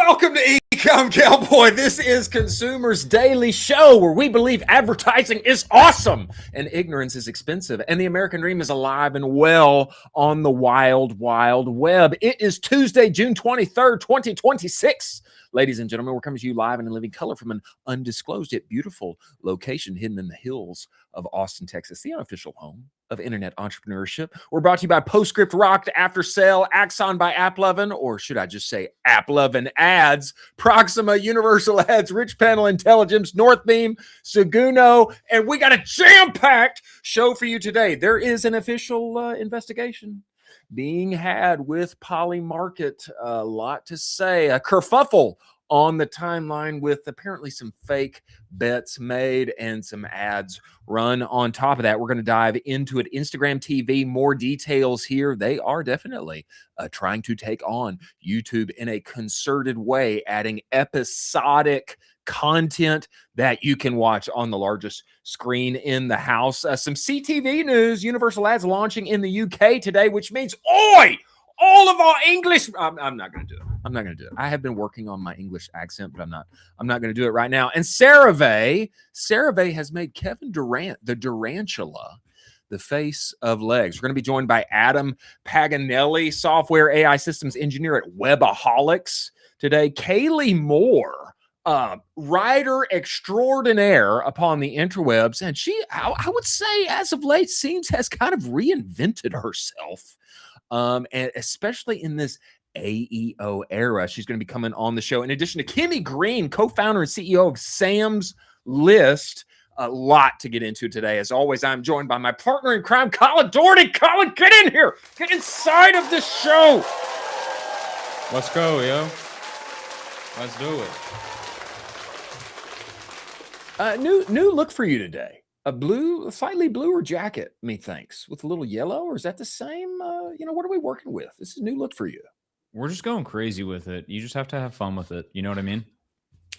Welcome to Ecomm, Cowboy. This is Consumers Daily Show, where we believe advertising is awesome and ignorance is expensive, and the American dream is alive and well on the wild, wild web. It is Tuesday, June 23rd, 2026. Ladies and gentlemen, we're coming to you live and in living color from an undisclosed yet beautiful location hidden in the hills of Austin, Texas, the unofficial home of internet entrepreneurship. We're brought to you by Postscript Rocked After Sale, Axon by AppLovin, or should I just say AppLovin Ads, Proxima, Universal Ads, Rich Panel Intelligence, Northbeam, Seguno, and we got a jam-packed show for you today. There is an official investigation being had with Polymarket. A lot to say. A kerfuffle on the timeline with apparently some fake bets made and some ads run on top of that. We're going to dive into it. Instagram TV, more details here. They are definitely trying to take on YouTube in a concerted way, adding episodic content that you can watch on the largest screen in the house. Some CTV news. Universal Ads launching in the UK today, which means, oi, all of our English. I'm not going to do it. I'm not going to do it. I have been working on my English accent, but I'm not going to do it right now. And CeraVe has made Kevin Durant, the Durantula, the face of legs. We're going to be joined by Adam Paganelli, software AI systems engineer at Webaholics today. Kaylee Moore, writer extraordinaire upon the interwebs, and she, I would say, as of late, has kind of reinvented herself, and especially in this AEO era. She's going to be coming on the show. In addition to Kimmy Green, co-founder and CEO of Sam's List. A lot to get into today. As always, I'm joined by my partner in crime, Colin Doherty. Colin, get in here. Get inside of this show. Let's go, yo. Let's do it. New look for you today. A slightly bluer jacket, methinks, with a little yellow, or is that the same? What are we working with? This is a new look for you. We're just going crazy with it. You just have to have fun with it. You know what I mean?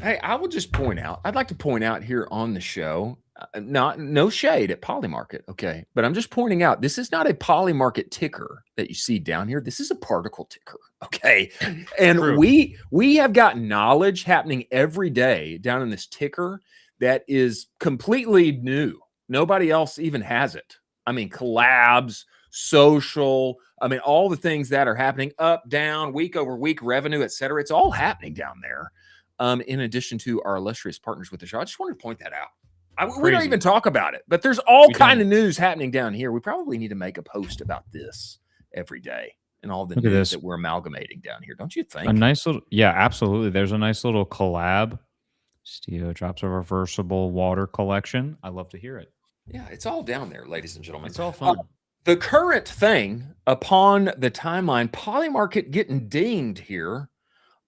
Hey, I will just point out, I'd like to point out here on the show, no shade at Polymarket, okay? But I'm just pointing out, this is not a Polymarket ticker that you see down here. This is a particle ticker, okay? And True. we have got knowledge happening every day down in this ticker that is completely new. Nobody else even has it. I mean, collabs, social, all the things that are happening up, down, week over week, revenue, et cetera. It's all happening down there. In addition to our illustrious partners with the show. I just wanted to point that out. We don't even talk about it, but there's all kind of news happening down here. We probably need to make a post about this every day and all the news that we're amalgamating down here. Don't you think? A nice little, yeah, absolutely. There's a nice little collab. Stio drops a reversible water collection. I love to hear it. Yeah, it's all down there, ladies and gentlemen. It's all fun. The current thing upon the timeline, Polymarket getting dinged here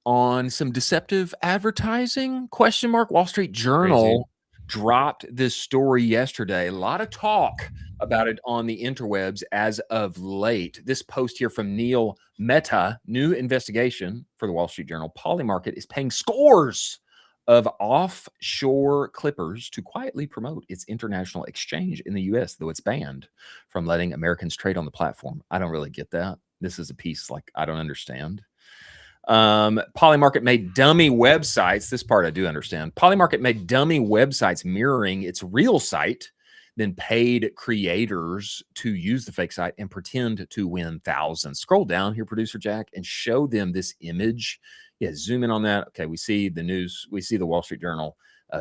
on some deceptive advertising, ? Wall Street Journal dropped this story yesterday. A lot of talk about it on the interwebs as of late. This post here from Neil Mehta, new investigation for the Wall Street Journal. Polymarket is paying scores of offshore clippers to quietly promote its international exchange in the U.S., though it's banned from letting Americans trade on the platform. I don't really get that. This is a piece like I don't understand. Polymarket made dummy websites. This part I do understand. Polymarket made dummy websites mirroring its real site, then paid creators to use the fake site and pretend to win thousands. Scroll down here, producer Jack, and show them this image. Yeah, zoom in on that. Okay, we see the news. We see the Wall Street Journal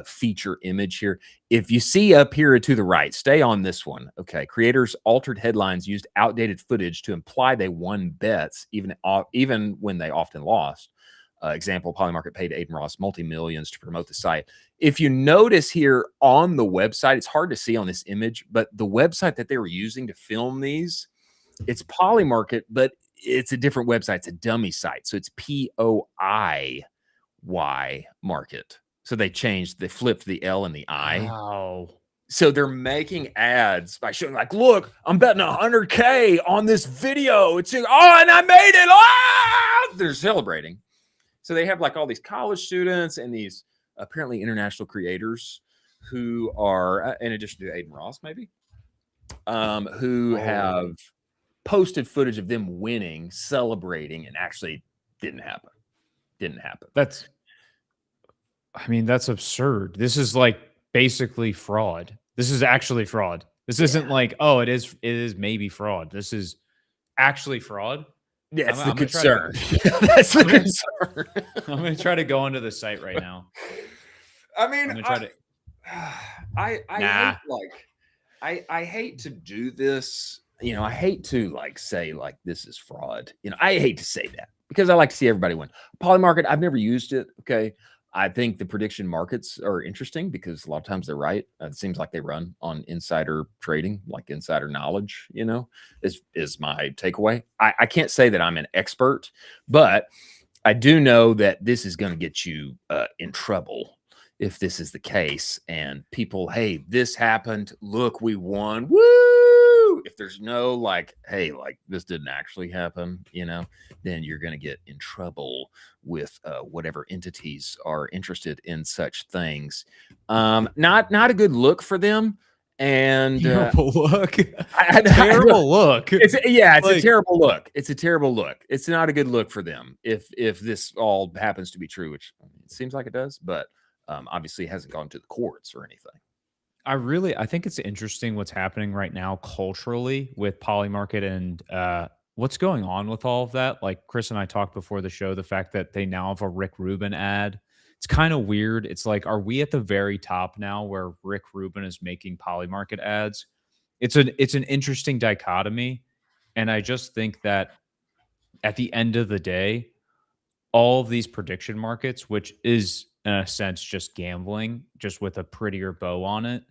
feature image here. If you see up here to the right, stay on this one. Okay, creators altered headlines, used outdated footage to imply they won bets, even when they often lost. Example, Polymarket paid Aiden Ross multi-millions to promote the site. If you notice here on the website, it's hard to see on this image, but the website that they were using to film these, it's Polymarket, but it's a different website. It's a dummy site. So it's POIY Market. So they flipped the L and the I. Wow. So they're making ads by showing like, look, I'm betting 100K on this video. It's and I made it. Ah! They're celebrating. So they have like all these college students and these apparently international creators who are, in addition to Aiden Ross, maybe, who have posted footage of them winning, celebrating, and actually didn't happen. Didn't happen. That's absurd. This is like basically fraud. This is actually fraud. This isn't like, oh, it is maybe fraud. This is actually fraud. That's I'm the gonna try to concern. That's the concern. I'm gonna try to go onto the site right now. I mean, I'm gonna try to I Nah. hate I hate to do this. I hate to like say like this is fraud. I hate to say that because I like to see everybody win. Polymarket, I've never used it. Okay. I think the prediction markets are interesting because a lot of times they're right. It seems like they run on insider trading, like insider knowledge, is my takeaway. I can't say that I'm an expert, but I do know that this is going to get you in trouble if this is the case. And people, hey, this happened. Look, we won. Woo! If there's no like, hey, like this didn't actually happen, then you're going to get in trouble with whatever entities are interested in such things. Not a good look for them. And terrible look. Terrible look. It's a terrible look. It's a terrible look. It's not a good look for them if this all happens to be true, which it seems like it does, but obviously it hasn't gone to the courts or anything. I think it's interesting what's happening right now culturally with Polymarket and what's going on with all of that. Like Chris and I talked before the show, the fact that they now have a Rick Rubin ad. It's kind of weird. It's like, are we at the very top now where Rick Rubin is making Polymarket ads? It's an interesting dichotomy. And I just think that at the end of the day, all of these prediction markets, which is in a sense just gambling, just with a prettier bow on it,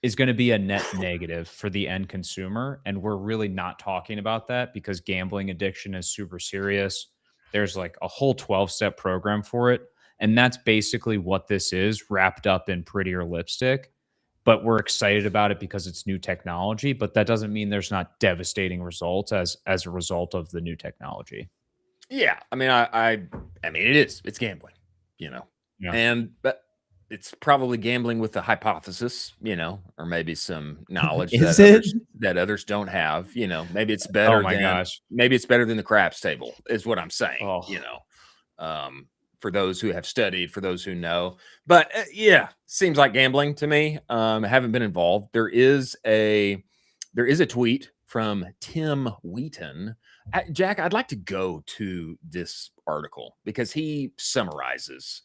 is going to be a net negative for the end consumer. And we're really not talking about that because gambling addiction is super serious. There's like a whole 12-step program for it. And that's basically what this is, wrapped up in prettier lipstick. But we're excited about it because it's new technology. But that doesn't mean there's not devastating results as a result of the new technology. Yeah, I mean, I mean, it's gambling, Yeah. but it's probably gambling with the hypothesis, or maybe some knowledge that others don't have. Maybe it's better. Oh my gosh, maybe it's better than the craps table, is what I'm saying. Oh. For those who have studied, for those who know, but seems like gambling to me. I haven't been involved. There is a tweet from Tim Wheaton. Jack, I'd like to go to this article because he summarizes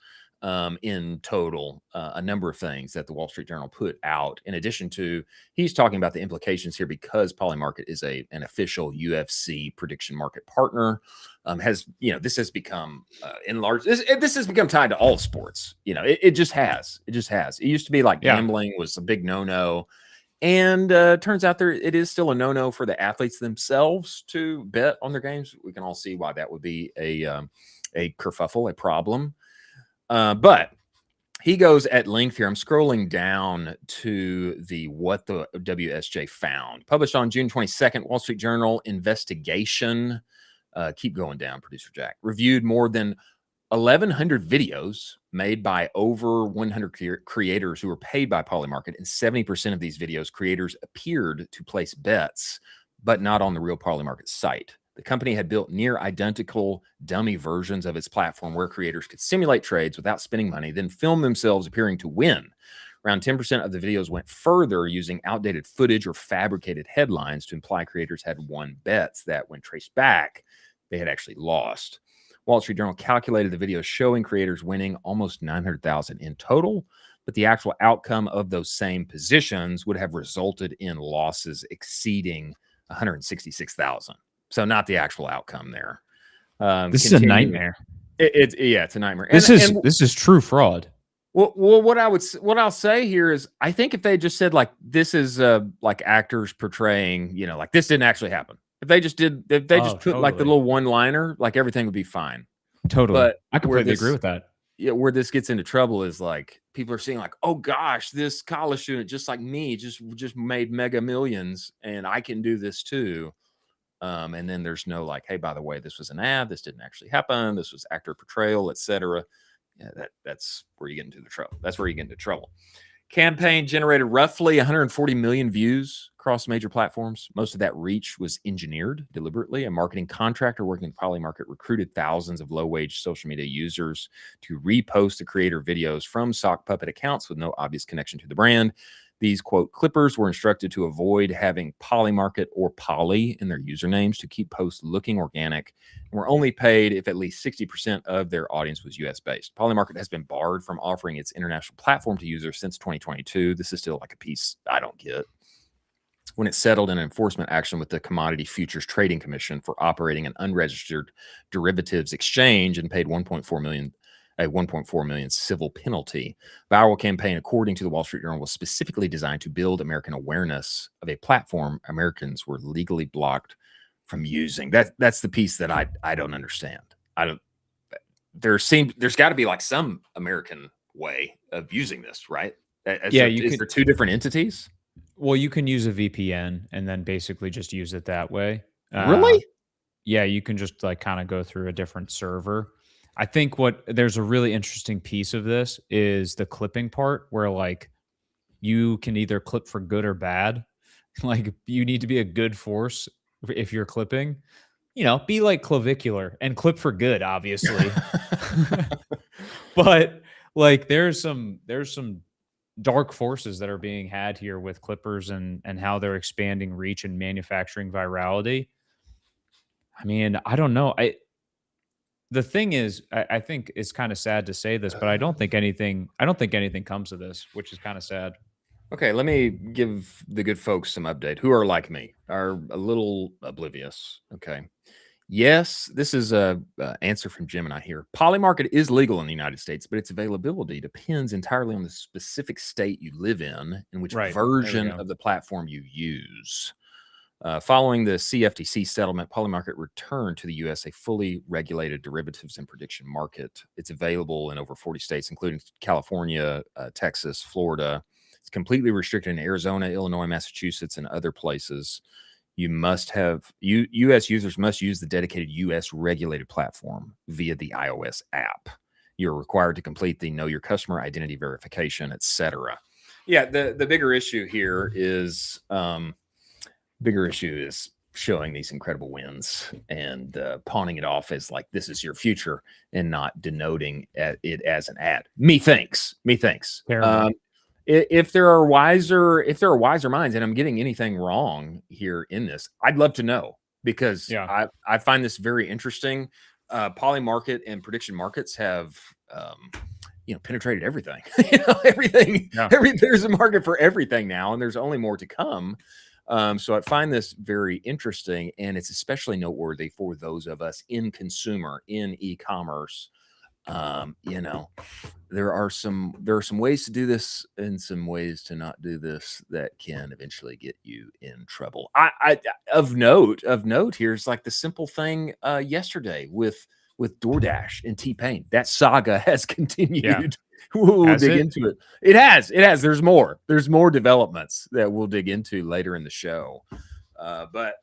in total a number of things that the Wall Street Journal put out. In addition to, he's talking about the implications here because Polymarket is an official UFC prediction market partner. This has become enlarged. This has become tied to all sports. It just has. It just has. It used to be like gambling was a big no-no. And turns out it is still a no-no for the athletes themselves to bet on their games. We can all see why that would be a kerfuffle, a problem. But he goes at length here. I'm scrolling down to what the WSJ found. Published on June 22nd, Wall Street Journal investigation. Keep going down, Producer Jack. Reviewed more than 1,100 videos made by over 100 creators who were paid by Polymarket, and 70% of these videos, creators appeared to place bets, but not on the real Polymarket site. The company had built near identical dummy versions of its platform where creators could simulate trades without spending money, then film themselves appearing to win. Around 10% of the videos went further, using outdated footage or fabricated headlines to imply creators had won bets that, when traced back, they had actually lost. Wall Street Journal calculated the videos showing creators winning almost 900,000 in total, but the actual outcome of those same positions would have resulted in losses exceeding 166,000. So not the actual outcome there. This is a nightmare. It's a nightmare. This is true fraud. Well, what I'll say here is, I think if they just said like this is like actors portraying, like this didn't actually happen. If they just put like the little one-liner, like everything would be fine. Totally. But I completely agree with that. Yeah, where this gets into trouble is like people are seeing like, oh gosh, this college student just like me just made mega millions and I can do this too. And then there's no like, hey, by the way, this was an ad, this didn't actually happen, this was actor portrayal, etc. Yeah, that's where you get into the trouble. That's where you get into trouble. Campaign generated roughly 140 million views across major platforms. Most of that reach was engineered deliberately. A marketing contractor working with Polymarket recruited thousands of low-wage social media users to repost the creator videos from sock puppet accounts with no obvious connection to the brand. These, quote, clippers were instructed to avoid having Polymarket or Poly in their usernames to keep posts looking organic, and were only paid if at least 60% of their audience was US-based. Polymarket has been barred from offering its international platform to users since 2022. This is still like a piece I don't get. When it settled in enforcement action with the Commodity Futures Trading Commission for operating an unregistered derivatives exchange and paid 1.4 million civil penalty. Viral campaign, according to the Wall Street Journal, was specifically designed to build American awareness of a platform Americans were legally blocked from using. That's the piece that I don't understand. There's got to be like some American way of using this, right? Is there two different entities? Well, you can use a VPN and then basically just use it that way. Really? Yeah, you can just like kind of go through a different server. I think there's a really interesting piece of this is the clipping part where like you can either clip for good or bad. Like you need to be a good force if you're clipping, be like clavicular and clip for good, obviously. But like there's some dark forces that are being had here with clippers and how they're expanding reach and manufacturing virality. I mean, I don't know. The thing is, I think it's kind of sad to say this, but I don't think anything comes of this, which is kind of sad. Okay, let me give the good folks some update who are like me, are a little oblivious. Okay. Yes, this is a answer from Gemini here. Polymarket is legal in the United States, but its availability depends entirely on the specific state you live in and which version of the platform you use. Following the CFTC settlement, Polymarket returned to the U.S. a fully regulated derivatives and prediction market. It's available in over 40 states, including California, Texas, Florida. It's completely restricted in Arizona, Illinois, Massachusetts, and other places. U.S. users must use the dedicated U.S. regulated platform via the iOS app. You're required to complete the Know Your Customer identity verification, etc. Yeah, the bigger issue here is showing these incredible wins and pawning it off as like this is your future and not denoting it as an ad. Methinks. If there are wiser minds, and I'm getting anything wrong here in this, I'd love to know because I find this very interesting. Polymarket and prediction markets have penetrated everything. Everything. There's a market for everything now, and there's only more to come. So I find this very interesting, and it's especially noteworthy for those of us in consumer, in e-commerce. There are some ways to do this and some ways to not do this that can eventually get you in trouble. Of note, here's like the simple thing yesterday with DoorDash and T-Pain. That saga has continued. Yeah. We'll dig into it. It has. There's more developments that we'll dig into later in the show. But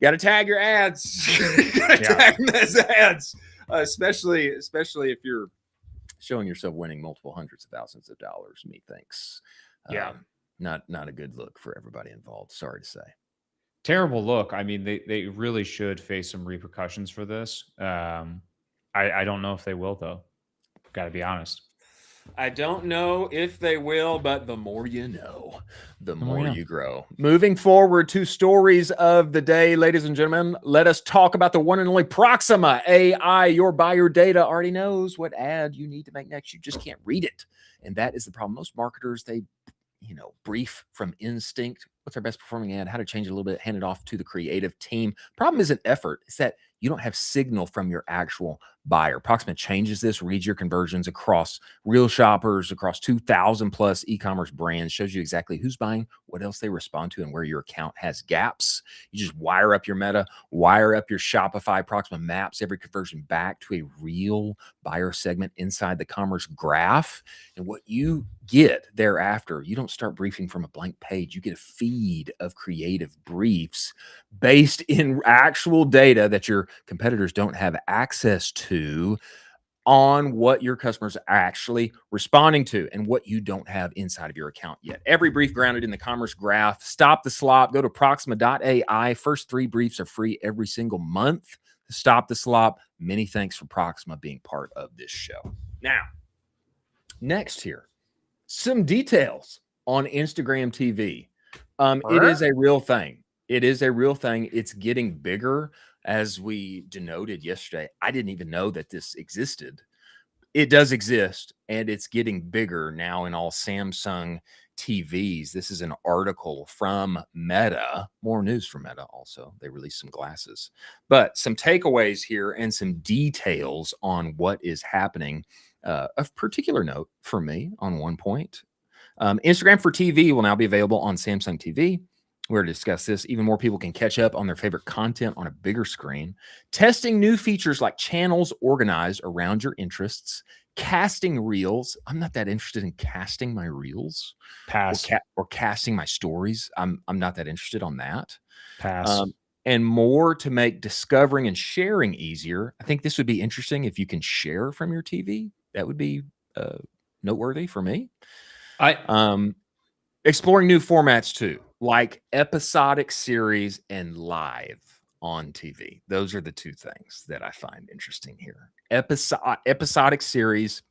got to tag your ads. Tag those ads. Especially if you're showing yourself winning multiple hundreds of thousands of dollars, methinks. Not a good look for everybody involved. Sorry to say. Terrible look. I mean, they really should face some repercussions for this. I don't know if they will, though. Got to be honest. I don't know if they will, but the more you know, the more you grow. Moving forward to stories of the day, ladies and gentlemen, let us talk about the one and only Proxima AI. Your buyer data already knows what ad you need to make next. You just can't read it. And that is the problem. Most marketers, they brief from instinct. What's our best performing ad? How to change it a little bit, hand it off to the creative team. Problem isn't effort. It's that you don't have signal from your actual buyer. Proxima changes this, reads your conversions across real shoppers, across 2,000 plus e-commerce brands, shows you exactly who's buying, what else they respond to, and where your account has gaps. You just wire up your Meta, wire up your Shopify. Proxima maps every conversion back to a real buyer segment inside the commerce graph. And what you get thereafter, you don't start briefing from a blank page. You get a feed of creative briefs based in actual data that your competitors don't have access to. on what your customers are actually responding to and what you don't have inside of your account yet. Every brief grounded in the commerce graph. Stop the slop. Go to Proxima.ai. First 3 briefs are free every single month. Stop the slop. Many thanks for Proxima being part of this show. Now, next here, some details on Instagram TV. It is a real thing. It is a real thing. It's getting bigger. As we denoted yesterday, I didn't even know that this existed. It does exist, and it's getting bigger now in all Samsung TVs. This is an article from Meta. More news from Meta also. They released some glasses. But some takeaways here and some details on what is happening. Of particular note for me on one point. Instagram for TV will now be available on Samsung TV. We're going to discuss this. Even more people can catch up on their favorite content on a bigger screen. Testing new features like channels organized around your interests. Casting reels. I'm not that interested in casting my reels. Pass. Or casting my stories. I'm not that interested on that. Pass. And more to make discovering and sharing easier. I think this would be interesting if you can share from your TV. That would be noteworthy for me. Exploring new formats too, like episodic series and live on TV. Those are the 2 things that I find interesting here. Episodic series,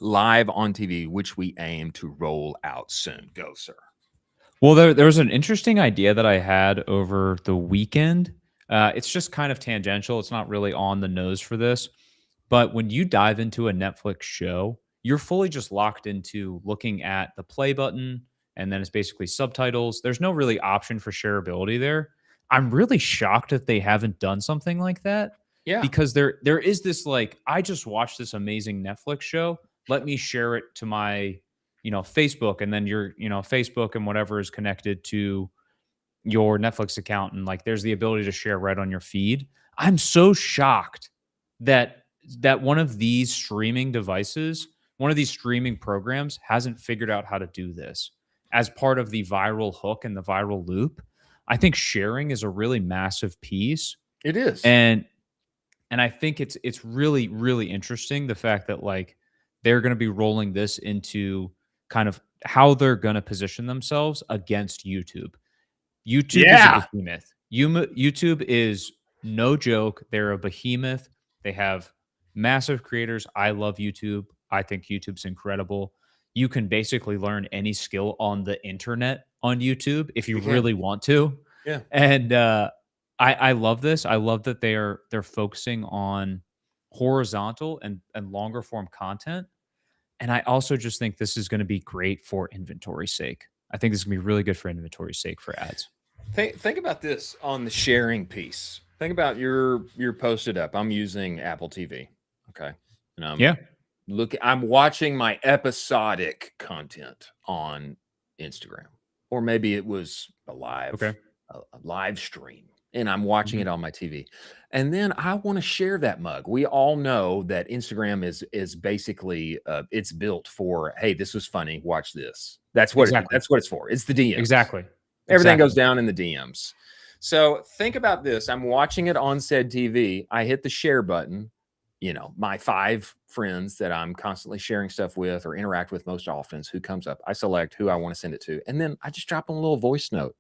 live on TV, which we aim to roll out soon. Go, sir. Well, there was an interesting idea that I had over the weekend. It's just kind of tangential. It's not really on the nose for this. But when you dive into a Netflix show, you're fully just locked into looking at the play button, and then it's basically subtitles. There's no really option for shareability there. I'm really shocked that they haven't done something like that. Yeah. Because there is this like, I just watched this amazing Netflix show. Let me share it to my, Facebook, and then your, Facebook and whatever is connected to your Netflix account. And like, there's the ability to share right on your feed. I'm so shocked that one of these streaming devices, one of these streaming programs hasn't figured out how to do this as part of the viral hook and the viral loop. I think sharing is a really massive piece. It is. And I think it's really, really interesting, the fact that like they're going to be rolling this into kind of how they're going to position themselves against YouTube. YouTube is a behemoth. YouTube is no joke. They're a behemoth. They have massive creators. I love YouTube. I think YouTube's incredible. You can basically learn any skill on the internet on YouTube if you really want to. Yeah. And I love this. I love that they're focusing on horizontal and longer form content. And I also just think this is going to be great for inventory's sake. I think this is going to be really good for inventory's sake for ads. Think about this on the sharing piece. Think about you're posted up. I'm using Apple TV. Okay. And I'm watching my episodic content on Instagram, or maybe it was a live stream, and I'm watching it on my TV. And then I want to share that mug. We all know that Instagram is basically it's built for, hey, this was funny. Watch this. That's what it's for. It's the DMs. Exactly. Everything goes down in the DMs. So think about this. I'm watching it on said TV. I hit the share button. My 5 friends that I'm constantly sharing stuff with or interact with most often, who comes up. I select who I want to send it to. And then I just drop them a little voice note.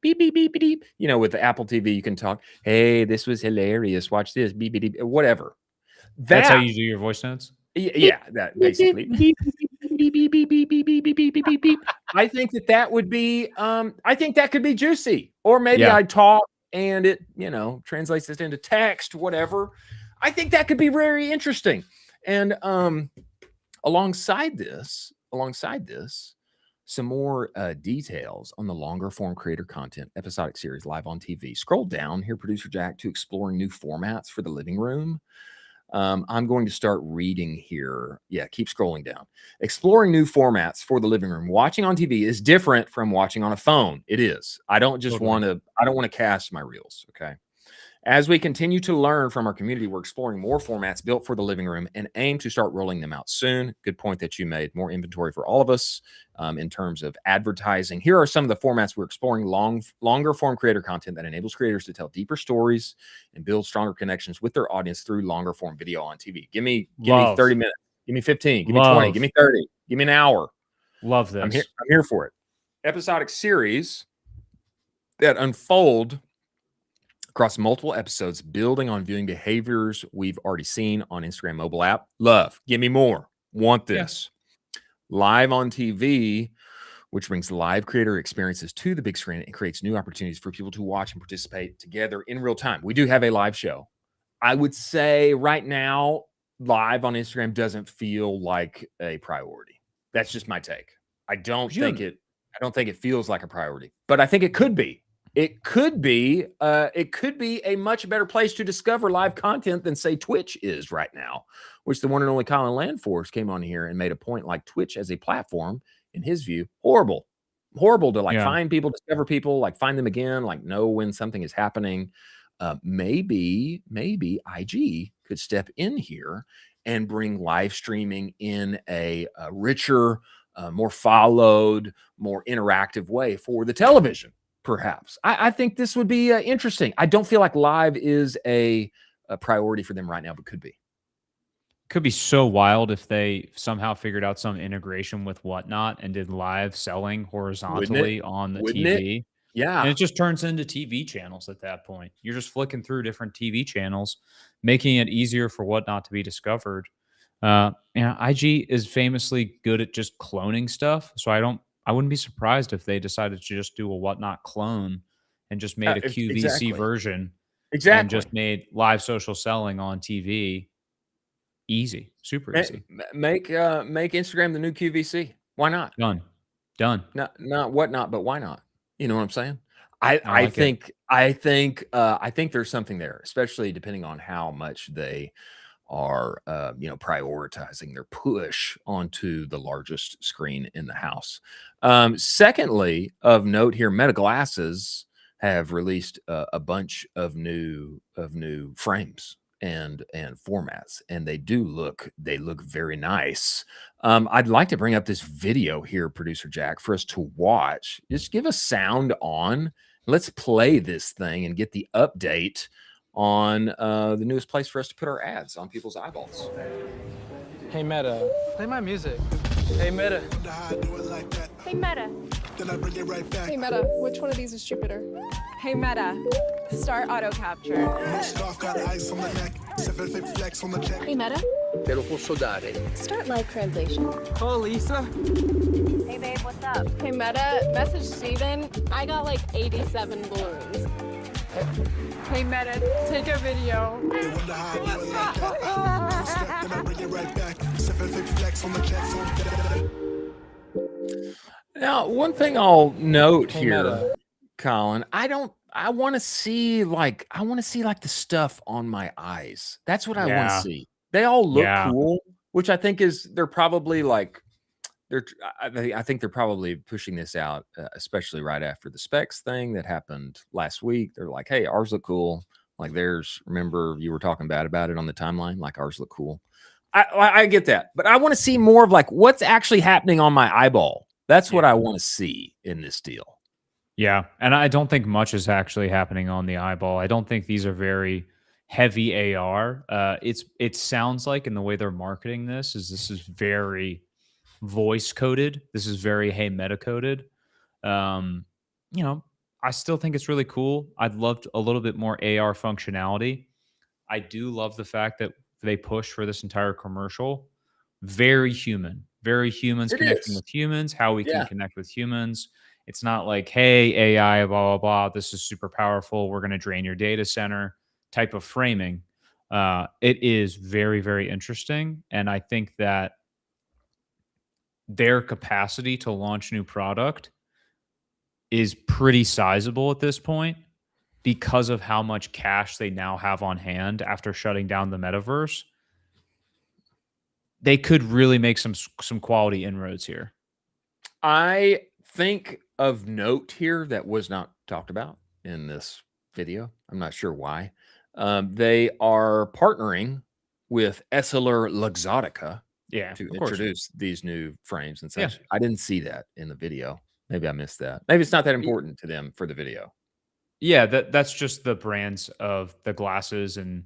Beep, beep, beep, beep. With the Apple TV, you can talk. Hey, this was hilarious. Watch this. Beep, beep, beep. Whatever. That's how you do your voice notes? Yeah, that basically. Beep, beep, beep, beep, beep, beep, beep, beep, beep, beep, beep. I think that would be, I think that could be juicy. Or maybe I talk and it, translates this into text, whatever. I think that could be very interesting. And alongside this, some more details on the longer form creator content episodic series live on TV. Scroll down here, Producer Jack, to exploring new formats for the living room. I'm going to start reading here. Yeah, keep scrolling down. Exploring new formats for the living room. Watching on TV is different from watching on a phone. It is. I don't want to cast my reels. Okay. As we continue to learn from our community, we're exploring more formats built for the living room and aim to start rolling them out soon. Good point that you made. More inventory for all of us in terms of advertising. Here are some of the formats we're exploring: longer form creator content that enables creators to tell deeper stories and build stronger connections with their audience through longer form video on TV. Give me 30 minutes. Give me 15. Give me 20. Give me 30. Give me an hour. Love this. I'm here for it. Episodic series that unfold across multiple episodes, building on viewing behaviors we've already seen on Instagram mobile app. Love. Give me more. Want this. Yeah. Live on TV, which brings live creator experiences to the big screen and creates new opportunities for people to watch and participate together in real time. We do have a live show. I would say right now, live on Instagram doesn't feel like a priority. That's just my take. I don't think it feels like a priority, but I think it could be. It could be a much better place to discover live content than, say, Twitch is right now, which the one and only Colin Landforce came on here and made a point like Twitch as a platform, in his view, horrible to like find people, discover people, like find them again, like know when something is happening. Maybe IG could step in here and bring live streaming in a richer, more followed, more interactive way for the television. Perhaps. I think this would be interesting. I don't feel like live is a priority for them right now, but could be. Could be so wild if they somehow figured out some integration with Whatnot and did live selling horizontally on the TV. Yeah. And it just turns into TV channels at that point. You're just flicking through different TV channels, making it easier for Whatnot to be discovered. IG is famously good at just cloning stuff. So I wouldn't be surprised if they decided to just do a Whatnot clone and just made a QVC version. And just made live social selling on TV easy, super easy. Make Instagram the new QVC. Why not? Done. Not Whatnot, but why not? You know what I'm saying? I think there's something there, especially depending on how much they are prioritizing their push onto the largest screen in the house. Secondly, of note here, Meta Glasses have released a bunch of new frames and formats, and they look very nice. I'd like to bring up this video here, producer Jack, for us to watch. Just give us sound on. Let's play this thing and get the update on the newest place for us to put our ads on people's eyeballs. Hey Meta, play my music. Hey Meta. Hey Meta. Hey Meta, which one of these is Jupiter? Hey Meta, start auto capture. Hey Meta. Te lo posso dare. Start live translation. Oh Lisa. Hey babe, what's up? Hey Meta, message Steven. I got like 87 balloons. Hey Meta, take a video. Now, one thing I'll note here, Colin, I want to see like the stuff on my eyes. That's what I want to see. They all look cool, which I think they're probably like, I think they're probably pushing this out, especially right after the specs thing that happened last week. They're like, hey, ours look cool. Like remember you were talking bad about it on the timeline, like ours look cool. I get that, but I want to see more of like what's actually happening on my eyeball. That's what I want to see in this deal. Yeah, and I don't think much is actually happening on the eyeball. I don't think these are very heavy AR. It sounds like in the way they're marketing this is very voice coded. This is very hey meta coded. I still think it's really cool. I'd love a little bit more AR functionality. I do love the fact that they push for this entire commercial. Very humans connecting with humans, how we can connect with humans. It's not like, hey, AI, blah, blah, blah. This is super powerful. We're going to drain your data center type of framing. It is very, very interesting. And I think that their capacity to launch new product is pretty sizable at this point because of how much cash they now have on hand after shutting down the metaverse. They could really make some quality inroads here. I think of note here that was not talked about in this video. I'm not sure why. They are partnering with Essilor Luxottica Yeah, to of course. introduce these new frames and Yeah. such. I didn't see that in the video. Maybe I missed that. Maybe it's not that important to them for the video. Yeah, that's just the brands of the glasses, and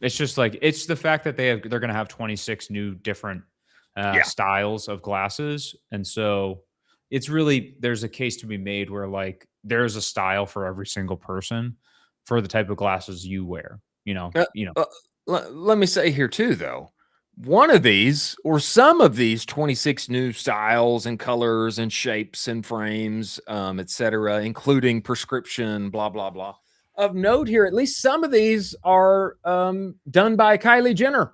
it's just like it's the fact that they're going to have 26 new different Yeah. styles of glasses, and so it's really there's a case to be made where like there's a style for every single person for the type of glasses you wear. Uh, let me say here too, though, one of these or some of these 26 new styles and colors and shapes and frames, etc., including prescription, blah, blah, blah. Of note here, at least some of these are done by Kylie Jenner.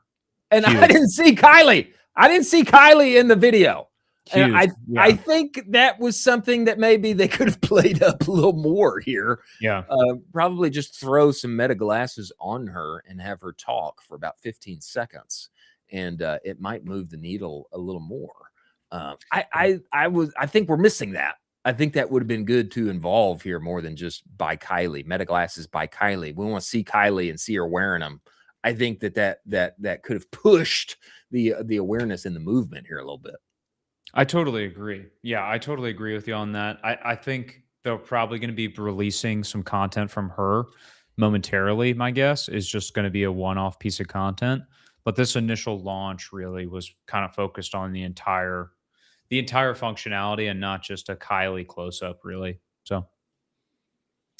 And I Huge. didn't see Kylie. I didn't see Kylie in the video. And Huge. I think that was something that maybe they could have played up a little more here. Yeah. Probably just throw some Meta glasses on her and have her talk for about 15 seconds. And it might move the needle a little more. I think we're missing that. I think that would have been good to involve here more than just by Kylie. Meta glasses by Kylie. We want to see Kylie and see her wearing them. I think that could have pushed the awareness and the movement here a little bit. I totally agree. Yeah, I totally agree with you on that. I think they're probably going to be releasing some content from her momentarily. My guess is just going to be a one-off piece of content. But this initial launch really was kind of focused on the entire functionality and not just a Kylie close-up, really. So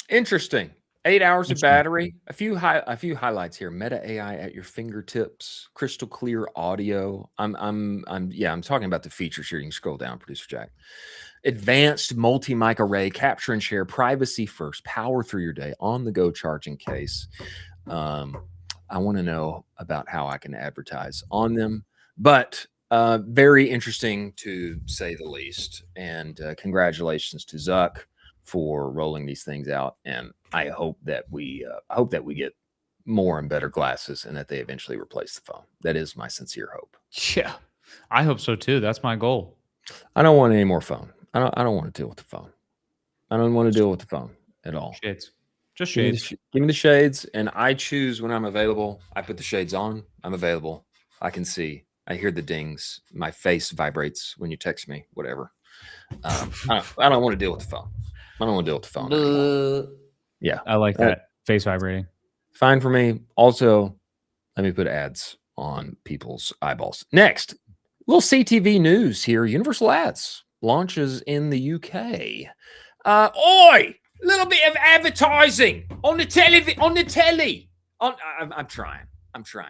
interesting. 8 hours of battery. A few highlights here. Meta AI at your fingertips. Crystal clear audio. I'm talking about the features here. You can scroll down, Producer Jack. Advanced multi-mic array, capture and share, privacy first, power through your day, on the go charging case. I want to know about how I can advertise on them, but very interesting to say the least. And congratulations to Zuck for rolling these things out. And I hope that we get more and better glasses and that they eventually replace the phone. That is my sincere hope. yeah, I hope so too. That's my goal. I don't want any more phone. I don't want to deal with the phone. I don't want to deal with the phone at all. Shades. Just shades. Give me the shades, and I choose when I'm available. I put the shades on. I'm available. I can see. I hear the dings. My face vibrates when you text me. Whatever. I don't want to deal with the phone. I don't want to deal with the phone anymore. Yeah, I like that. Face vibrating. Fine for me. Also, let me put ads on people's eyeballs. Next, little CTV news here. Universal Ads launches in the UK. Oi! Little bit of advertising on the telly. I'm trying.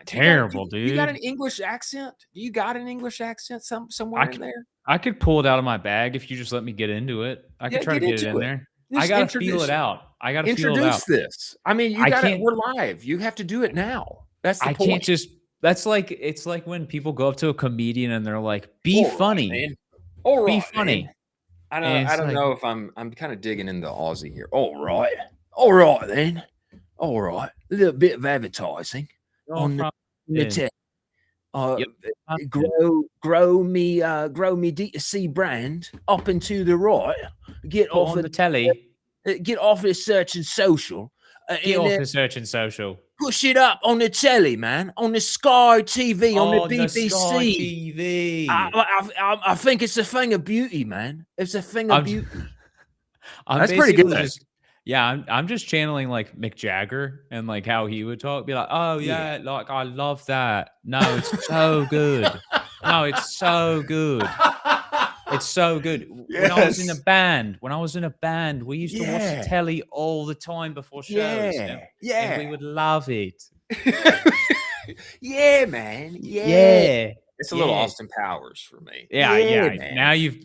Terrible, dude. You got an English accent? Do you got an English accent somewhere in there? I could pull it out of my bag if you just let me get into it. I could try to get it in there. I gotta feel it out. I gotta feel it out. Introduce this. I mean, we're live. You have to do it now. That's the point. Can't just. That's like it's like when people go up to a comedian and they're like, "Be funny, man. All right, be funny." Man. I don't know if I'm kind of digging into Aussie here. All right then. All right, a little bit of advertising on the tech. Grow me D2C brand up into the right. Get off the telly. Get off the search and social. Push it up on the telly, man. On the Sky TV, on the BBC. Sky TV. I think it's a thing of beauty, man. It's a thing of beauty. That's pretty good. I'm just channeling like Mick Jagger and like how he would talk. Be like, oh yeah, like I love that. No, it's so good. No, it's so good. It's so good. Yes. When I was in a band, we used to watch the telly all the time before shows. And we would love it. Yeah, man. Yeah. It's a little Austin Powers for me. Yeah. Man. Now you've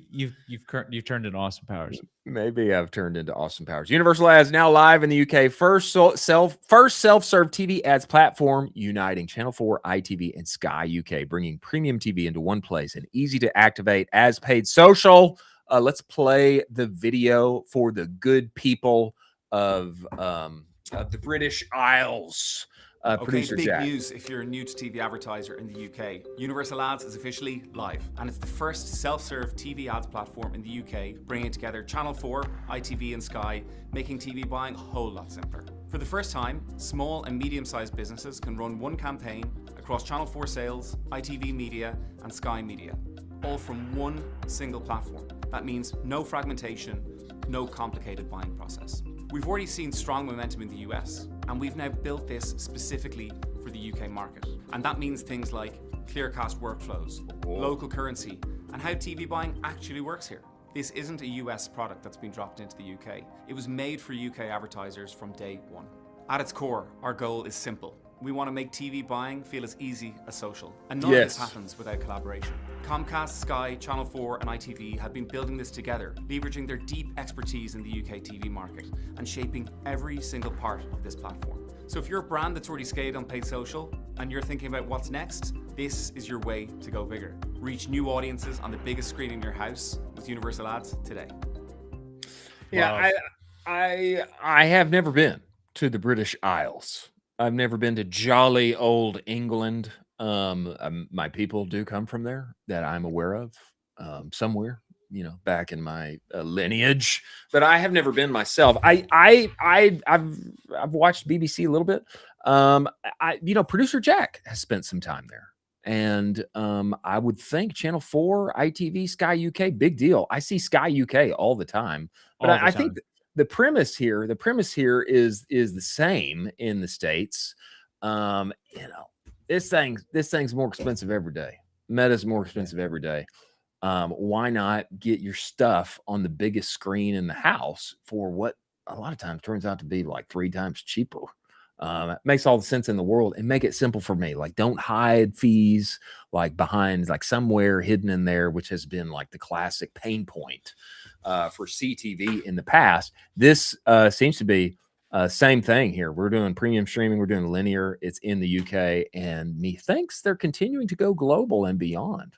turned into Austin Powers. Maybe I've turned into Austin Powers. Universal Ads now live in the UK. First self-serve TV ads platform uniting Channel 4, ITV, and Sky UK, bringing premium TV into one place and easy to activate as paid social. Let's play the video for the good people of the British Isles. Okay, Producer big Jack. news if you're a new to TV advertiser in the UK. Universal Ads is officially live, and it's the first self-serve TV ads platform in the UK, bringing together Channel 4, ITV and Sky, making TV buying a whole lot simpler. For the first time, small and medium-sized businesses can run one campaign across Channel 4 sales, ITV Media and Sky Media, all from one single platform. That means no fragmentation, no complicated buying process. We've already seen strong momentum in the US, and we've now built this specifically for the UK market. And that means things like clearcast workflows, local currency, and how TV buying actually works here. This isn't a US product that's been dropped into the UK. It was made for UK advertisers from day one. At its core, our goal is simple. We want to make TV buying feel as easy as social. And none of this happens without collaboration. Comcast, Sky, Channel 4 and ITV have been building this together, leveraging their deep expertise in the UK TV market and shaping every single part of this platform. So if you're a brand that's already scaled on paid social and you're thinking about what's next, this is your way to go bigger. Reach new audiences on the biggest screen in your house with Universal Ads today. Yeah, I have never been to the British Isles. I've never been to jolly old England. My people do come from there that I'm aware of, somewhere, back in my lineage, but I have never been myself. I've watched BBC a little bit. Producer Jack has spent some time there, and I would think Channel 4, ITV, Sky UK, big deal. I see Sky UK all the time, but I think the premise here is the same in the States. This thing's more expensive every day. Meta's more expensive every day. Why not get your stuff on the biggest screen in the house for what a lot of times turns out to be like 3 times cheaper? It makes all the sense in the world, and make it simple for me. Like, don't hide fees like behind, like somewhere hidden in there, which has been like the classic pain point for CTV in the past. This seems to be same thing here. We're doing premium streaming, we're doing linear. It's in the UK, and methinks they're continuing to go global and beyond.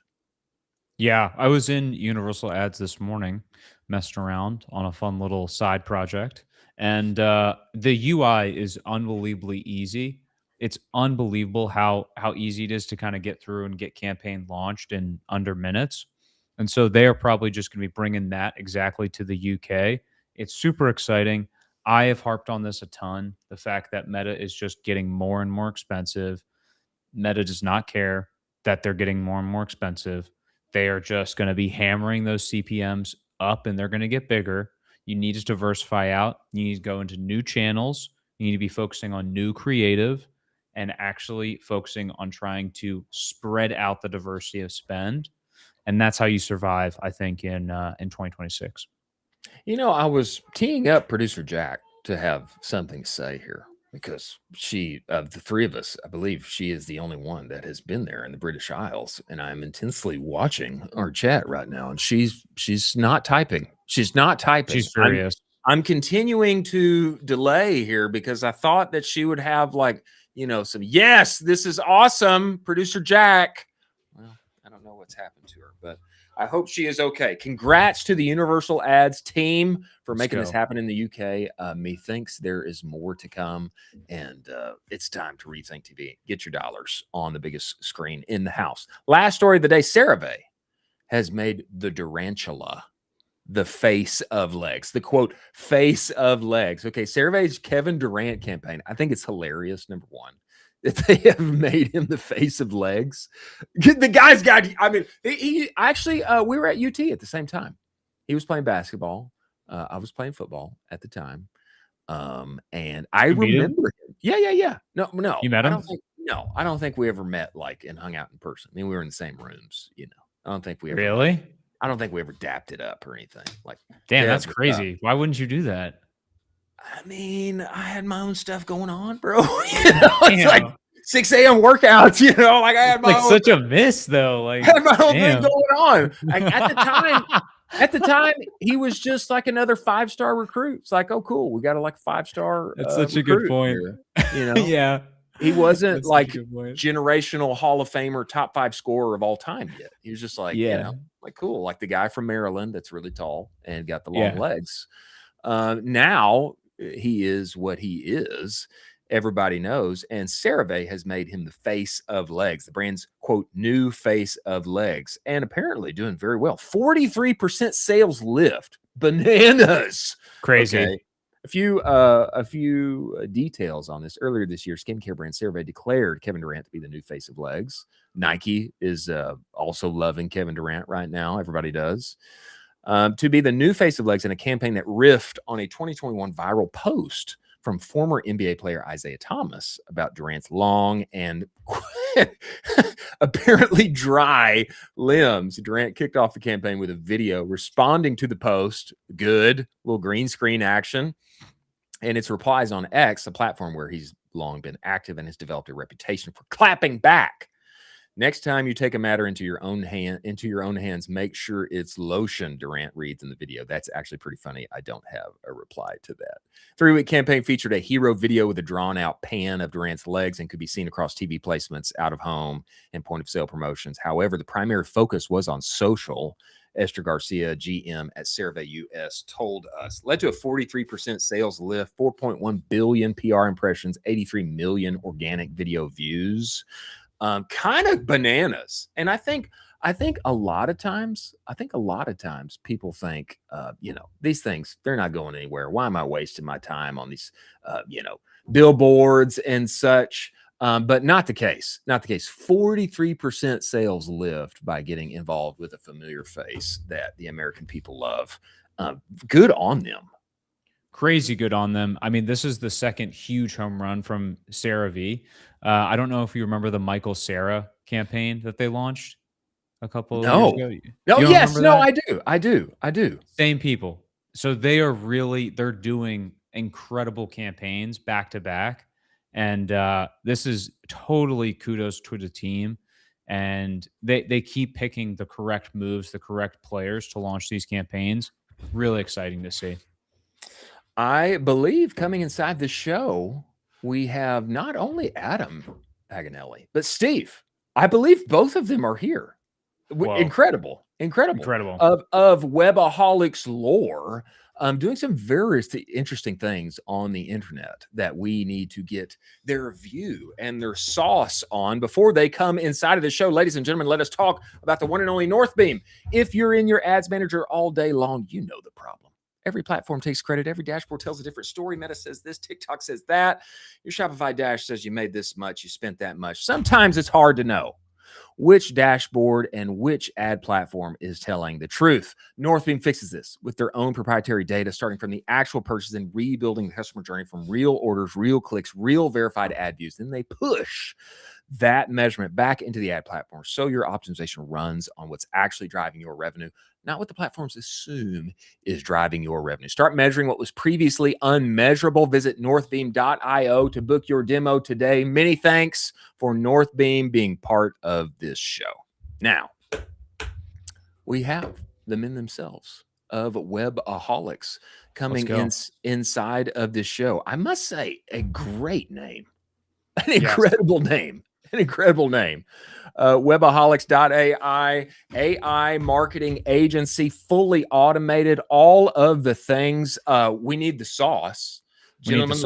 Yeah, I was in Universal Ads this morning, messing around on a fun little side project, and the UI is unbelievably easy. It's unbelievable how easy it is to kind of get through and get campaign launched in under minutes. And so they are probably just going to be bringing that exactly to the UK. It's super exciting. I have harped on this a ton. The fact that Meta is just getting more and more expensive. Meta does not care that they're getting more and more expensive. They are just going to be hammering those CPMs up, and they're going to get bigger. You need to diversify out. You need to go into new channels. You need to be focusing on new creative and actually focusing on trying to spread out the diversity of spend. And that's how you survive, I think, in 2026. I was teeing up Producer Jack to have something to say here, because she, of the three of us, I believe she is the only one that has been there in the British Isles, and I'm intensely watching our chat right now, and she's not typing. She's not typing. She's furious. I'm continuing to delay here because I thought that she would have some, yes, this is awesome, Producer Jack. Well, I don't know what's happened to her, but I hope she is okay. Congrats to the Universal Ads team for making this happen in the UK. Methinks there is more to come, and it's time to rethink TV. Get your dollars on the biggest screen in the house. Last story of the day, CeraVe has made the Durantula the face of legs. The quote, face of legs. Okay, CeraVe's Kevin Durant campaign. I think it's hilarious, number one, that they have made him the face of legs. The guy's got, he actually, we were at UT at the same time. He was playing basketball. I was playing football at the time. And I remember him. Yeah. No. You met him? I don't think we ever met and hung out in person. I mean, we were in the same rooms, I don't think we ever. Really? I don't think we ever dapped it up or anything. Damn, that's crazy. Why wouldn't you do that? I mean, I had my own stuff going on, bro. It's like 6 a.m. workouts, I had my own, such a miss though. I had my own thing going on. At the time, he was just like another 5-star recruit. It's like, oh, cool, we got a 5-star. That's such a good point. Here, Yeah. He wasn't generational Hall of Famer, top 5 scorer of all time yet. He was just cool, like the guy from Maryland that's really tall and got the long legs. Now he is what he is, everybody knows. And CeraVe has made him the face of legs, the brand's, quote, new face of legs, and apparently doing very well. 43% sales lift. Bananas. Crazy. Okay. A few details on this. Earlier this year, skincare brand CeraVe declared Kevin Durant to be the new face of legs. Nike is also loving Kevin Durant right now. Everybody does. To be the new face of legs in a campaign that riffed on a 2021 viral post from former NBA player Isaiah Thomas about Durant's long and apparently dry limbs. Durant kicked off the campaign with a video responding to the post. Good, little green screen action. And its replies on X, a platform where he's long been active and has developed a reputation for clapping back. Next time you take a matter into your own hands, make sure it's lotion, Durant reads in the video. That's actually pretty funny. I don't have a reply to that. 3-week campaign featured a hero video with a drawn-out pan of Durant's legs and could be seen across TV placements, out-of-home, and point-of-sale promotions. However, the primary focus was on social. Esther Garcia, GM at CeraVe US, told us. Led to a 43% sales lift, 4.1 billion PR impressions, 83 million organic video views. Kind of bananas. And I think a lot of times people think, these things, they're not going anywhere. Why am I wasting my time on these, billboards and such? But not the case. Not the case. 43% sales lift by getting involved with a familiar face that the American people love. Good on them. Crazy good on them. I mean, this is the second huge home run from CeraVe. I don't know if you remember the Michael Cera campaign that they launched a couple of years ago. No, yes, no, I do. Same people. So they're doing incredible campaigns back to back. And this is totally kudos to the team. And they keep picking the correct moves, the correct players to launch these campaigns. Really exciting to see. I believe coming inside the show, we have not only Adam Paganelli, but Steve. I believe both of them are here. Whoa. Incredible. Of Webaholics lore, doing some very interesting things on the internet that we need to get their view and their sauce on before they come inside of the show. Ladies and gentlemen, let us talk about the one and only Northbeam. If you're in your ads manager all day long, you know the problem. Every platform takes credit. Every dashboard tells a different story. Meta says this, TikTok says that. Your Shopify dash says you made this much, you spent that much. Sometimes it's hard to know which dashboard and which ad platform is telling the truth. Northbeam fixes this with their own proprietary data, starting from the actual purchase and rebuilding the customer journey from real orders, real clicks, real verified ad views. Then they push that measurement back into the ad platform so your optimization runs on what's actually driving your revenue, not what the platforms assume is driving your revenue. Start measuring what was previously unmeasurable. Visit northbeam.io to book your demo today. Many thanks for Northbeam being part of this show. Now, we have the men themselves of Webaholics coming inside of this show. I must say, a great name. An incredible name. An incredible name. Webaholics.ai, AI marketing agency, fully automated, all of the things. We need the sauce. Gentlemen,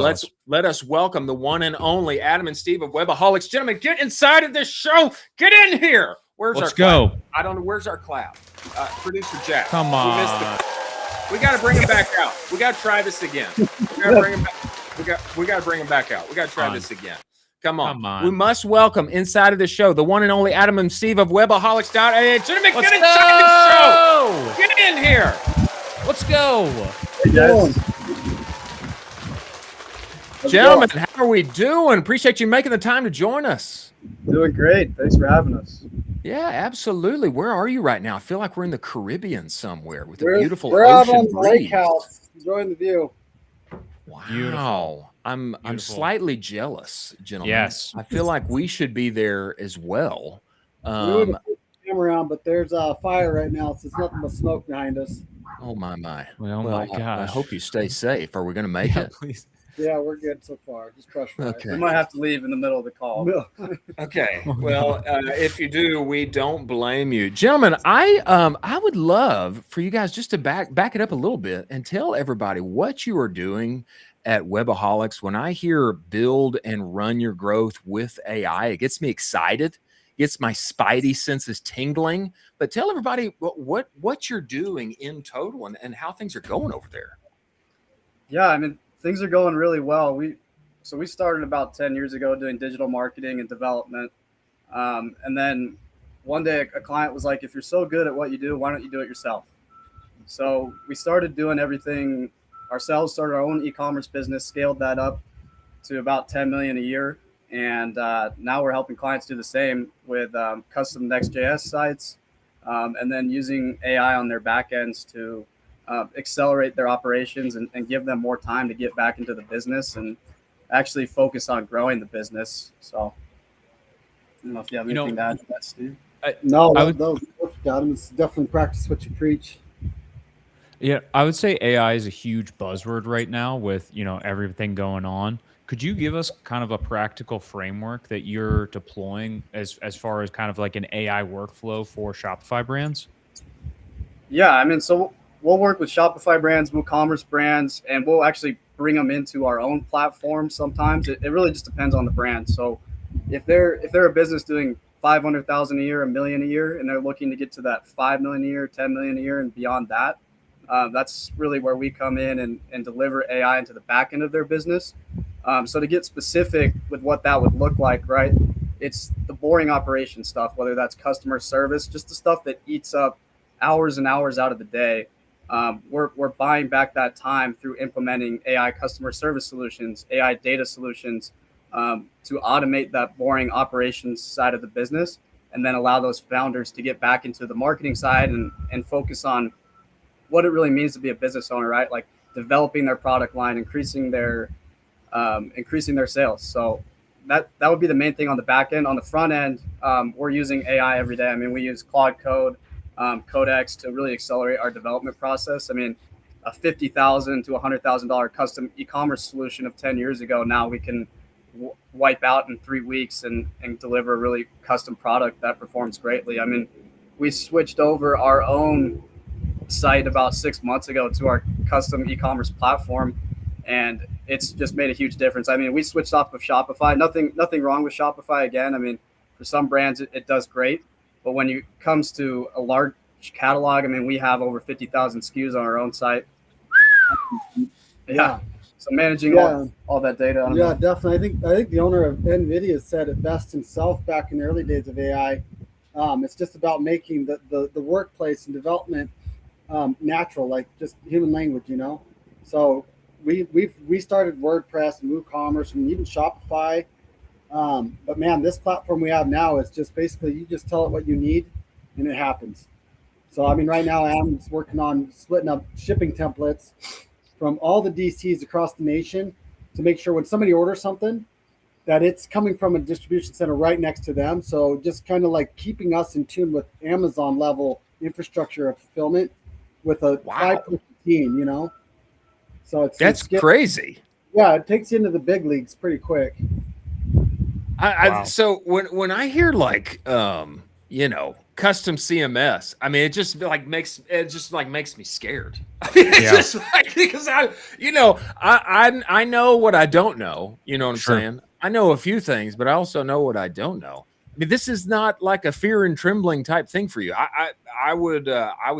let us welcome the one and only Adam and Steve of Webaholics. Gentlemen, get inside of this show. Get in here. Let's go. Clap? I don't know. Where's our clap? Producer Jack. Come on. We got to bring him back out. We got to try this again. We got to bring him back. We got to bring him back out. We got to try this again. Come on. We must welcome inside of the show the one and only Adam and Steve of Webaholics.ai. Gentlemen, get inside the show. Get in here. Let's go. Hey, guys. Gentlemen, how are we doing? Appreciate you making the time to join us. Doing great. Thanks for having us. Yeah, absolutely. Where are you right now? I feel like we're in the Caribbean somewhere with a beautiful we're ocean out on the breeze. lake house, enjoying the view. Wow. Beautiful. I'm slightly jealous, gentlemen. Yes. I feel like we should be there as well. We would have put the camera around, but there's a fire right now, so it's nothing but smoke behind us. Oh my. Well, my gosh. I hope you stay safe. Are we going to make it? Please. Yeah, we're good so far. Just brush fire. Okay. We might have to leave in the middle of the call. Okay. Well, if you do, we don't blame you, gentlemen. I would love for you guys just to back it up a little bit and tell everybody what you are doing at Webaholics, when I hear build and run your growth with AI, it gets me excited, gets my spidey senses tingling. But tell everybody what you're doing in total and how things are going over there. Yeah, I mean, things are going really well. We started about 10 years ago doing digital marketing and development. And then one day a client was like, if you're so good at what you do, why don't you do it yourself? So we started doing everything ourselves, started our own e-commerce business, scaled that up to about 10 million a year. And now we're helping clients do the same with custom Next.js sites, and then using AI on their backends to accelerate their operations and give them more time to get back into the business and actually focus on growing the business. So I don't know if you have anything to add to that, Steve. No, that was perfect, Adam. It's definitely practice what you preach. Yeah, I would say AI is a huge buzzword right now with, everything going on. Could you give us kind of a practical framework that you're deploying as far as kind of like an AI workflow for Shopify brands? Yeah, I mean, so we'll work with Shopify brands, WooCommerce brands, and we'll actually bring them into our own platform sometimes. It really just depends on the brand. So if they're a business doing 500,000 a year, $1 million a year, and they're looking to get to that 5 million a year, 10 million a year, and beyond that, that's really where we come in and deliver AI into the back end of their business. So to get specific with what that would look like, right? It's the boring operation stuff, whether that's customer service, just the stuff that eats up hours and hours out of the day. We're buying back that time through implementing AI customer service solutions, AI data solutions, to automate that boring operations side of the business, and then allow those founders to get back into the marketing side and focus on what it really means to be a business owner, right? Like developing their product line, increasing their sales. So that would be the main thing on the back end. On the front end, we're using AI every day. I mean, we use Claude Code, Codex to really accelerate our development process. I mean, a $50,000 to $100,000 custom e-commerce solution of 10 years ago, now we can wipe out in 3 weeks and deliver a really custom product that performs greatly. I mean, we switched over our own site about 6 months ago to our custom e-commerce platform, and it's just made a huge difference. I mean, we switched off of Shopify. Nothing wrong with Shopify. Again, I mean, for some brands it does great, but when it comes to a large catalog, I mean, we have over 50,000 SKUs on our own site. Yeah. So managing all that data. Yeah, definitely. I think the owner of NVIDIA said it best himself back in the early days of AI. It's just about making the workplace and development natural, like just human language, So we started WordPress and WooCommerce and even Shopify. But man, this platform we have now is just basically you just tell it what you need and it happens. So I mean, right now Adam's working on splitting up shipping templates from all the DCs across the nation to make sure when somebody orders something that it's coming from a distribution center right next to them. So just kind of like keeping us in tune with Amazon level infrastructure of fulfillment with a 5-person team, So that's crazy. Yeah, it takes you into the big leagues pretty quick. So when I hear like custom CMS, I mean it just makes me scared. I mean, it's just like because I know what I don't know. You know what I'm saying? I know a few things, but I also know what I don't know. I mean, this is not like a fear and trembling type thing for you. I would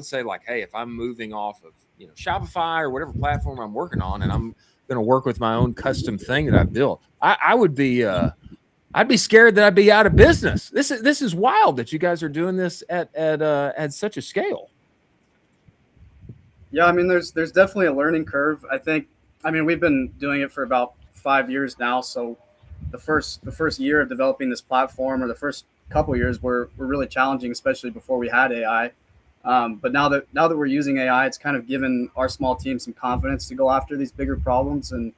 say like, hey, if I'm moving off of Shopify or whatever platform I'm working on, and I'm going to work with my own custom thing that I built, I would be I'd be scared that I'd be out of business. This is wild that you guys are doing this at such a scale. Yeah, I mean, there's definitely a learning curve. I mean, we've been doing it for about 5 years now, so the first year of developing this platform, or the first couple of years, were really challenging, especially before we had AI. But now that we're using AI, it's kind of given our small team some confidence to go after these bigger problems, and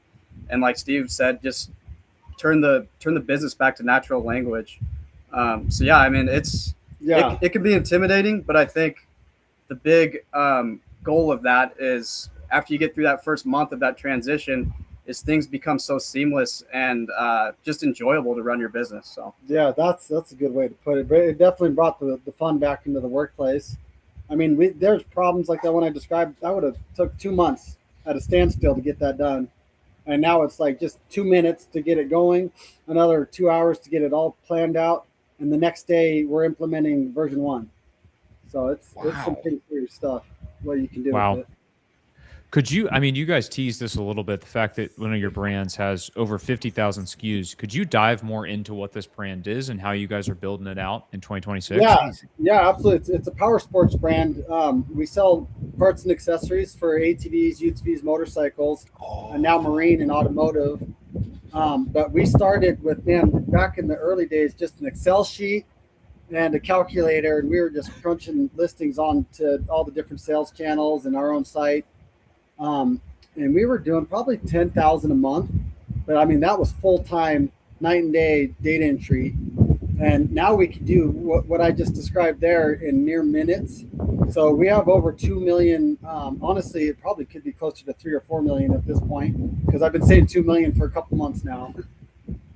like Steve said, just turn the business back to natural language. So yeah, I mean, it can be intimidating, but I think the big goal of that is after you get through that first month of that transition, is things become so seamless and just enjoyable to run your business. So yeah, that's a good way to put it. But it definitely brought the fun back into the workplace. I mean, there's problems like that one I described. That would have took 2 months at a standstill to get that done. And now it's like just 2 minutes to get it going, another 2 hours to get it all planned out, and the next day we're implementing version 1. So it's some pretty serious stuff what you can do with it. Could you, I mean, you guys teased this a little bit, the fact that one of your brands has over 50,000 SKUs. Could you dive more into what this brand is and how you guys are building it out in 2026? Yeah, absolutely. It's a power sports brand. We sell parts and accessories for ATVs, UTVs, motorcycles, and now marine and automotive. But we started with, back in the early days, just an Excel sheet and a calculator, and we were just crunching listings onto all the different sales channels and our own site. And we were doing probably 10,000 a month, but I mean, that was full-time, night and day data entry. And now we can do what I just described there in mere minutes. So we have over 2 million. Honestly, it probably could be closer to 3 or 4 million at this point, because I've been saying 2 million for a couple months now.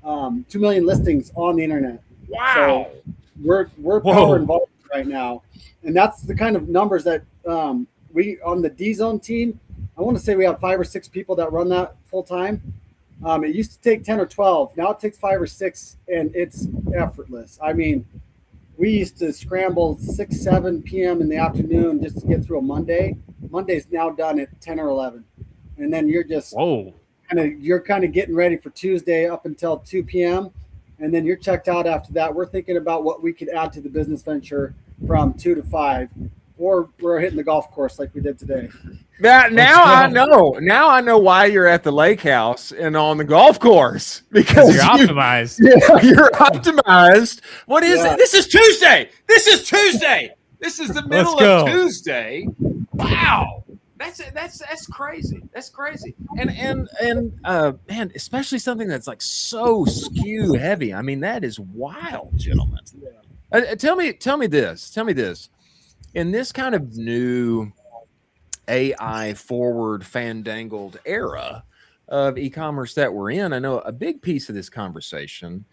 2 million listings on the internet. Wow. So we're power involved right now. And that's the kind of numbers that we, on the D-Zone team, I want to say we have 5 or 6 people that run that full time. It used to take 10 or 12. Now it takes 5 or 6, and it's effortless. I mean, we used to scramble 6, 7 p.m. in the afternoon just to get through a Monday. Monday's now done at 10 or 11. And then you're just kind of getting ready for Tuesday up until 2 p.m. And then you're checked out after that. We're thinking about what we could add to the business venture from 2 to 5. Or we're hitting the golf course like we did today. Now I know. Now I know why you're at the lake house and on the golf course, because you're optimized. Yeah, you're optimized. What is it? This is Tuesday. This is the middle of Tuesday. Wow. That's crazy. That's crazy. And man, especially something that's like so SKU heavy. I mean, that is wild, gentlemen. Tell me this. In this kind of new AI forward fandangled era of e-commerce that we're in, I know a big piece of this conversation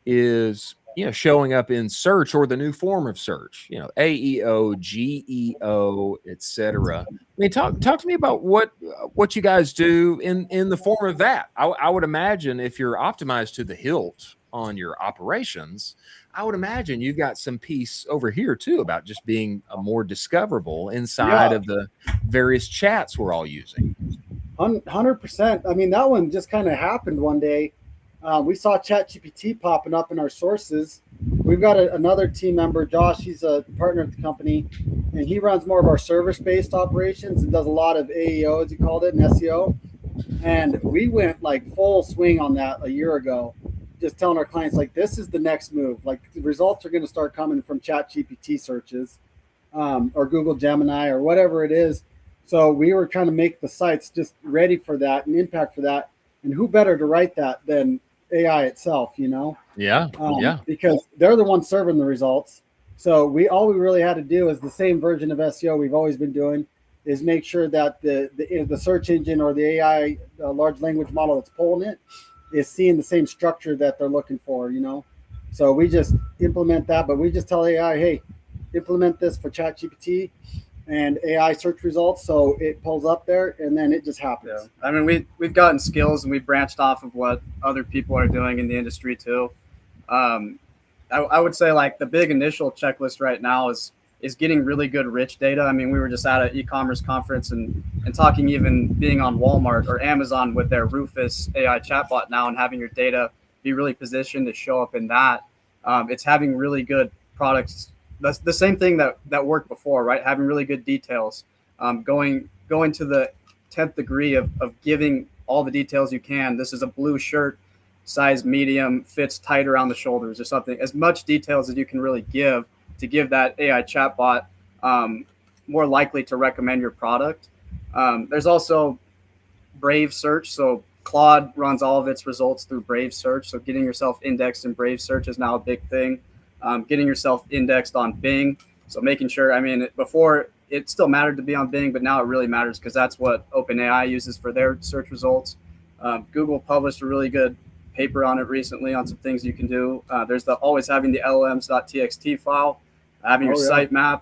is, showing up in search, or the new form of search, AEO, GEO, etc. I mean, talk to me about what you guys do in the form of that. I would imagine if you're optimized to the hilt on your operations, I would imagine you've got some piece over here too about just being more discoverable inside of the various chats we're all using. 100%. I mean, that one just kind of happened one day. We saw ChatGPT popping up in our sources. We've got another team member, Josh. He's a partner at the company, and he runs more of our service-based operations and does a lot of AEO, as you called it, and SEO. And we went like full swing on that a year ago, just telling our clients, like, this is the next move. Like, the results are going to start coming from ChatGPT searches, or Google Gemini, or whatever it is. So we were trying to make the sites just ready for that and impact for that. And who better to write that than AI itself, Yeah. Because they're the ones serving the results. So all we really had to do is the same version of SEO we've always been doing, is make sure that the search engine or the AI large language model that's pulling it is seeing the same structure that they're looking for, So we just implement that, but we just tell AI, hey, implement this for ChatGPT and AI search results, so it pulls up there, and then it just happens. Yeah. I mean, we've gotten skills, and we've branched off of what other people are doing in the industry too. I would say, like, the big initial checklist right now is getting really good rich data. I mean, we were just at an e-commerce conference and talking, even being on Walmart or Amazon with their Rufus AI chatbot now, and having your data be really positioned to show up in that. It's having really good products. That's the same thing that worked before, right? Having really good details, going to the 10th degree of giving all the details you can. This is a blue shirt, size medium, fits tight around the shoulders or something. As much details as you can really give to give that AI chatbot more likely to recommend your product. There's also Brave Search. So Claude runs all of its results through Brave Search. So getting yourself indexed in Brave Search is now a big thing. Getting yourself indexed on Bing. So making sure, I mean, before it still mattered to be on Bing, but now it really matters because that's what OpenAI uses for their search results. Google published a really good paper on it recently on some things you can do. There's always having the LLMs.txt file, having your sitemap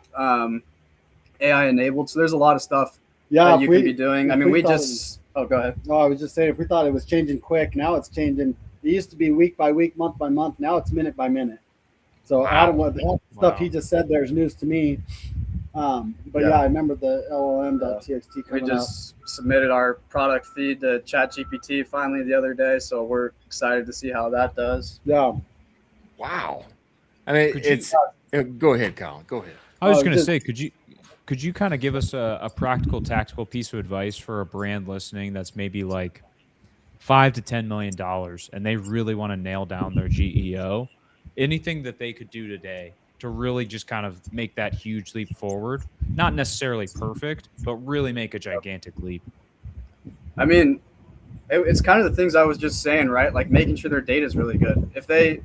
AI enabled. So there's a lot of stuff that you can be doing. I mean, we just Oh, go ahead. No, I was just saying, if we thought it was changing quick, now it's changing. It used to be week by week, month by month. Now it's minute by minute. So Wow. Adam, what the stuff he just said there is news to me. But yeah, I remember the LLM.txt coming We just submitted our product feed to ChatGPT finally the other day, so we're excited to see how that does. Yeah. Wow. I mean, go ahead, Colin. Go ahead. I was going to say, could you kind of give us a practical, tactical piece of advice for a brand listening that's maybe like $5 to $10 million and they really want to nail down their GEO? Anything that they could do today to really just kind of make that huge leap forward? Not necessarily perfect, but really make a gigantic leap. I mean, it's kind of the things I was just saying, right? Like making sure their data is really good. If they're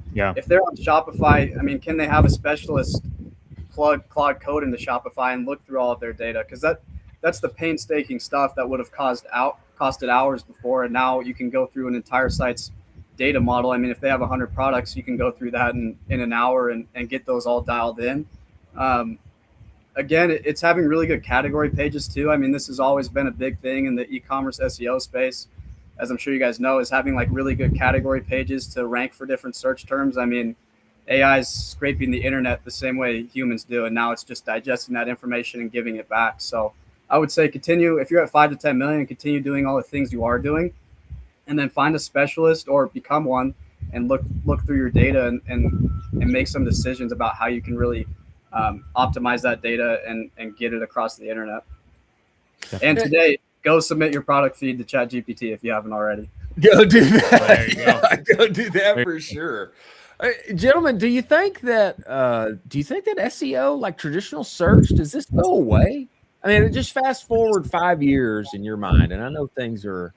on Shopify, I mean, can they have a specialist plug Claude Code into Shopify and look through all of their data? Because that's the painstaking stuff that would have costed hours before, and now you can go through an entire site's data model. I mean, if they have 100 products, you can go through that in an hour and get those all dialed in. Again, it's having really good category pages too. I mean, this has always been a big thing in the e-commerce SEO space, as I'm sure you guys know, is having like really good category pages to rank for different search terms. I mean, AI is scraping the internet the same way humans do, and now it's just digesting that information and giving it back. So I would say continue, if you're at 5 to 10 million, continue doing all the things you are doing, and then find a specialist or become one and look through your data and make some decisions about how you can really optimize that data and get it across the internet. And today, go submit your product feed to ChatGPT if you haven't already. Go do that. There you go. Go do that for sure. Gentlemen, do you think that SEO, like traditional search, does this go away? I mean, just fast forward 5 years in your mind, and I know things are,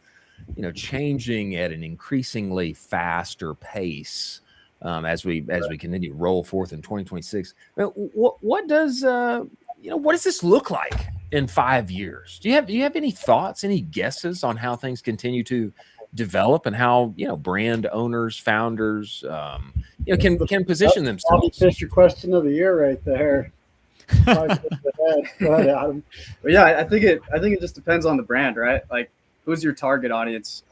changing at an increasingly faster pace as we continue to roll forth in 2026. What does this look like in 5 years? Do you have any thoughts, any guesses on how things continue to develop and how brand owners, founders can position themselves? Fish your question of the year right there. Go ahead, Adam. But yeah, I think it just depends on the brand, right? Like, who's your target audience?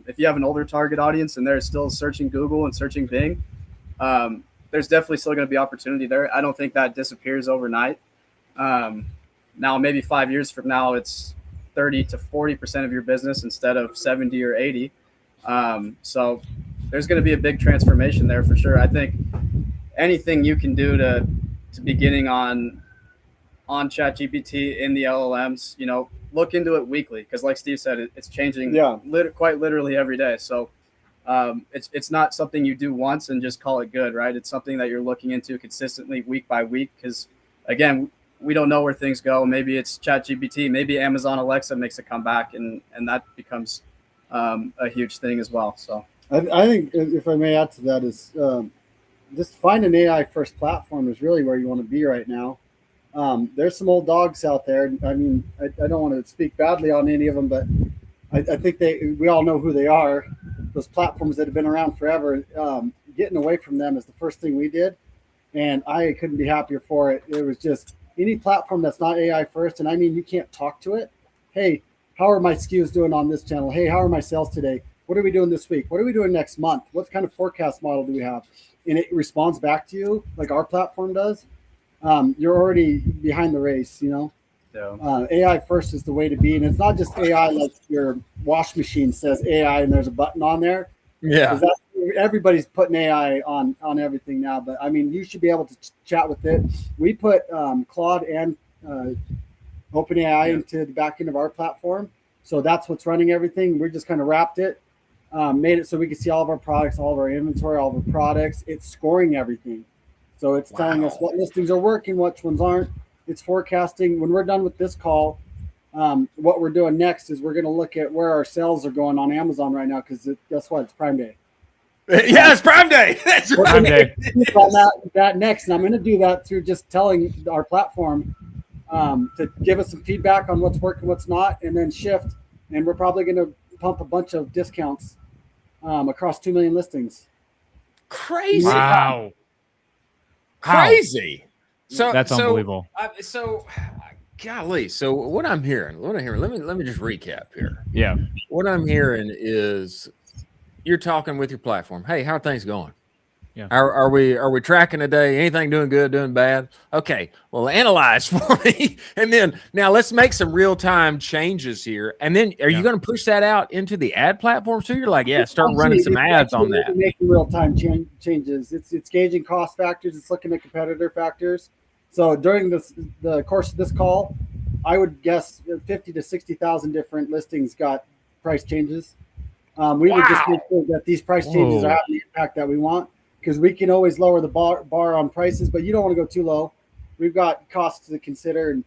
If you have an older target audience and they're still searching Google and searching Bing, there's definitely still going to be opportunity there. I don't think that disappears overnight. Now, maybe 5 years from now, it's 30 to 40% of your business instead of 70 or 80. So there's going to be a big transformation there for sure. I think anything you can do to be getting on ChatGPT in the LLMs, look into it weekly, because like Steve said, it's changing quite literally every day. So it's not something you do once and just call it good, right? It's something that you're looking into consistently week by week, because again, we don't know where things go. Maybe it's ChatGPT, maybe Amazon Alexa makes a comeback, and that becomes a huge thing as well. So I think, if I may add to that, is just find an AI first platform is really where you want to be right now. There's some old dogs out there. I mean, I don't want to speak badly on any of them, but I think we all know who they are. Those platforms that have been around forever, getting away from them is the first thing we did. And I couldn't be happier for it. It was just any platform that's not AI first. And I mean, you can't talk to it. Hey, how are my SKUs doing on this channel? Hey, how are my sales today? What are we doing this week? What are we doing next month? What kind of forecast model do we have? And it responds back to you like our platform does. You're already behind the race, Yeah. AI first is the way to be. And it's not just AI like your wash machine says AI and there's a button on there. Yeah. Everybody's putting AI on everything now. But I mean, you should be able to chat with it. We put Claude and OpenAI into the back end of our platform. So that's what's running everything. We just kind of wrapped it, made it so we can see all of our products, all of our inventory, all of our products. It's scoring everything. So it's telling us what listings are working, which ones aren't. It's forecasting. When we're done with this call, what we're doing next is we're going to look at where our sales are going on Amazon right now, because guess what? It's Prime Day. Yeah, it's Prime Day. That's Prime Day. On that next, and I'm going to do that through just telling our platform to give us some feedback on what's working, what's not, and then shift. And we're probably going to pump a bunch of discounts across 2 million listings. Crazy. Wow. Crazy. So that's unbelievable. So, golly. So what I'm hearing, let me just recap here. Yeah. What I'm hearing is you're talking with your platform. Hey, how are things going? Yeah. Are we tracking today? Anything doing good, doing bad? Okay, well, analyze for me. And then now let's make some real-time changes here. And then are you going to push that out into the ad platform too? You're like, yeah, start running some ads on that. Making real-time changes. It's gauging cost factors. It's looking at competitor factors. So during the course of this call, I would guess 50 to 60,000 different listings got price changes. We would just make sure that these price changes are having the impact that we want, because we can always lower the bar on prices, but you don't want to go too low. We've got costs to consider and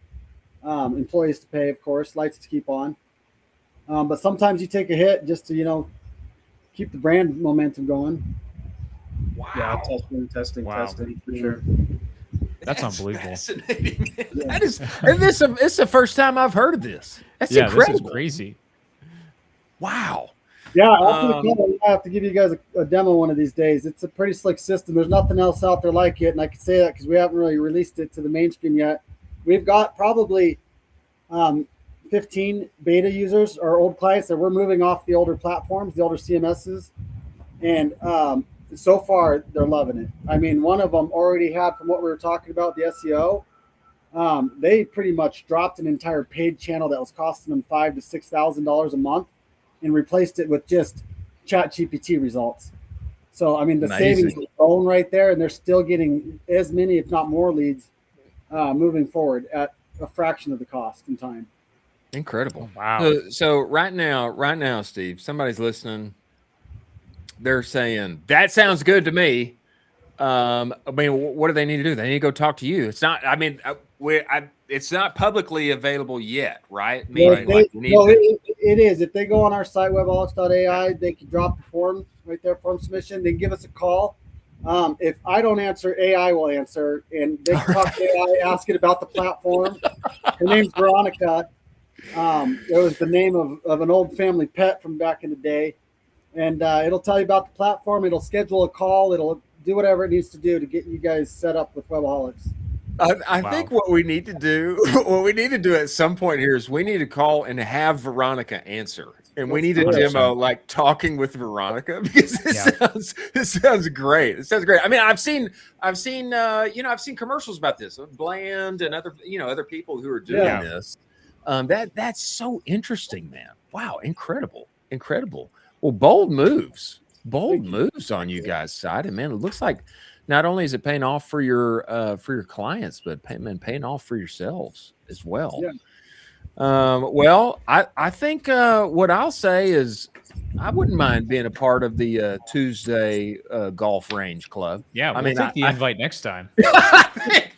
employees to pay, of course, lights to keep on. But sometimes you take a hit just to, keep the brand momentum going. Wow. Yeah, testing for sure. That's unbelievable. Fascinating. Yeah. That is, and it's the first time I've heard of this. That's incredible. This is crazy. Wow. Yeah, I have to give you guys a demo one of these days. It's a pretty slick system. There's nothing else out there like it, and I can say that because we haven't really released it to the mainstream yet. We've got probably 15 beta users or old clients that we're moving off the older platforms, the older CMSs, and so far they're loving it. I mean, one of them already had, from what we were talking about, the SEO. They pretty much dropped an entire paid channel that was costing them $5,000 to $6,000 a month, and replaced it with just ChatGPT results. So, I mean, the savings is own right there, and they're still getting as many, if not more, leads moving forward at a fraction of the cost and time. Incredible. Wow. So right now, Steve, somebody's listening. They're saying, that sounds good to me. I mean, what do they need to do? They need to go talk to you. It's not, I mean, it's not publicly available yet, right? It is. If they go on our site, webaholics.ai, they can drop the form right there, form submission. They can give us a call. If I don't answer, AI will answer, and they can talk to AI, ask it about the platform. Her name's Veronica. It was the name of an old family pet from back in the day. And it'll tell you about the platform. It'll schedule a call. It'll do whatever it needs to do to get you guys set up with Webaholics. I think what we need to do at some point here is we need to call and have Veronica answer. And we need a demo like talking with Veronica, because this sounds great. It sounds great. I mean, I've seen commercials about this, Bland and other people who are doing this. That's so interesting, man. Wow. Incredible. Well, bold moves on you guys' side. And man, it looks like not only is it paying off for your clients, but paying off for yourselves as well. Yeah. Well, I think what I'll say is I wouldn't mind being a part of the Tuesday golf range club. Yeah, we'll take the invite next time. I think,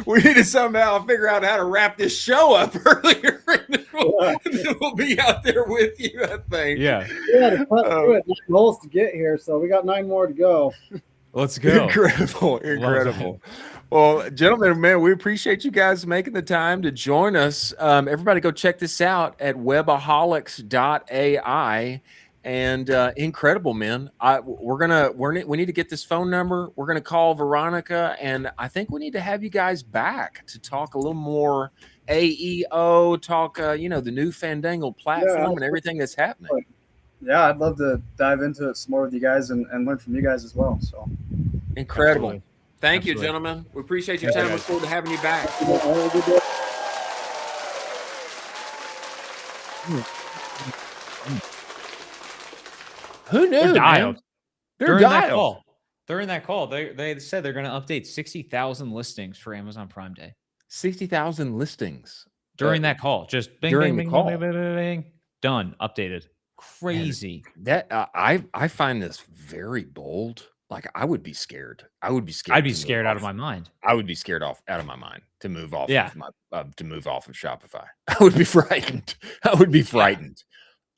we need to somehow figure out how to wrap this show up earlier. And then we'll be out there with you, I think. Yeah. To cut through it, 9 holes to get here, so we got 9 more to go. Let's go. Incredible. Well, gentlemen, man, we appreciate you guys making the time to join us. Everybody go check this out at webaholics.ai. And incredible, man. We need to get this phone number. We're gonna call Veronica, and I think we need to have you guys back to talk a little more AEO, talk the new fandangled platform and everything that's happening. Yeah, I'd love to dive into it some more with you guys and learn from you guys as well. So incredible. Absolutely. Thank you, gentlemen. We appreciate your time. Look forward to having you back. Who knew? They're dialed. They're dialed. During that call, they said they're going to update 60,000 listings for Amazon Prime Day. 60,000 listings during that call. Just bing, during bing, the bing, call. Bing, bing, bing, bing, done, updated. Crazy. And that I find this very bold. Like I would be scared. I'd be scared out of my mind. I would be scared out of my mind to move off. To move off of Shopify. I would be frightened.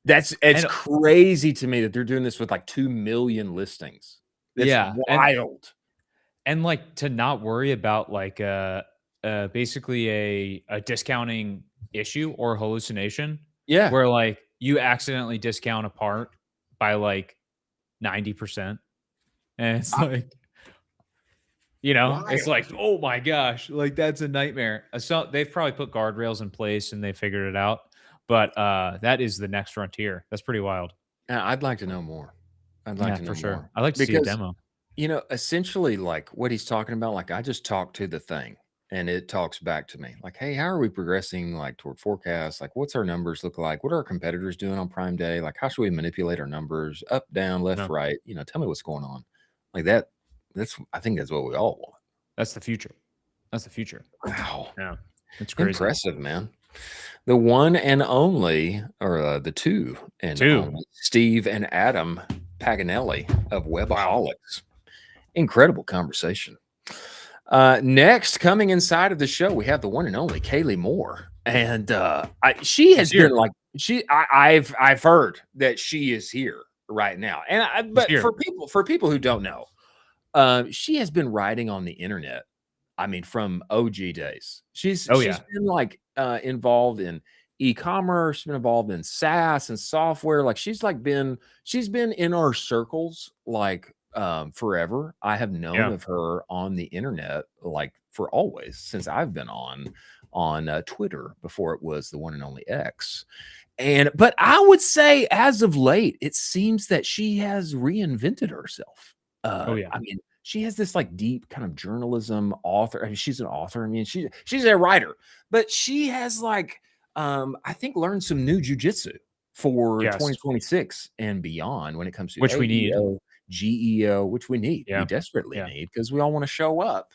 It's crazy to me that they're doing this with like 2 million listings. It's wild. And like to not worry about like basically a discounting issue or hallucination. Yeah. Where like you accidentally discount a part by like 90%. And it's like You know, it's Wild. like, oh my gosh, like that's a nightmare. So they've probably put guardrails in place and they figured it out. But that is the next frontier. That's pretty wild. I'd like to know more. I'd like Yeah, to for know sure. more I'd like to see a because demo. essentially, like what he's talking about, like I just talked to the thing and it talks back to me like, hey, how are we progressing like toward forecasts? Like, what's our numbers look like? What are our competitors doing on Prime Day? Like, how should we manipulate our numbers up, down, left, Yeah. right? Tell me what's going on. Like that. I think that's what we all want. That's the future. That's the future. Wow. Yeah. It's crazy. Impressive, man. The one and only, or the two and Two. only, Steve and Adam Paganelli of Webaholics. Incredible conversation. Next, coming inside of the show, we have the one and only Kaylee Moore, and she has been like I've heard that she is here right now, and but for people who don't know, she has been writing on the internet. I mean, from OG days. She's been like involved in e-commerce, been involved in SaaS and software. Like she's been in our circles like forever. I have known of her on the internet like for always since I've been on Twitter before it was the one and only X. But I would say as of late, it seems that she has reinvented herself. I mean, she has this like deep kind of journalism author. I mean, she's an author. I mean, she's a writer, but she has like I think learned some new jujitsu for 2026 and beyond when it comes to which we need. GEO, which we need. We desperately need because we all want to show up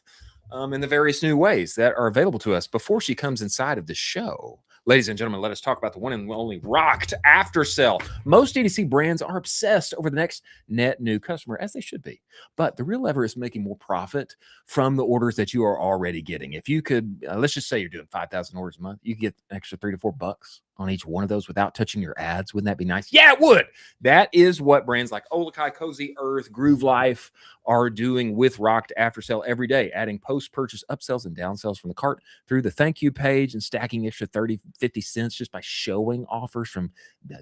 in the various new ways that are available to us before she comes inside of the show. Ladies and gentlemen, let us talk about the one and only Rocked After Sale. Most DTC brands are obsessed over the next net new customer, as they should be. But the real lever is making more profit from the orders that you are already getting. If you could, let's just say you're doing 5,000 orders a month, you could get an extra $3 to $4 on each one of those without touching your ads. Wouldn't that be nice? Yeah, it would. That is what brands like Olakai, Cozy Earth, Groove Life are doing with Rocked After Sale every day, adding post-purchase upsells and downsells from the cart through the thank you page and stacking extra 30, 50 cents just by showing offers from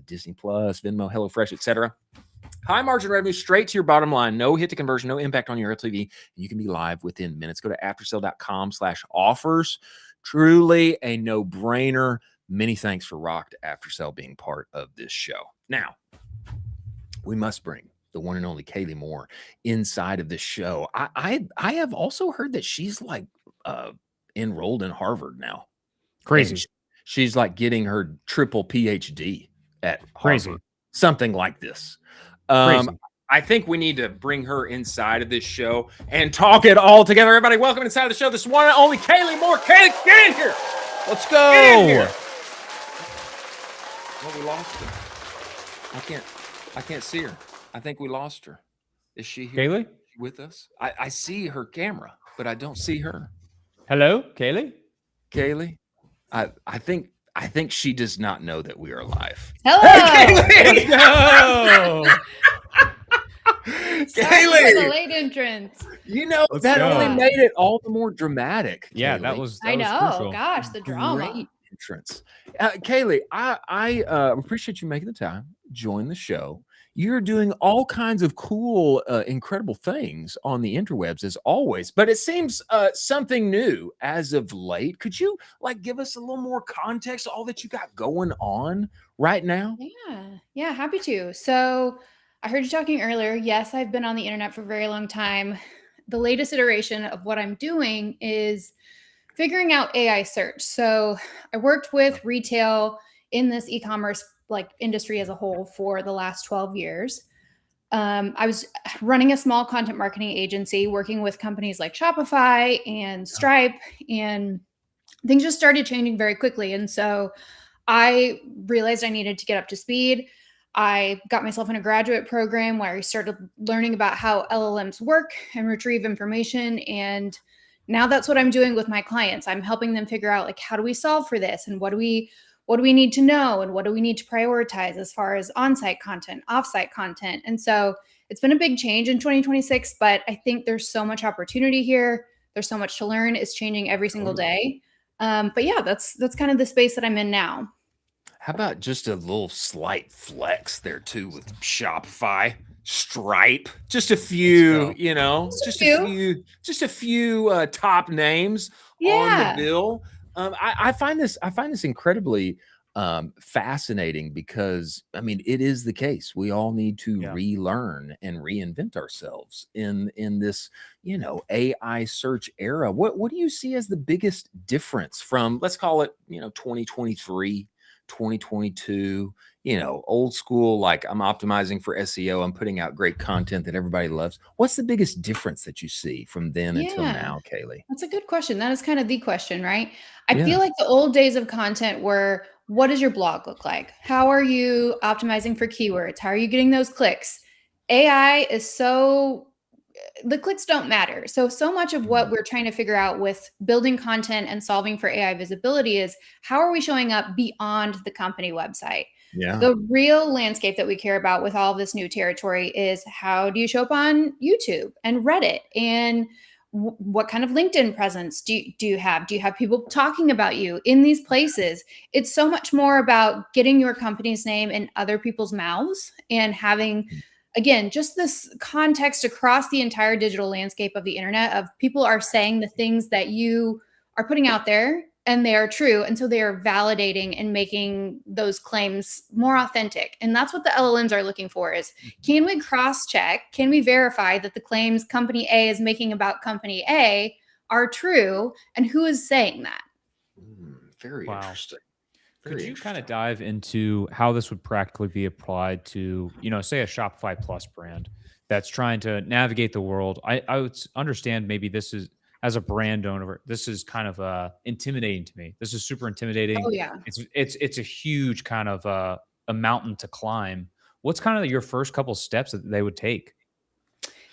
Disney Plus, Venmo, HelloFresh, etc. High margin revenue straight to your bottom line. No hit to conversion, no impact on your LTV. And you can be live within minutes. Go to aftersale.com/offers. Truly a no-brainer. Many thanks for Rocked After Sale being part of this show. Now, we must bring the one and only Kaylee Moore inside of this show. I have also heard that she's like enrolled in Harvard now. Crazy. She's like getting her triple PhD at Harvard. Crazy. Something like this. Crazy. I think we need to bring her inside of this show and talk it all together. Everybody, welcome inside of the show. This one and only Kaylee Moore. Kaylee, get in here. Let's go. Get in here. Well, we lost her. I can't see her. I think we lost her. Is she here? Kaylee? With us? I see her camera, but I don't see her. Hello, Kaylee? Kaylee? I think she does not know that we are live. Hello. Let's go. Kaylee, the late entrance. That only made it all the more dramatic. Yeah, Kaylee. that was I know. crucial. Gosh, the drama. Great entrance. Kaylee, I appreciate you making the time. Join the show. You're doing all kinds of cool, incredible things on the interwebs as always, but it seems something new as of late. Could you give us a little more context, all that you got going on right now? Yeah, happy to. So I heard you talking earlier. Yes, I've been on the internet for a very long time. The latest iteration of what I'm doing is figuring out AI search. So I worked with retail in this e-commerce industry as a whole for the last 12 years. I was running a small content marketing agency, working with companies like Shopify and Stripe, and things just started changing very quickly. And so I realized I needed to get up to speed. I got myself in a graduate program where I started learning about how LLMs work and retrieve information. And now that's what I'm doing with my clients. I'm helping them figure out how do we solve for this, and what do we need to know, and what do we need to prioritize as far as on-site content, off-site content. And so it's been a big change in 2026, but I think there's so much opportunity here. There's so much to learn. It's changing every single day. But yeah, that's kind of the space that I'm in now. How about just a little slight flex there too with Shopify? Stripe, just a few, go. you know, just a few top names on the Yeah. bill. I find this incredibly fascinating because I mean it is the case. We all need to Yeah. relearn and reinvent ourselves in this, you know, AI search era. What do you see as the biggest difference from, let's call it, you know, 2023, 2022? You know, old school, like I'm optimizing for SEO, I'm putting out great content that everybody loves. What's the biggest difference that you see from then until Yeah. now, Kaylee? That's a good question. That is kind of the question, right? I Yeah. feel like the old days of content were, what does your blog look like? How are you optimizing for keywords? How are you getting those clicks? AI is the clicks don't matter. So much of what we're trying to figure out with building content and solving for AI visibility is, how are we showing up beyond the company website? Yeah. The real landscape that we care about with all of this new territory is, how do you show up on YouTube and Reddit? And what kind of LinkedIn presence do you have? Do you have people talking about you in these places? It's so much more about getting your company's name in other people's mouths and having, again, just this context across the entire digital landscape of the internet of people are saying the things that you are putting out there and they are true. And so they are validating and making those claims more authentic. And that's what the LLMs are looking for is, can we cross-check? Can we verify that the claims company A is making about company A are true? And who is saying that? Very Wow. interesting. Could Very you kind of interesting. dive into how this would practically be applied to, you know, say a Shopify Plus brand that's trying to navigate the world? I would understand maybe this is, as a brand owner, this is kind of intimidating to me. This is super intimidating. Oh, yeah. It's a huge kind of a mountain to climb. What's kind of your first couple steps that they would take?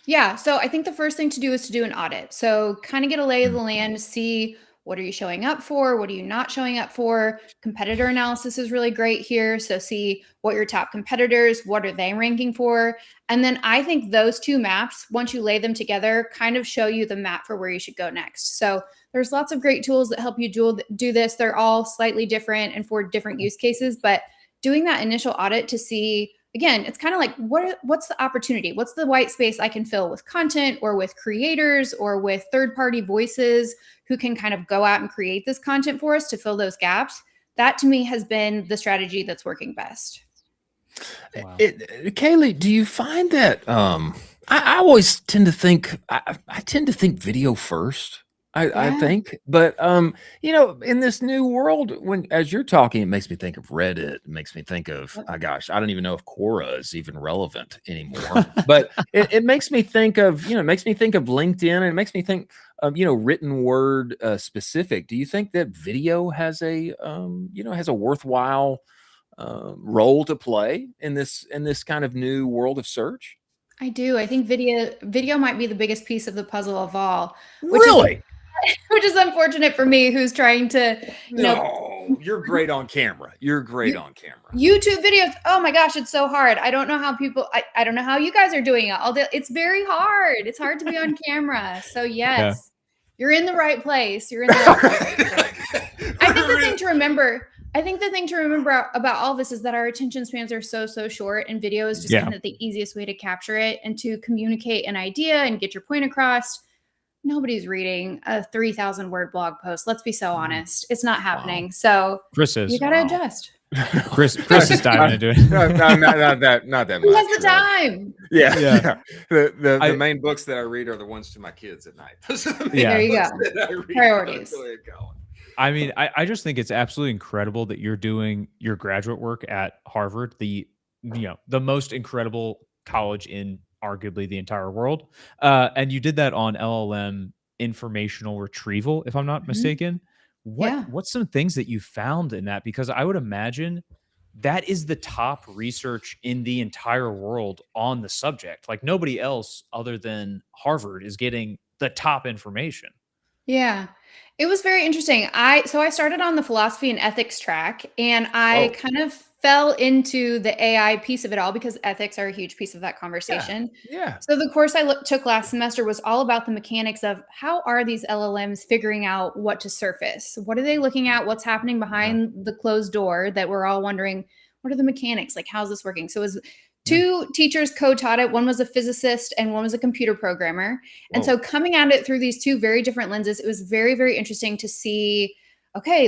Yeah. So I think the first thing to do is to do an audit. So kind of get a lay of the land, see, what are you showing up for? What are you not showing up for? Competitor analysis is really great here. So see what your top competitors, what are they ranking for? And then I think those two maps, once you lay them together, kind of show you the map for where you should go next. So there's lots of great tools that help you do this. They're all slightly different and for different use cases, but doing that initial audit to see, again, it's kind of like, what's the opportunity? What's the white space I can fill with content or with creators or with third-party voices who can kind of go out and create this content for us to fill those gaps? That to me has been the strategy that's working best. Wow. Kaylee, do you find that I always tend to think I tend to think video first. I Yeah. think, but you know, in this new world, when as you're talking, it makes me think of Reddit. It makes me think of, oh gosh, I don't even know if Quora is even relevant anymore. But it makes me think of, you know, it makes me think of LinkedIn, and it makes me think of, you know, written word specific. Do you think that video has a you know, has a worthwhile role to play in this kind of new world of search? I do. I think video might be the biggest piece of the puzzle of all, Really? which is unfortunate for me, who's trying to, you know, No, you're great on camera. You're great on camera. YouTube videos. Oh my gosh, it's so hard. I don't know how I don't know how you guys are doing it. It's very hard. It's hard to be on camera. So yes, you're in the right place. You're in the right place. I think the thing to remember, about all this is that our attention spans are so short, and video is just kind of the easiest way to capture it and to communicate an idea and get your point across. Nobody's reading a 3,000 word blog post. Let's be so honest. It's not happening. Wow. So Chris is. you got to adjust. Chris is diving into it. not that much. Who has the time? Yeah. The main books that I read are the ones to my kids at night. Those are the main There you books go. that I read. Priorities. Go ahead, Colin. I mean, I just think it's absolutely incredible that you're doing your graduate work at Harvard, the most incredible college in arguably the entire world, and you did that on LLM informational retrieval, if I'm not mistaken. What's some things that you found in that? Because I would imagine that is the top research in the entire world on the subject. Like nobody else other than Harvard is getting the top information. Yeah. It was very interesting. I started on the philosophy and ethics track, and I kind of fell into the AI piece of it all because ethics are a huge piece of that conversation. Yeah. So the course I took last semester was all about the mechanics of how are these LLMs figuring out what to surface? What are they looking at? What's happening behind the closed door that we're all wondering, what are the mechanics? Like, how's this working? So it was Two teachers co-taught it. One was a physicist and one was a computer programmer. And Whoa. so coming at it through these two very different lenses, it was very, very interesting to see, okay,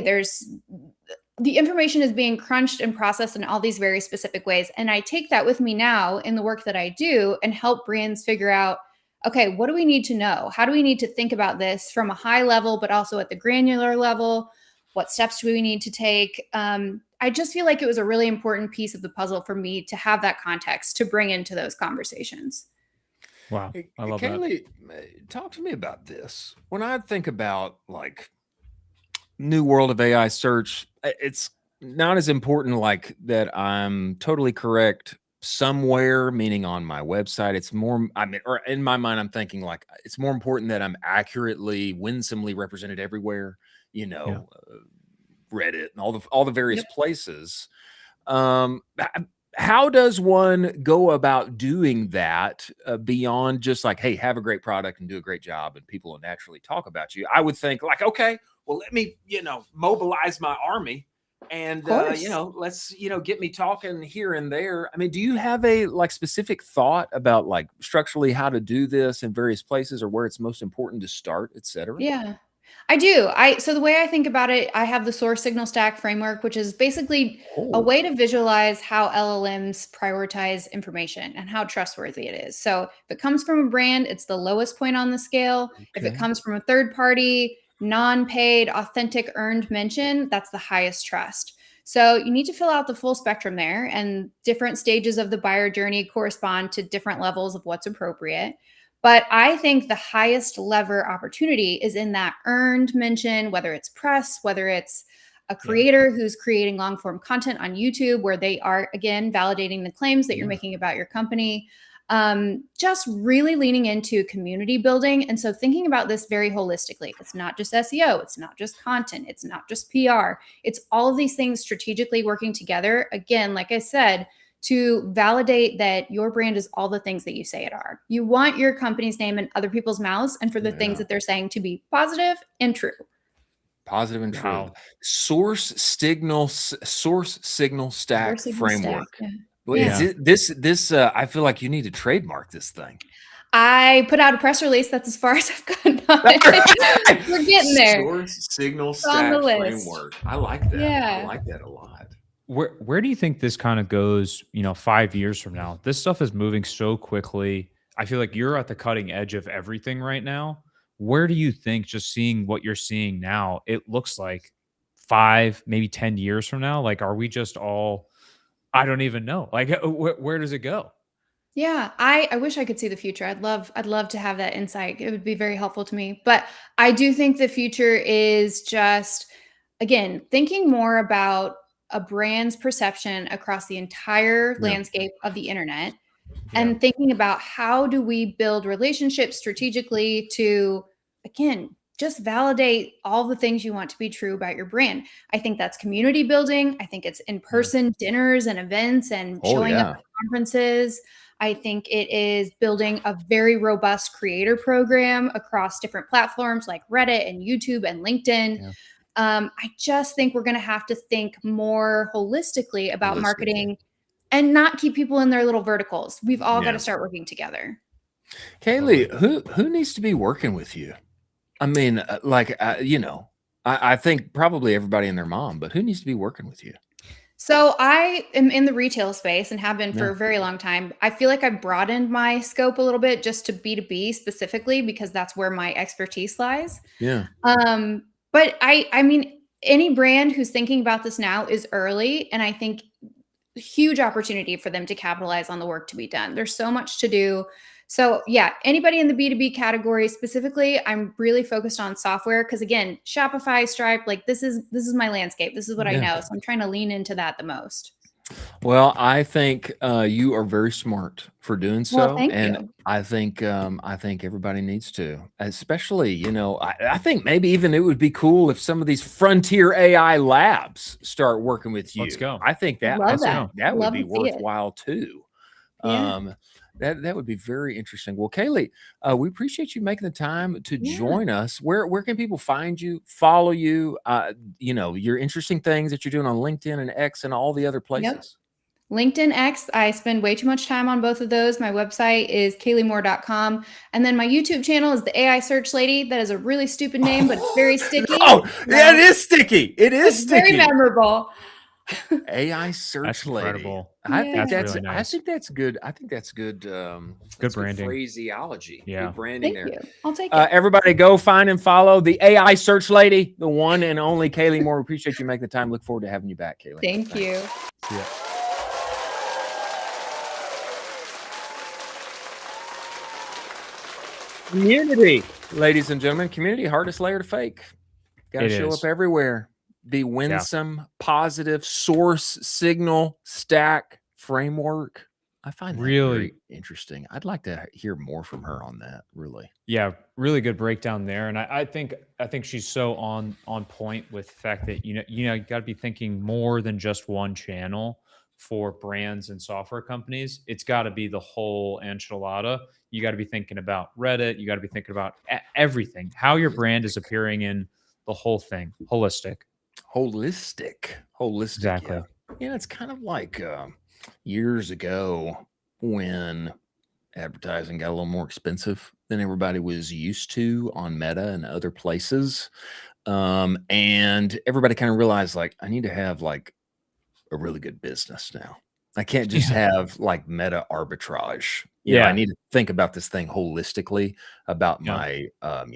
the information is being crunched and processed in all these very specific ways. And I take that with me now in the work that I do and help brands figure out, okay, what do we need to know? How do we need to think about this from a high level, but also at the granular level? What steps do we need to take? I just feel like it was a really important piece of the puzzle for me to have that context to bring into those conversations. Wow. I love that. Kaylee, talk to me about this. When I think about like new world of AI search, it's not as important like that I'm totally correct somewhere, meaning on my website. It's more, I mean, or in my mind, I'm thinking like it's more important that I'm accurately, winsomely represented everywhere, you know, Reddit and all the various places. How does one go about doing that beyond just like, hey, have a great product and do a great job and people will naturally talk about you? I would think like, okay, well, let me, mobilize my army and, let's, get me talking here and there. I mean, do you have a like specific thought about like structurally how to do this in various places or where it's most important to start, et cetera? Yeah, I do. So the way I think about it, I have the source signal stack framework, which is basically a way to visualize how LLMs prioritize information and how trustworthy it is. So if it comes from a brand, it's the lowest point on the scale. If it comes from a third party, non-paid, authentic, earned mention, that's the highest trust. So you need to fill out the full spectrum there, and different stages of the buyer journey correspond to different levels of what's appropriate. But I think the highest lever opportunity is in that earned mention, whether it's press, whether it's a creator who's creating long form content on YouTube, where they are, again, validating the claims that you're making about your company. Just really leaning into community building. And so thinking about this very holistically, it's not just SEO, it's not just content, it's not just PR, it's all of these things strategically working together. Again, like I said, to validate that your brand is all the things that you say it are. You want your company's name in other people's mouths and for the things that they're saying to be positive and true. Positive and true. Source signal stack framework. Is it this? I feel like you need to trademark this thing. I put out a press release. That's as far as I've gotten on it. We're getting there. Source signal stack framework. I like that. Yeah. I like that a lot. Where do you think this kind of goes, 5 years from now? This stuff is moving so quickly. I feel like you're at the cutting edge of everything right now. Where do you think, just seeing what you're seeing now, it looks like 5, maybe 10 years from now? Like, are we just all, I don't even know. Like, where does it go? Yeah, I wish I could see the future. I'd love to have that insight. It would be very helpful to me. But I do think the future is just, again, thinking more about a brand's perception across the entire landscape of the internet and thinking about how do we build relationships strategically to, again, just validate all the things you want to be true about your brand. I think that's community building. I think it's in-person dinners and events and showing up at conferences. I think it is building a very robust creator program across different platforms like Reddit and YouTube and LinkedIn. I just think we're going to have to think more holistically about marketing and not keep people in their little verticals. We've all got to start working together. Kaylee, who needs to be working with you? I mean, I think probably everybody and their mom, but who needs to be working with you? So I am in the retail space and have been for a very long time. I feel like I've broadened my scope a little bit just to B2B specifically, because that's where my expertise lies. Yeah. But I mean, any brand who's thinking about this now is early, and I think huge opportunity for them to capitalize on the work to be done. There's so much to do. So yeah, anybody in the B2B category specifically, I'm really focused on software because, again, Shopify, Stripe, like this is my landscape. This is what I know. So I'm trying to lean into that the most. Well, I think you are very smart for doing so, Well, thank and you. I think everybody needs to, especially I think maybe even it would be cool if some of these frontier AI labs start working with you. Let's go. I think that Love that. that would Love be to see it. worthwhile too. Yeah. That would be very interesting. Well, Kaylee, we appreciate you making the time to join us. Where can people find you, follow you? Your interesting things that you're doing on LinkedIn and X and all the other places. LinkedIn X, I spend way too much time on both of those. My website is kayleemore.com. And then my YouTube channel is the AI Search Lady. That is a really stupid name, but it's very sticky. Oh, yeah, it is sticky. It is It's very sticky. memorable. AI Search That's Lady. incredible. I think Yeah. That's really nice. I think that's good. I think that's good. That's branding. phraseology. Yeah. Good branding Thank there. you. I'll take it. Everybody go find and follow the AI Search Lady, the one and only Kaylee Moore. We appreciate you making the time. Look forward to having you back, Kaylee. Thank you. See ya. Community, ladies and gentlemen, community, hardest layer to fake. Got to It show is. up everywhere. The winsome, positive source signal stack framework. I find that Really very interesting. I'd like to hear more from her on that. Really, Yeah, really good breakdown there, and I think she's so on point with the fact that you got to be thinking more than just one channel for brands and software companies. It's got to be the whole enchilada. You got to be thinking about Reddit. You got to be thinking about everything. How your brand is appearing in the whole thing. Holistic. Exactly. Yeah, it's kind of like years ago when advertising got a little more expensive than everybody was used to on Meta and other places. And everybody kind of realized, like, I need to have like a really good business now. I can't just have like meta arbitrage. You know, I need to think about this thing holistically, about my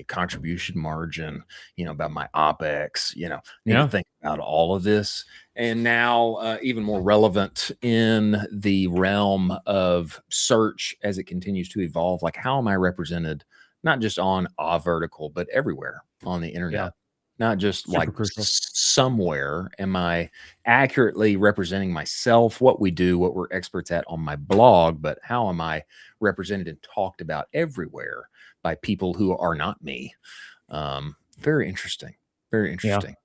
contribution margin, about my OpEx, I need to think about all of this. And now even more relevant in the realm of search as it continues to evolve, like how am I represented, not just on a vertical, but everywhere on the internet? Not just Super like crucial. somewhere. Am I accurately representing myself, what we do, what we're experts at on my blog, but how am I represented and talked about everywhere by people who are not me? Very interesting. Very interesting.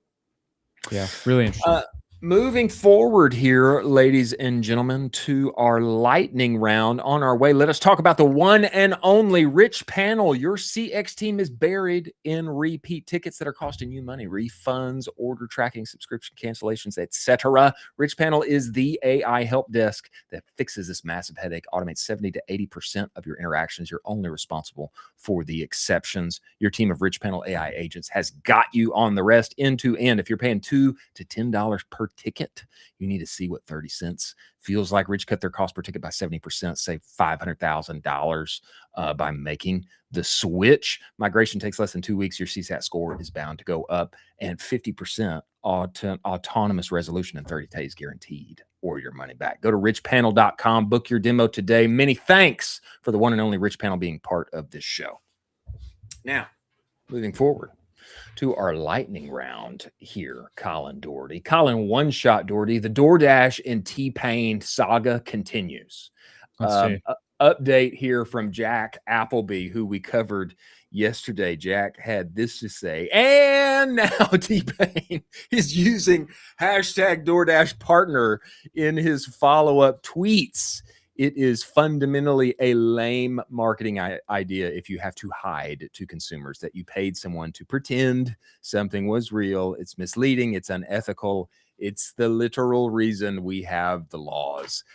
Yeah, really interesting. Moving forward here, ladies and gentlemen, to our lightning round on our way. Let us talk about the one and only Rich Panel. Your CX team is buried in repeat tickets that are costing you money, refunds, order tracking, subscription cancellations, etc. Rich Panel is the AI help desk that fixes this massive headache, automates 70 to 80% of your interactions. You're only responsible for the exceptions. Your team of Rich Panel AI agents has got you on the rest end to end. If you're paying $2 to $10 per ticket, you need to see what 30 cents feels like. Rich cut their cost per ticket by 70%, save $500,000 by making the switch. Migration takes less than 2 weeks. Your CSAT score is bound to go up, and 50% autonomous resolution in 30 days guaranteed, or your money back. Go to richpanel.com, book your demo today. Many thanks for the one and only Rich Panel being part of this show. Now, moving forward to our lightning round here, Colin Doherty. Colin, one shot Doherty. The DoorDash and T-Pain saga continues. Let's see. Update here from Jack Appleby, who we covered yesterday. Jack had this to say, and now T-Pain is using hashtag DoorDash partner in his follow-up tweets. It is fundamentally a lame marketing idea if you have to hide to consumers that you paid someone to pretend something was real. It's misleading. It's unethical. It's the literal reason we have the laws.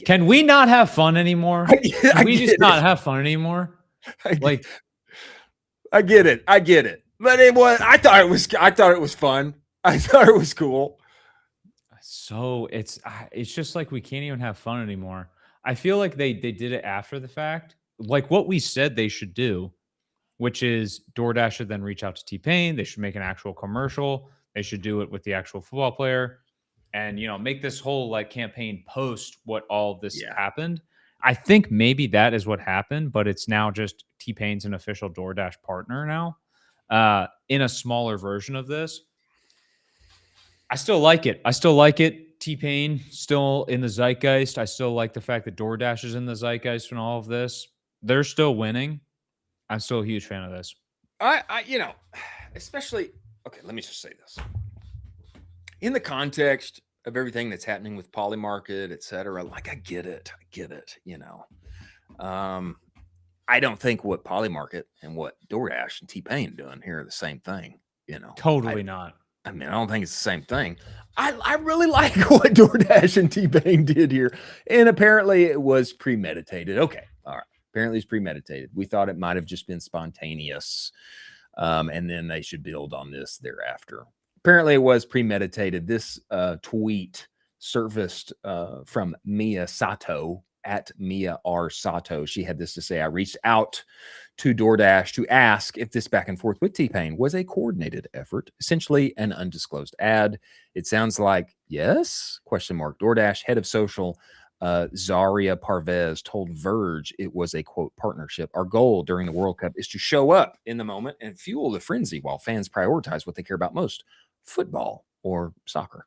Can we not have fun anymore? Can we just not have fun anymore? I get it. But I thought it was fun. I thought it was cool. So it's just like we can't even have fun anymore. I feel like they did it after the fact, like what we said they should do, which is DoorDash should then reach out to T-Pain. They should make an actual commercial. They should do it with the actual football player, and make this whole like campaign post what all of this happened. I think maybe that is what happened, but it's now just T-Pain's an official DoorDash partner now, in a smaller version of this. I still like it. T-Pain still in the zeitgeist. I still like the fact that DoorDash is in the zeitgeist and all of this. They're still winning. I'm still a huge fan of this. Especially, okay, let me just say this. In the context of everything that's happening with Polymarket, et cetera, like I get it. I don't think what Polymarket and what DoorDash and T-Pain are doing here are the same thing, Totally not. I mean, I don't think it's the same thing. I really like what DoorDash and T-Pain did here. And apparently it was premeditated. Okay. All right. Apparently it's premeditated. We thought it might have just been spontaneous. And then they should build on this thereafter. Apparently it was premeditated. This tweet surfaced from Mia Sato at Mia R. Sato. She had this to say: I reached out to DoorDash to ask if this back and forth with T-Pain was a coordinated effort, essentially an undisclosed ad. It sounds like yes, ? DoorDash head of social Zaria Parvez told Verge it was a quote partnership. Our goal during the World Cup is to show up in the moment and fuel the frenzy while fans prioritize what they care about most, football or soccer.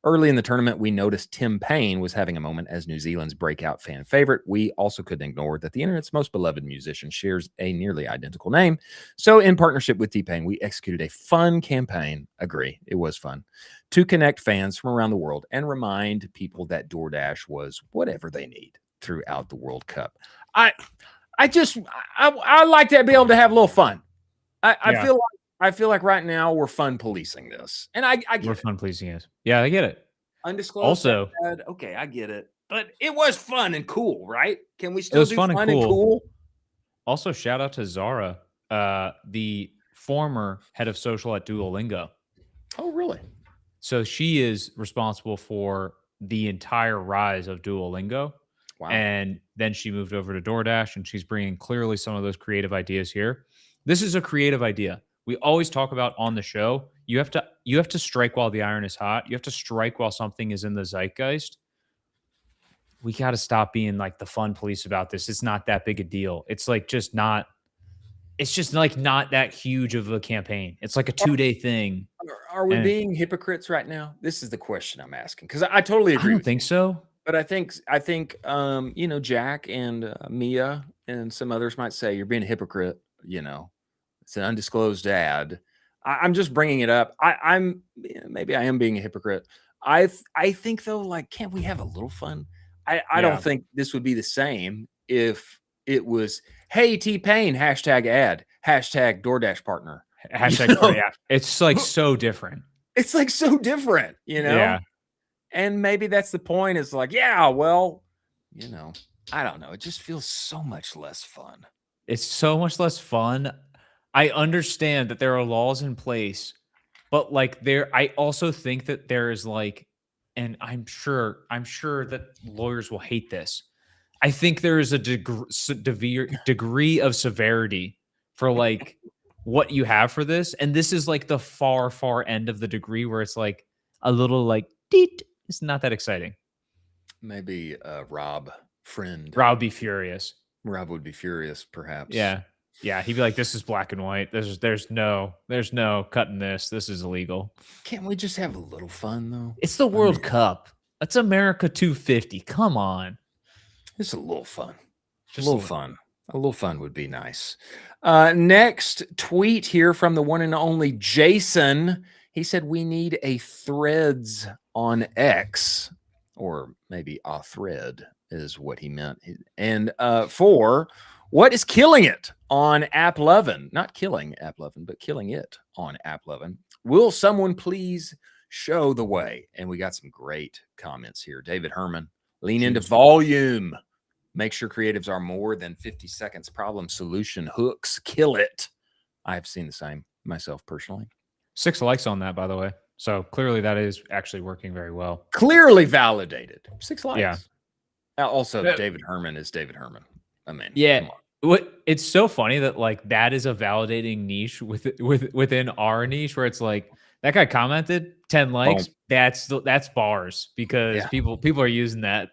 Early in the tournament, we noticed Tim Payne was having a moment as New Zealand's breakout fan favorite. We also couldn't ignore that the internet's most beloved musician shares a nearly identical name. So in partnership with T-Pain, we executed a fun campaign. Agree, it was fun, to connect fans from around the world and remind people that DoorDash was whatever they need throughout the World Cup. I like to be able to have a little fun. I feel like right now we're fun policing this, and I get we're fun policing it. Yeah, I get it. Undisclosed. Also, okay, I get it, but it was fun and cool, right? Can we it still was do fun and cool. cool? Also, shout out to Zara, the former head of social at Duolingo. Oh, really? So she is responsible for the entire rise of Duolingo. Wow. And then she moved over to DoorDash, and she's bringing clearly some of those creative ideas here. This is a creative idea. We always talk about on the show, you have to strike while the iron is hot. You have to strike while something is in the zeitgeist. We got to stop being like the fun police about this. It's not that big a deal. It's like not that huge of a campaign. It's like a 2-day thing. Are we being hypocrites right now? This is the question I'm asking, because I totally agree. I don't think so. But I think Jack and Mia and some others might say you're being a hypocrite. It's an undisclosed ad. I'm just bringing it up. Maybe I am being a hypocrite. I think though, like, can't we have a little fun? I don't think this would be the same if it was, hey, T-Pain, #ad, #DoorDash partner. Yeah. It's like so different. It's like so different, Yeah. And maybe that's the point. It's like, yeah, well, I don't know. It just feels so much less fun. It's so much less fun. I understand that there are laws in place, but I also think that there is and I'm sure that lawyers will hate this. I think there is a degree of severity for what you have for this. And this is like the far, far end of the degree where it's like a little deet. It's not that exciting. Maybe Rob would be furious. Rob would be furious, perhaps. Yeah. Yeah. He'd be like, this is black and white. There's no cutting this. This is illegal. Can't we just have a little fun though? It's the World Cup. That's America 250. Come on. It's a little fun. Just a little fun. A little fun would be nice. Next tweet here from the one and only Jason. He said, we need a threads on X, or maybe a thread is what he meant. And for what is killing it on AppLovin, not killing AppLovin, but killing it on AppLovin. Will someone please show the way? And we got some great comments here. David Herman, lean into volume. Make sure creatives are more than 50 seconds. Problem solution hooks. Kill it. I've seen the same myself personally. 6 likes on that, by the way. So clearly that is actually working very well. Clearly validated. 6 likes. Yeah. Also, David Herman is David Herman. I mean, yeah. It's so funny that that is a validating niche within our niche, where it's like that guy commented 10 likes. Boom. That's bars, because people are using that.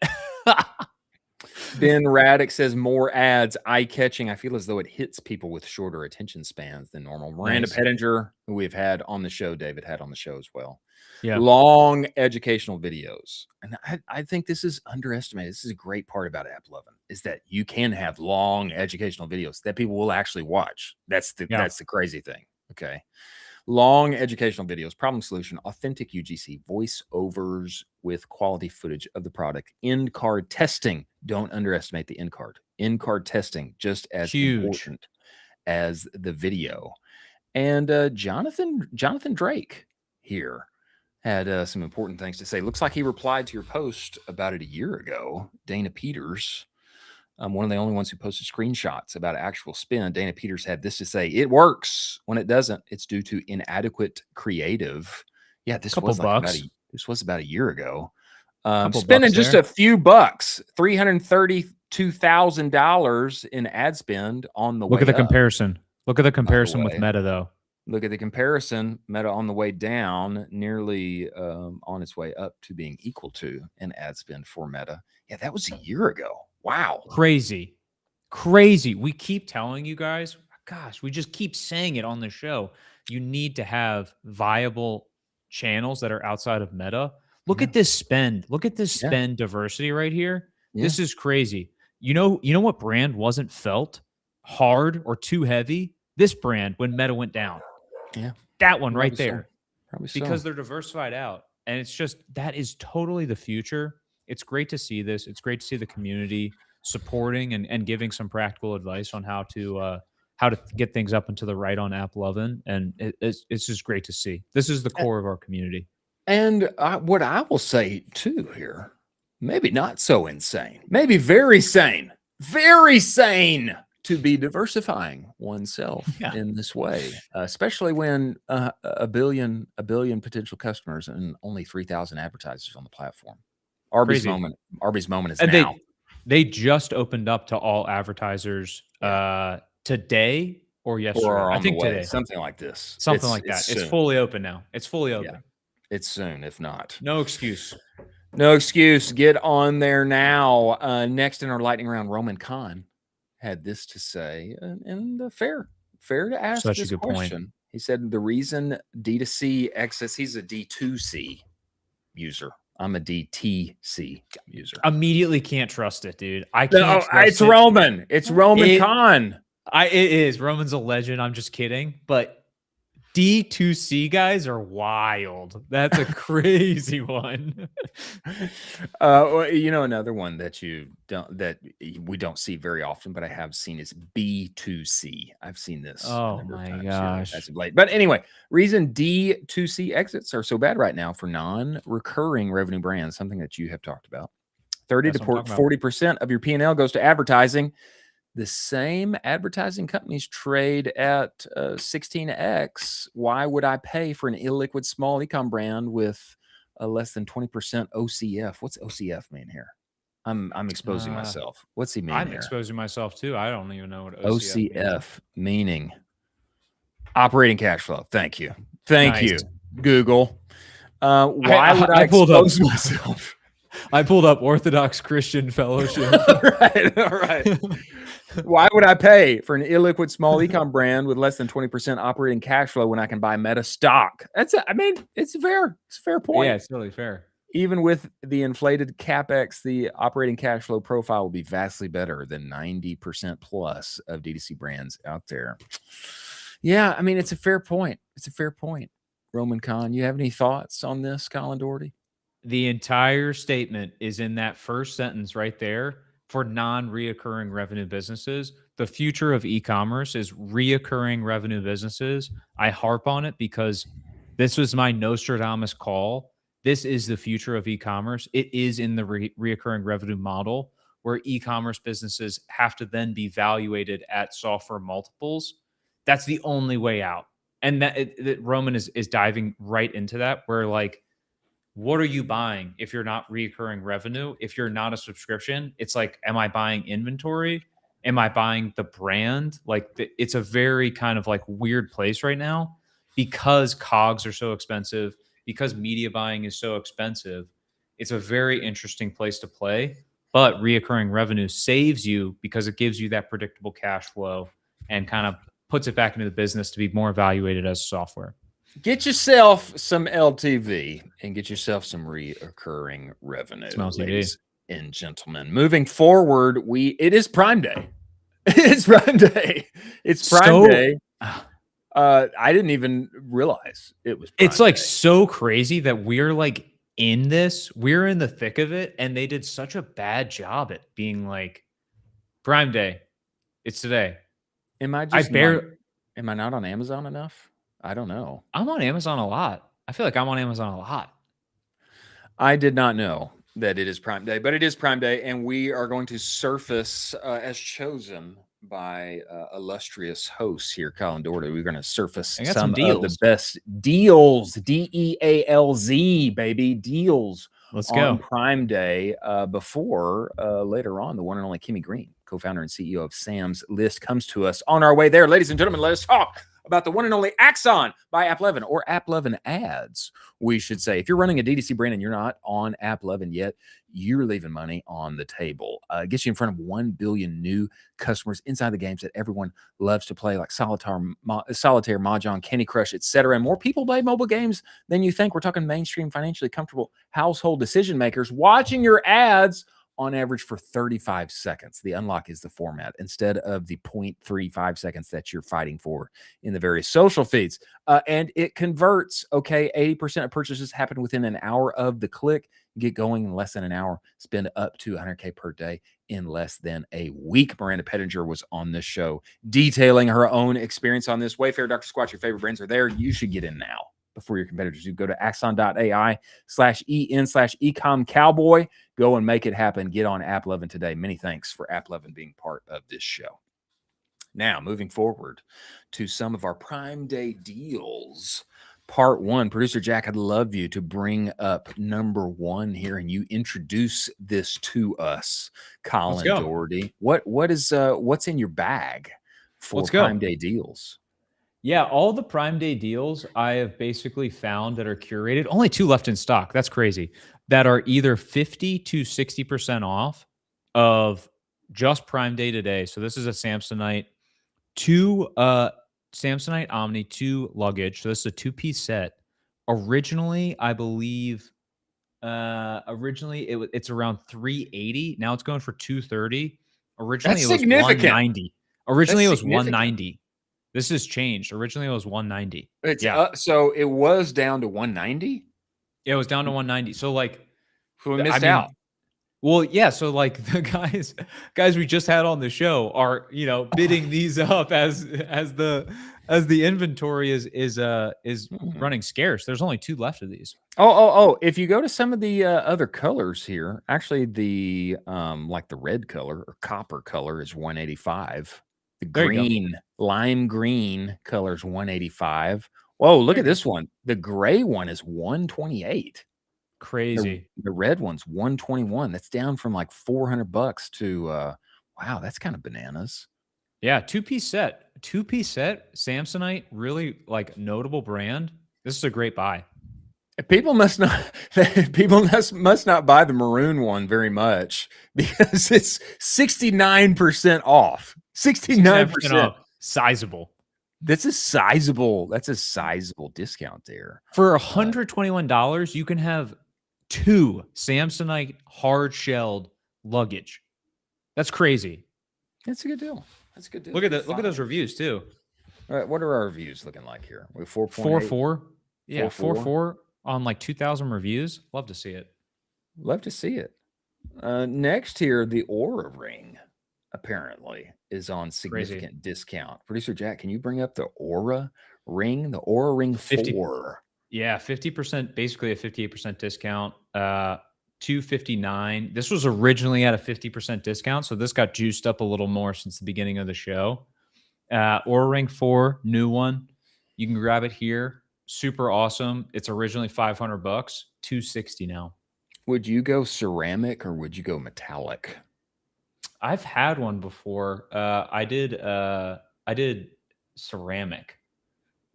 Ben Raddick says more ads, eye-catching. I feel as though it hits people with shorter attention spans than normal. Miranda Pettinger, who we've had on the show, David had on the show as well. Yeah. Long educational videos. And I think this is underestimated. This is a great part about AppLovin, is that you can have long educational videos that people will actually watch. That's the crazy thing. Okay. Long educational videos, problem solution, authentic UGC, voiceovers with quality footage of the product, in-card testing. Don't underestimate the in-card. In-card testing, just as important as the video. And Jonathan Drake here had some important things to say. Looks like he replied to your post about it a year ago. Dana Peters, one of the only ones who posted screenshots about actual spend. Dana Peters had this to say: "It works. When it doesn't, it's due to inadequate creative." Yeah, this Couple was like bucks. this was about a year ago. Couple Spending bucks just there. a few bucks, $332,000 in ad spend on the way Look at the up. comparison. Look at the comparison with way. Meta, though. Look at the comparison. Meta on the way down, nearly on its way up to being equal to an ad spend for Meta. Yeah, that was a year ago. Wow. Crazy. Crazy. We keep telling you guys, gosh, we just keep saying it on the show. You need to have viable channels that are outside of Meta. Look at this spend. Look at this spend diversity right here. This is crazy. You know what brand wasn't felt hard or too heavy? This brand when Meta went down. Yeah. That one right Probably so. there. Probably so. Because they're diversified out. And it's just, that is totally the future. It's great to see this. It's great to see the community supporting and giving some practical advice on how to get things up and to the right on AppLovin. And it's just great to see. This is the core of our community. And what I will say too here, maybe not so insane, maybe very sane to be diversifying oneself in this way, especially when a billion potential customers and only 3,000 advertisers on the platform. Arby's moment is and now. They just opened up to all advertisers today or yesterday. Or I think today. Something like this. Something like that. It's fully open now. It's fully open. Yeah. It's soon, if not. No excuse. No excuse. Get on there now. Next in our lightning round, Roman Khan had this to say, and fair to ask Such this a good question. point. He said the reason D2C excess, he's a D2C user. I'm a DTC user. Immediately can't trust it, dude. I can't. It's Roman. It's Roman Khan. It is. Roman's a legend. I'm just kidding. But D2C guys are wild. That's a crazy one. Another one that we don't see very often, but I have seen is B2C. I've seen this. Oh my gosh. As of late. But anyway, reason D2C exits are so bad right now for non-recurring revenue brands, something that you have talked about. 30 to 40% of your P&L goes to advertising. The same advertising companies trade at 16x. Why would I pay for an illiquid small ecom brand with a less than 20% OCF? What's OCF mean here? I'm exposing myself. What's he mean I'm here? exposing myself too. I don't even know what OCF meaning. Operating cash flow. Thank you, Google. Why would I expose myself? I pulled up Orthodox Christian Fellowship. Right. Why would I pay for an illiquid small ecom brand with less than 20% operating cash flow when I can buy Meta stock? It's a fair point. Yeah, it's really fair. Even with the inflated CapEx, the operating cash flow profile will be vastly better than 90% plus of D2C brands out there. Yeah, it's a fair point. Roman Khan, you have any thoughts on this, Colin Doherty? The entire statement is in that first sentence right there. For non-reoccurring revenue businesses, the future of e-commerce is reoccurring revenue businesses. I harp on it because this was my Nostradamus call. This is the future of e-commerce. It is in the reoccurring revenue model where e-commerce businesses have to then be valuated at software multiples. That's the only way out. And that Roman is diving right into that, where like, what are you buying if you're not reoccurring revenue? If you're not a subscription, it's like, am I buying inventory? Am I buying the brand? Like it's a very kind of like weird place right now because COGS are so expensive, because media buying is so expensive. It's a very interesting place to play, but reoccurring revenue saves you because it gives you that predictable cash flow and kind of puts it back into the business to be more evaluated as software. Get yourself some LTV and get yourself some reoccurring revenue, ladies and gentlemen. Moving forward, it is Prime Day. It's Prime Day. It's Prime Day. I didn't even realize it was Prime It's like Day. So crazy that we're like in this. We're in the thick of it, and they did such a bad job at being like, Prime Day. It's today. Am I not on Amazon enough? I don't know. I'm on Amazon a lot. I feel like I'm on Amazon a lot. I did not know that it is Prime Day, but it is Prime Day, and we are going to surface as chosen by illustrious hosts here, Kyle and Doherty. We're going to surface I got some some of the deals. best deals, DEALZ, baby, deals Let's on go. Prime Day. Before later on, the one and only Kimmy Green, co-founder and CEO of Sam's List, comes to us. On our way there, ladies and gentlemen, let us talk about the one and only Axon by AppLovin, or AppLovin ads, we should say. If you're running a DTC brand and you're not on AppLovin yet, you're leaving money on the table. It gets you in front of 1 billion new customers inside the games that everyone loves to play, like Solitaire, Mahjong, Candy Crush, etc. And more people play mobile games than you think. We're talking mainstream, financially comfortable household decision makers watching your ads on average for 35 seconds. The unlock is the format instead of the 0.35 seconds that you're fighting for in the various social feeds. And it converts, okay, 80% of purchases happen within an hour of the click. Get going in less than an hour. Spend up to 100K per day in less than a week. Miranda Pettinger was on this show detailing her own experience on this. Wayfair, Dr. Squatch, your favorite brands are there. You should get in now before your competitors do. Go to axon.ai/en/ecom cowboy. Go and make it happen. Get on AppLovin today. Many thanks for AppLovin being part of this show. Now, moving forward to some of our Prime Day deals. Part one, Producer Jack, I'd love you to bring up number one here and you introduce this to us, Colin Doherty. What's in your bag for Prime Day deals? Yeah, all the Prime Day deals I have basically found that are curated. Only 2 left in stock. That's crazy. That are either 50 to 60% off of just Prime Day today. So this is a Samsonite, 2 Samsonite Omni, 2 luggage. So this is a 2-piece set. Originally, I believe, it's around $380. Now it's going for $230. Originally, That's it was significant. $190. Originally, it was $190. This has changed. Originally, it was $190. It's so it was down to $190. Yeah, it was down to $190. So like, we missed out. Well, yeah. So like the guys we just had on the show are bidding these up as the inventory is running scarce. There's only 2 left of these. Oh! If you go to some of the other colors here, actually the like the red color or copper color is $185. The green, lime green color is $185. Whoa, look at this one. The gray one is $128. Crazy. The red one's $121. That's down from like $400 to wow, that's kind of bananas. Yeah, 2-piece set. 2-piece set, Samsonite, really like notable brand. This is a great buy. People must not buy the maroon one very much because it's 69% off. 69% off. Sizable. That's a sizable discount there. For $121, you can have 2 Samsonite hard-shelled luggage. That's crazy. That's a good deal. That's a good deal. Look at those reviews too. All right, what are our reviews looking like here? We're 4.4. Yeah, 4.4 on like 2,000 reviews. Love to see it. Love to see it. Next here, the Aura Ring apparently is on significant discount. Producer Jack, can you bring up the Aura Ring? The Aura Ring 4. Yeah, 50%, basically a 58% discount. $259. This was originally at a 50% discount, so this got juiced up a little more since the beginning of the show. Aura Ring 4, new one. You can grab it here. Super awesome. It's originally $500, $260 now. Would you go ceramic or would you go metallic? I've had one before. I did ceramic.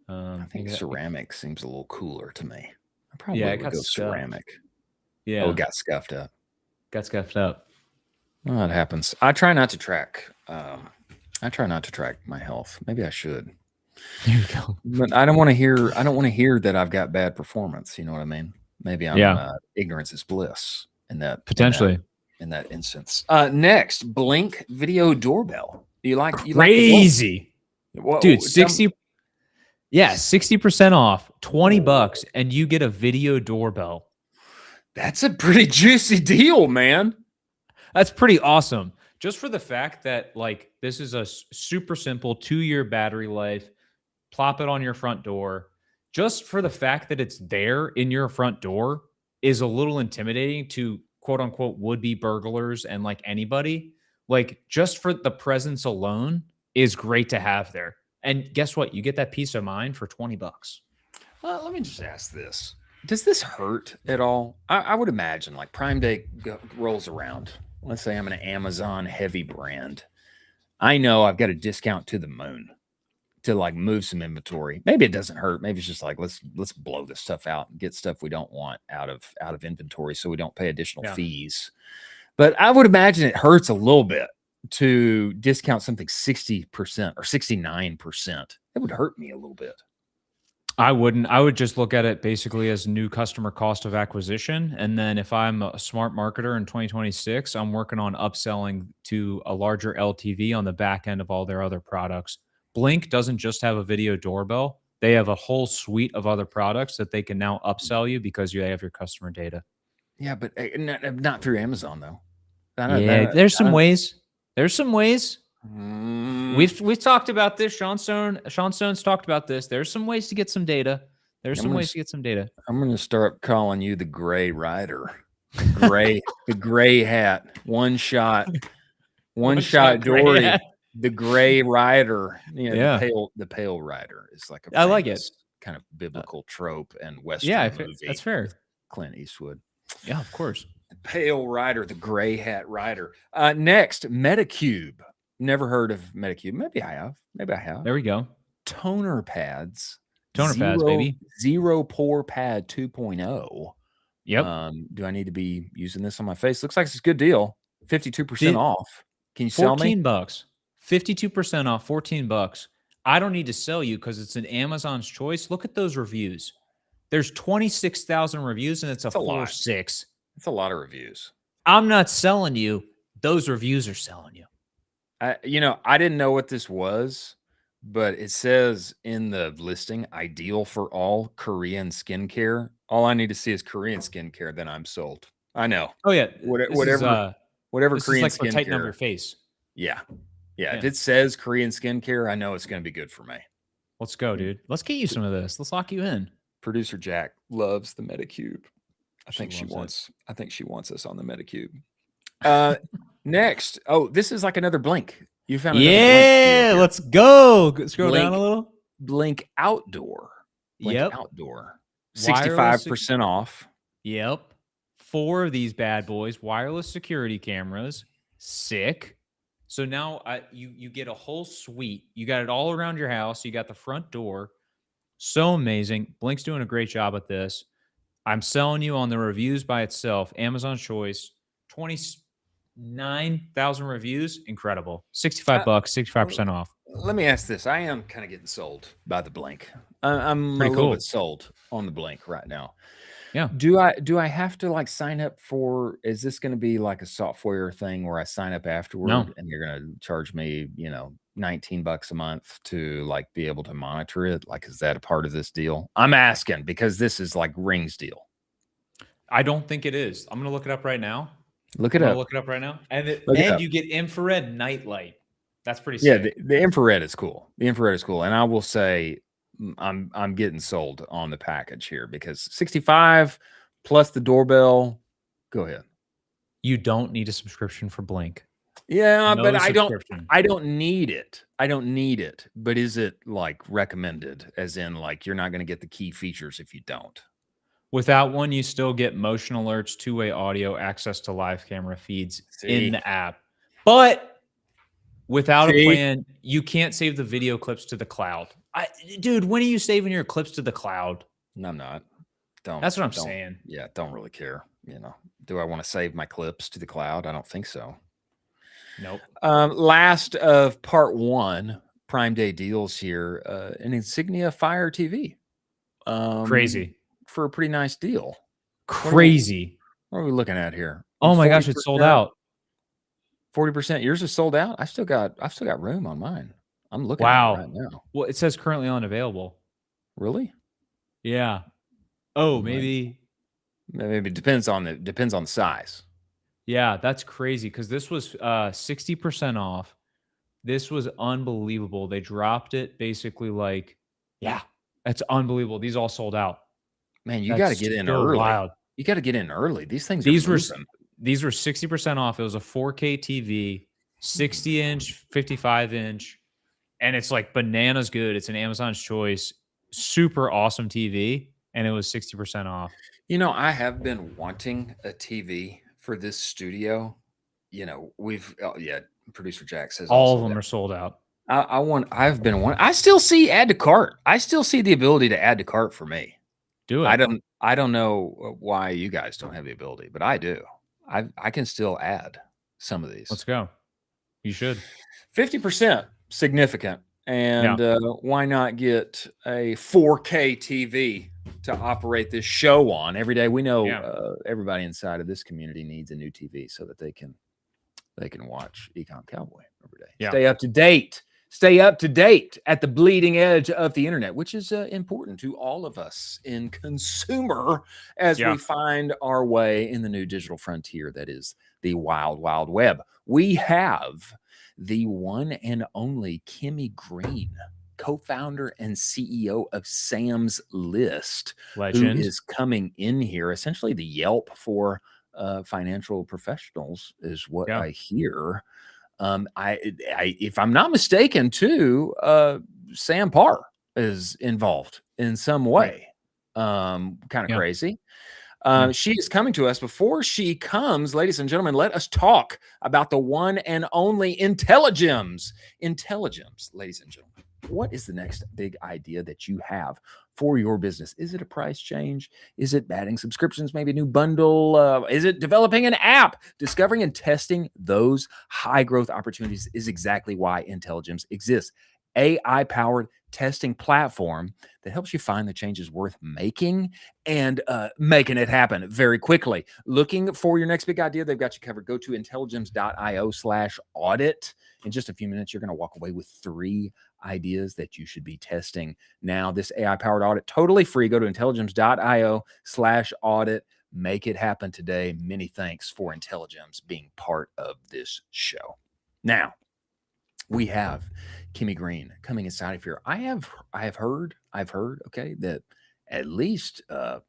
I think ceramic seems a little cooler to me. I probably would go ceramic. Yeah. Oh, it got scuffed up. Well, it happens. I try not to track my health. Maybe I should. There you go. But I don't want to hear that I've got bad performance. You know what I mean? Maybe I'm ignorance is bliss in that potentially in that instance. Next, Blink video doorbell. You like crazy, dude? 60% off, $20, and you get a video doorbell. That's a pretty juicy deal, man. That's pretty awesome. Just for the fact that like this is a super simple 2-year battery life. Plop it on your front door. just for the fact that it's there in your front door is a little intimidating to quote unquote would-be burglars and like anybody. Like just for the presence alone is great to have there. And guess what? You get that peace of mind for $20. Let me just ask this. Does this hurt at all? I would imagine like Prime Day rolls around. Let's say I'm an Amazon heavy brand. I know I've got a discount to the moon to like move some inventory. Maybe it doesn't hurt. Maybe it's just like, let's blow this stuff out and get stuff we don't want out of inventory so we don't pay additional fees. But I would imagine it hurts a little bit to discount something 60% or 69%. It would hurt me a little bit. I wouldn't. I would just look at it basically as new customer cost of acquisition. And then if I'm a smart marketer in 2026, I'm working on upselling to a larger LTV on the back end of all their other products. Blink doesn't just have a video doorbell. They have a whole suite of other products that they can now upsell you because you have your customer data. Yeah, but not through Amazon though. There's some ways. There's some ways. We've talked about this. Sean Stone's talked about this. There's some ways to get some data. There's some ways to get some data. I'm going to start calling you the Gray Rider. The gray hat. One shot Dory. The Gray Rider. The pale rider is like I like it. Kind of biblical trope and Western movie. That's fair. Clint Eastwood. Yeah, of course. The pale rider, the gray hat rider. Next, Metacube. Never heard of Metacube. Maybe I have. There we go. Toner pads. Pads, baby. Zero pore pad 2.0. Yep. Do I need to be using this on my face? Looks like it's a good deal. 52% off. Can you sell me? $14. 52% off, $14. I don't need to sell you because it's an Amazon's choice. Look at those reviews. There's 26,000 reviews and it's a 4.6. It's a lot of reviews. I'm not selling you. Those reviews are selling you. I didn't know what this was, but it says in the listing, ideal for all Korean skincare. All I need to see is Korean skincare, then I'm sold. I know. Oh yeah. Whatever this Korean is like skincare. Tighten up your face. Yeah. If it says Korean skincare, I know it's going to be good for me. Let's go, dude. Let's get you some of this. Let's lock you in. Producer Jack loves the Metacube. I think she wants us on the Metacube. Next. Oh, this is like another Blink. You found another Blink. Let's go. Scroll down a little. Blink Outdoor. Blink Outdoor. 65% off. Yep. 4 of these bad boys. Wireless security cameras. Sick. So now you get a whole suite. You got it all around your house. You got the front door. So amazing. Blink's doing a great job at this. I'm selling you on the reviews by itself. Amazon choice. 29,000 reviews. Incredible. $65, 65% off. Let me ask this. I am kind of getting sold by the Blink. I'm pretty a cool. little bit sold on the Blink right now. Yeah. Do I have to like sign up for, is this going to be like a software thing where I sign up afterward and you're going to charge me, $19 a month to like be able to monitor it? Like, is that a part of this deal? I'm asking because this is like Ring's deal. I don't think it is. I'm going to look it up right now. Look it up. Look it up right now. And you get infrared nightlight. That's pretty sick. Yeah, the infrared is cool. The infrared is cool. And I will say I'm getting sold on the package here because 65 plus the doorbell. Go ahead. You don't need a subscription for Blink. Yeah, but I don't need it. I don't need it. But is it like recommended? As in like you're not going to get the key features if you don't. Without one, you still get motion alerts, two-way audio, access to live camera feeds in the app. But without a plan, you can't save the video clips to the cloud. Dude, when are you saving your clips to the cloud? No, I'm not. That's what I'm saying. Yeah, don't really care. Do I want to save my clips to the cloud? I don't think so. Nope. Last of part 1, Prime Day deals here. An Insignia Fire TV. Crazy. For a pretty nice deal. Crazy. What are we looking at here? Oh my gosh, it's sold out. 40%. Yours is sold out. I've still got room on mine. I'm looking at it right now. Well, it says currently unavailable. Really? Yeah. Oh, maybe it depends on the size. Yeah, that's crazy because this was 60% off. This was unbelievable. They dropped it basically like That's unbelievable. These all sold out. Man, you got to get in early. Wild. You got to get in early. These things These are were moving. these were 60% off. It was a 4K TV, 60-inch, 55-inch, and it's like bananas good. It's an Amazon's Choice, super awesome TV, and it was 60% off. You know, I have been wanting a TV for this studio. You know, producer Jack says all of them are sold out. I've been wanting. I still see add to cart. I still see the ability to add to cart for me. Do it. I don't know why you guys don't have the ability, but I do. I can still add some of these. Let's go. You should. 50% significant. And why not get a 4K TV to operate this show on every day? We know everybody inside of this community needs a new TV so that they can watch Ecomm Cowboy every day. Yeah. Stay up to date. Stay up to date at the bleeding edge of the internet, which is important to all of us in consumer as we find our way in the new digital frontier that is the wild, wild web. We have the one and only Kimmy Green, co-founder and CEO of Sam's List, Legend, who is coming in here, essentially the Yelp for financial professionals is what I hear. If I'm not mistaken, too, Sam Parr is involved in some way. Kind of crazy. She is coming to us. Before she comes, ladies and gentlemen, let us talk about the one and only Intelligems. Intelligems, ladies and gentlemen. What is the next big idea that you have for your business? Is it a price change? Is it adding subscriptions, maybe a new bundle? Is it developing an app? Discovering and testing those high growth opportunities is exactly why Intelligems exists. AI-powered testing platform that helps you find the changes worth making and making it happen very quickly. Looking for your next big idea? They've got you covered. Go to intelligems.io/audit. In just a few minutes, you're going to walk away with 3 ideas that you should be testing now. This AI-powered audit, totally free. Go to intelligems.io/audit. Make it happen today. Many thanks for Intelligems being part of this show. Now, we have Kimmy Green coming inside of here. I've heard, okay, that at least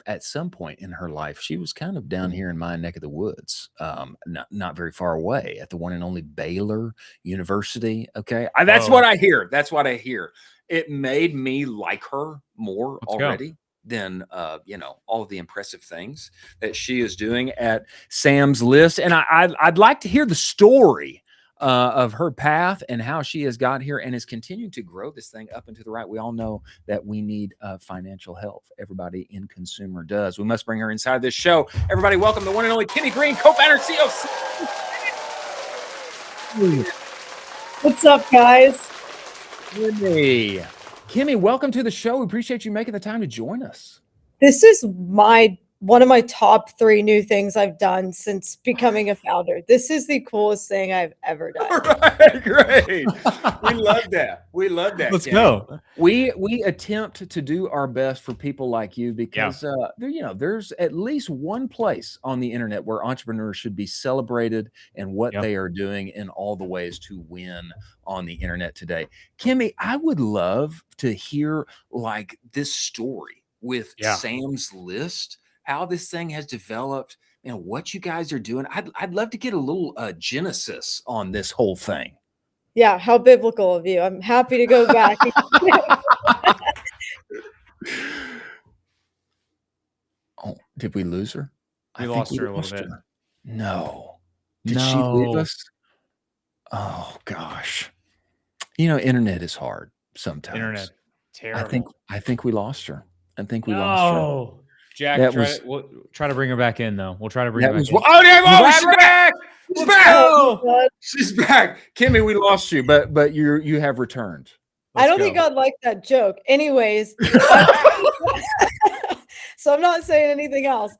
at some point in her life, she was kind of down here in my neck of the woods, not very far away at the one and only Baylor University. Okay, that's what I hear. That's what I hear. It made me like her more already than all of the impressive things that she is doing at Sam's List. And I'd like to hear the story of her path and how she has got here and is continuing to grow this thing up and to the right. We all know that we need financial help. Everybody in consumer does. We must bring her inside this show. Everybody, welcome the one and only Kimmy Green, co-founder and CEO. What's up, guys? Hey, Kimmy, welcome to the show. We appreciate you making the time to join us. This is one of my top 3 new things I've done since becoming a founder. This is the coolest thing I've ever done. All right, great. We love that. We love that. Let's Kimmy. go. We attempt to do our best for people like you because there's at least one place on the internet where entrepreneurs should be celebrated and what they are doing in all the ways to win on the internet today. Kimmy, I would love to hear like this story with Sam's List, how this thing has developed, what you guys are doing. I'd love to get a little genesis on this whole thing. Yeah, how biblical of you. I'm happy to go back. Oh, did we lose her? We lost her a little bit. No. Did she leave us? Oh gosh. Internet is hard sometimes. Internet. Terrible. I think we lost her. I think we lost her. Jack, we'll try to bring her back in, though. We'll try to bring her back in. She's back! She's back! She's back! Kimmy, we lost you, but you have returned. I don't think I'd like that joke. Anyways, so I'm not saying anything else.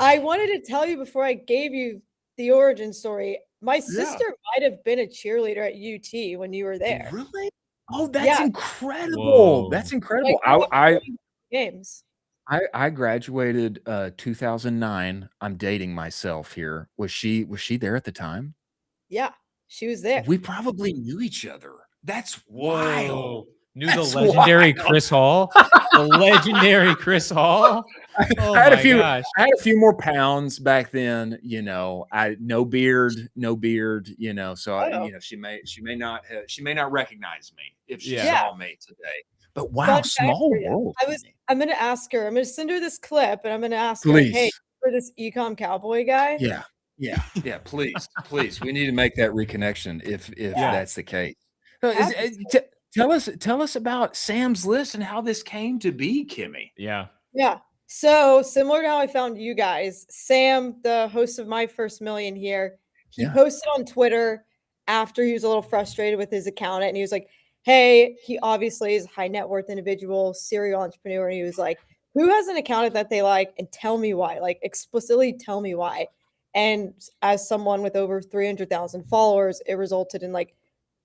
I wanted to tell you before I gave you the origin story. My sister might have been a cheerleader at UT when you were there. Really? Oh, that's incredible. Whoa. That's incredible. Games. I graduated 2009. I'm dating myself here. Was she there at the time? Yeah, she was there. We probably knew each other. That's wild. Knew the That's legendary wild. Chris Hall. The legendary Chris Hall. Oh I had my a few. gosh. I had a few more pounds back then. I no beard. So Oh. she may not recognize me if she Yeah. saw me today. But wow, Fun fact small for you. world. I'm gonna ask her. I'm gonna send her this clip, and I'm gonna ask her, Please. "Hey, for this Ecomm Cowboy guy." Yeah. Please. We need to make that reconnection if that's the case. Tell us about Sam's List and how this came to be, Kimmy. Yeah. Yeah. So similar to how I found you guys, Sam, the host of My First Million here, he posted on Twitter after he was a little frustrated with his accountant, and he was like, hey, he obviously is a high net worth individual, serial entrepreneur. And he was like, who has an accountant that they like? And tell me why, like explicitly tell me why. And as someone with over 300,000 followers, it resulted in like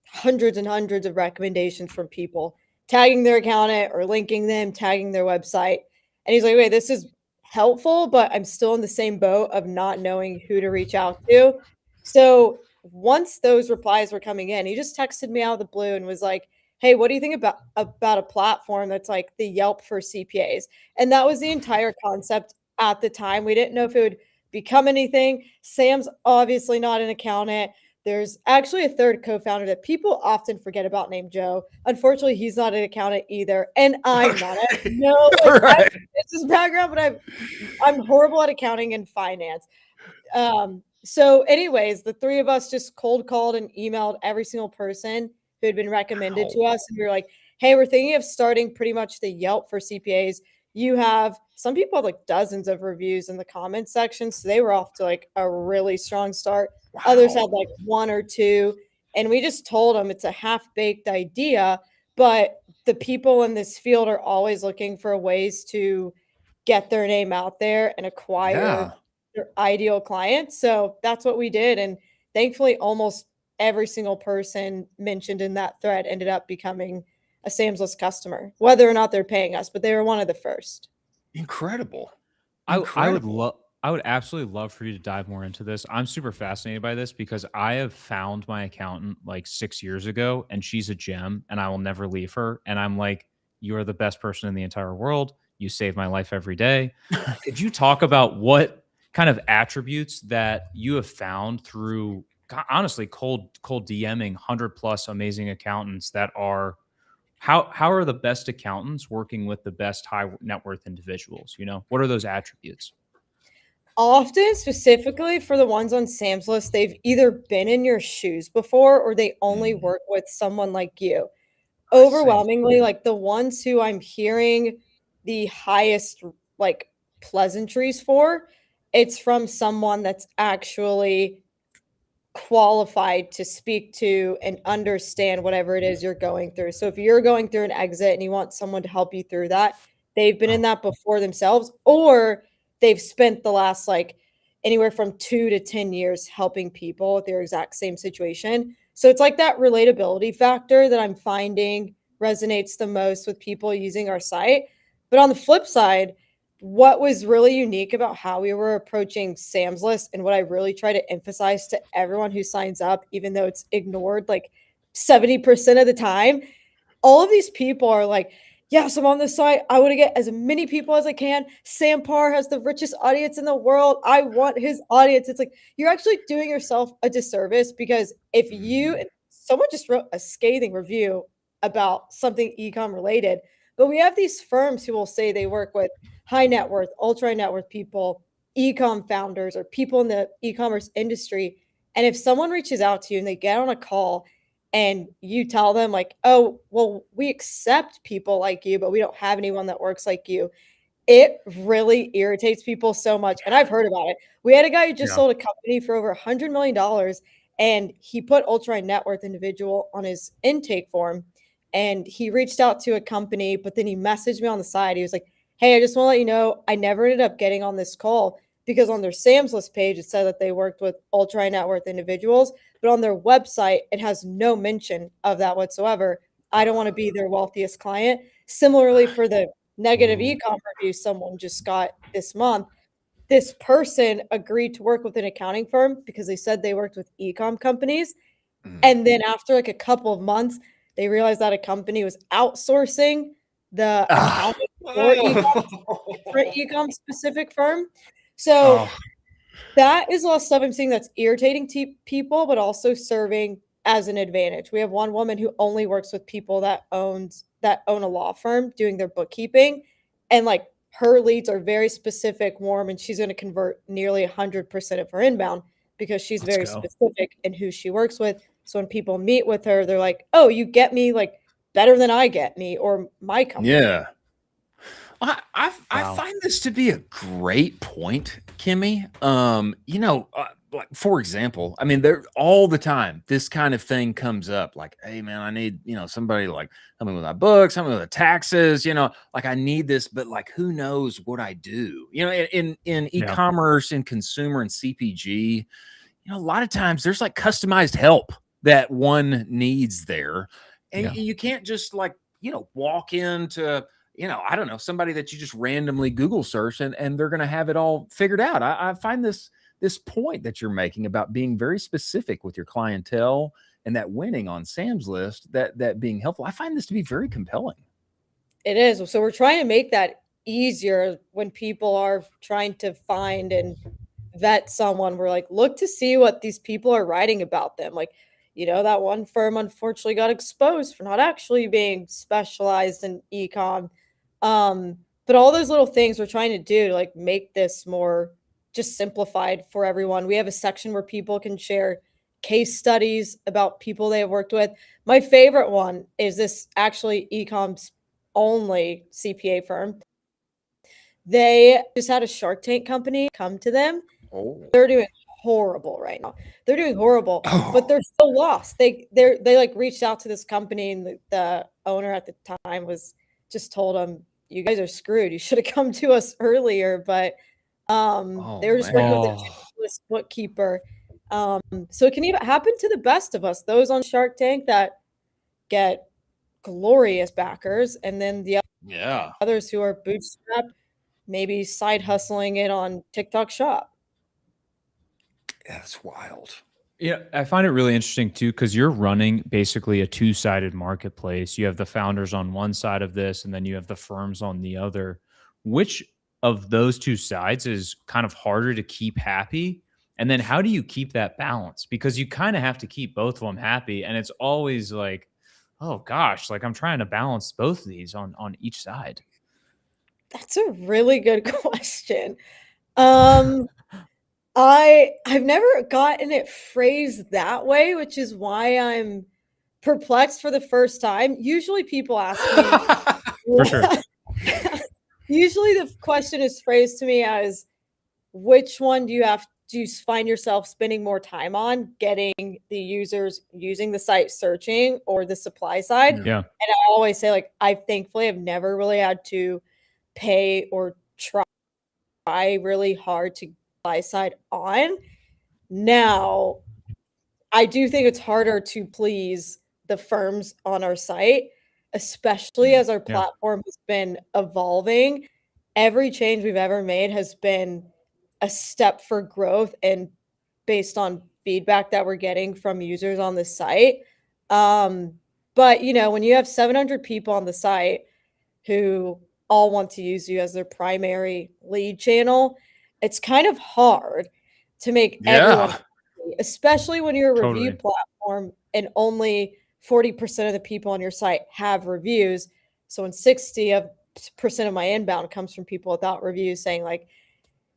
hundreds and hundreds of recommendations from people tagging their accountant or linking them, tagging their website. And he's like, wait, this is helpful, but I'm still in the same boat of not knowing who to reach out to. So once those replies were coming in, he just texted me out of the blue and was like, hey, what do you think about a platform that's like the Yelp for CPAs? And that was the entire concept at the time. We didn't know if it would become anything. Sam's obviously not an accountant. There's actually a third co-founder that people often forget about named Joe. Unfortunately, he's not an accountant either. And I'm not. No, it's his background, but I'm horrible at accounting and finance. So anyways, the three of us just cold called and emailed every single person who had been recommended to us. And we were like, hey, we're thinking of starting pretty much the Yelp for CPAs. You have some people have like dozens of reviews in the comments section. So they were off to like a really strong start. Wow. Others had like one or two. And we just told them it's a half-baked idea, but the people in this field are always looking for ways to get their name out there and acquire their ideal clients. So that's what we did. And thankfully, almost every single person mentioned in that thread ended up becoming a Sam's List customer, whether or not they're paying us, but they were one of the first. Incredible. I would absolutely love for you to dive more into this. I'm super fascinated by this because I have found my accountant like 6 years ago and she's a gem and I will never leave her. And I'm like, you are the best person in the entire world. You save my life every day. Could you talk about what kind of attributes that you have found through honestly cold DMing 100+ amazing accountants that are how are the best accountants working with the best high net worth individuals? What are those attributes? Often, specifically for the ones on Sam's List, they've either been in your shoes before or they only work with someone like you. Overwhelmingly, like the ones who I'm hearing the highest like pleasantries for, it's from someone that's actually qualified to speak to and understand whatever it is you're going through. So if you're going through an exit and you want someone to help you through that, they've been in that before themselves, or they've spent the last like anywhere from 2 to 10 years helping people with their exact same situation. So it's like that relatability factor that I'm finding resonates the most with people using our site. But on the flip side, what was really unique about how we were approaching Sam's List and what I really try to emphasize to everyone who signs up, even though it's ignored like 70% of the time, all of these people are like, yes, I'm on this site. I want to get as many people as I can. Sam Parr has the richest audience in the world. I want his audience. It's like, you're actually doing yourself a disservice because if someone just wrote a scathing review about something ecom related, but we have these firms who will say they work with high net worth, ultra net worth people, ecom founders, or people in the e-commerce industry. And if someone reaches out to you and they get on a call and you tell them like, oh, well, we accept people like you, but we don't have anyone that works like you, it really irritates people so much. And I've heard about it. We had a guy who just sold a company for over $100 million and he put ultra net worth individual on his intake form and he reached out to a company, but then he messaged me on the side. He was like, hey, I just want to let you know, I never ended up getting on this call because on their Sam's List page, it said that they worked with ultra net worth individuals, but on their website, it has no mention of that whatsoever. I don't want to be their wealthiest client. Similarly, for the negative ecom review someone just got this month, this person agreed to work with an accounting firm because they said they worked with ecom companies. And then after like a couple of months, They realized that a company was outsourcing the accounting for different e-com specific firm. So that is a lot of stuff I'm seeing that's irritating to people, but also serving as an advantage. We have one woman who only works with people that own a law firm doing their bookkeeping, and like her leads are very specific, warm, and she's going to convert nearly 100% of her inbound because she's very specific in who she works with. So when people meet with her, they're like, "Oh, you get me like better than I get me or my company." Yeah. I find this to be a great point, Kimmy. Like for example, I mean, there all the time this kind of thing comes up. Like, hey man, I need somebody like help me with my books, help me with the taxes. Like I need this, but like who knows what I do? In e-commerce and consumer and CPG, a lot of times there's like customized help that one needs there, and you can't just like walk into I don't know, somebody that you just randomly Google search and they're going to have it all figured out. I find this point that you're making about being very specific with your clientele and that winning on Sam's List, that being helpful. I find this to be very compelling. It is. So we're trying to make that easier when people are trying to find and vet someone. We're like, look to see what these people are writing about them. Like, that one firm unfortunately got exposed for not actually being specialized in e-com. But all those little things we're trying to do to like make this more just simplified for everyone. We have a section where people can share case studies about people they have worked with. My favorite one is this actually e-com's only CPA firm. They just had a Shark Tank company come to them. They're doing horrible right now. They're doing horrible, but they're still lost. They like reached out to this company, and the owner at the time was just told them, "You guys are screwed. You should have come to us earlier." But they were just working with a generalist bookkeeper. So it can even happen to the best of us. Those on Shark Tank that get glorious backers, and then the others who are bootstrapped, maybe side hustling it on TikTok Shop. That's wild. Yeah, I find it really interesting too, because you're running basically a two-sided marketplace. You have the founders on one side of this, and then you have the firms on the other. Which of those two sides is kind of harder to keep happy? And then how do you keep that balance? Because you kind of have to keep both of them happy. And it's always like, oh gosh, like I'm trying to balance both of these on each side. That's a really good question. I've never gotten it phrased that way, which is why I'm perplexed for the first time. Usually people ask me for sure. Usually the question is phrased to me as, which one do you find yourself spending more time on, getting the users using the site searching or the supply side? Yeah. And I always say, like, I thankfully have never really had to pay or try really hard to supply side on. Now, I do think it's harder to please the firms on our site, especially as our platform has been evolving. Every change we've ever made has been a step for growth and based on feedback that we're getting from users on the site. But when you have 700 people on the site who all want to use you as their primary lead channel, it's kind of hard to make everyone happy, especially when you're a review platform and only 40% of the people on your site have reviews. So when 60% of my inbound comes from people without reviews saying like,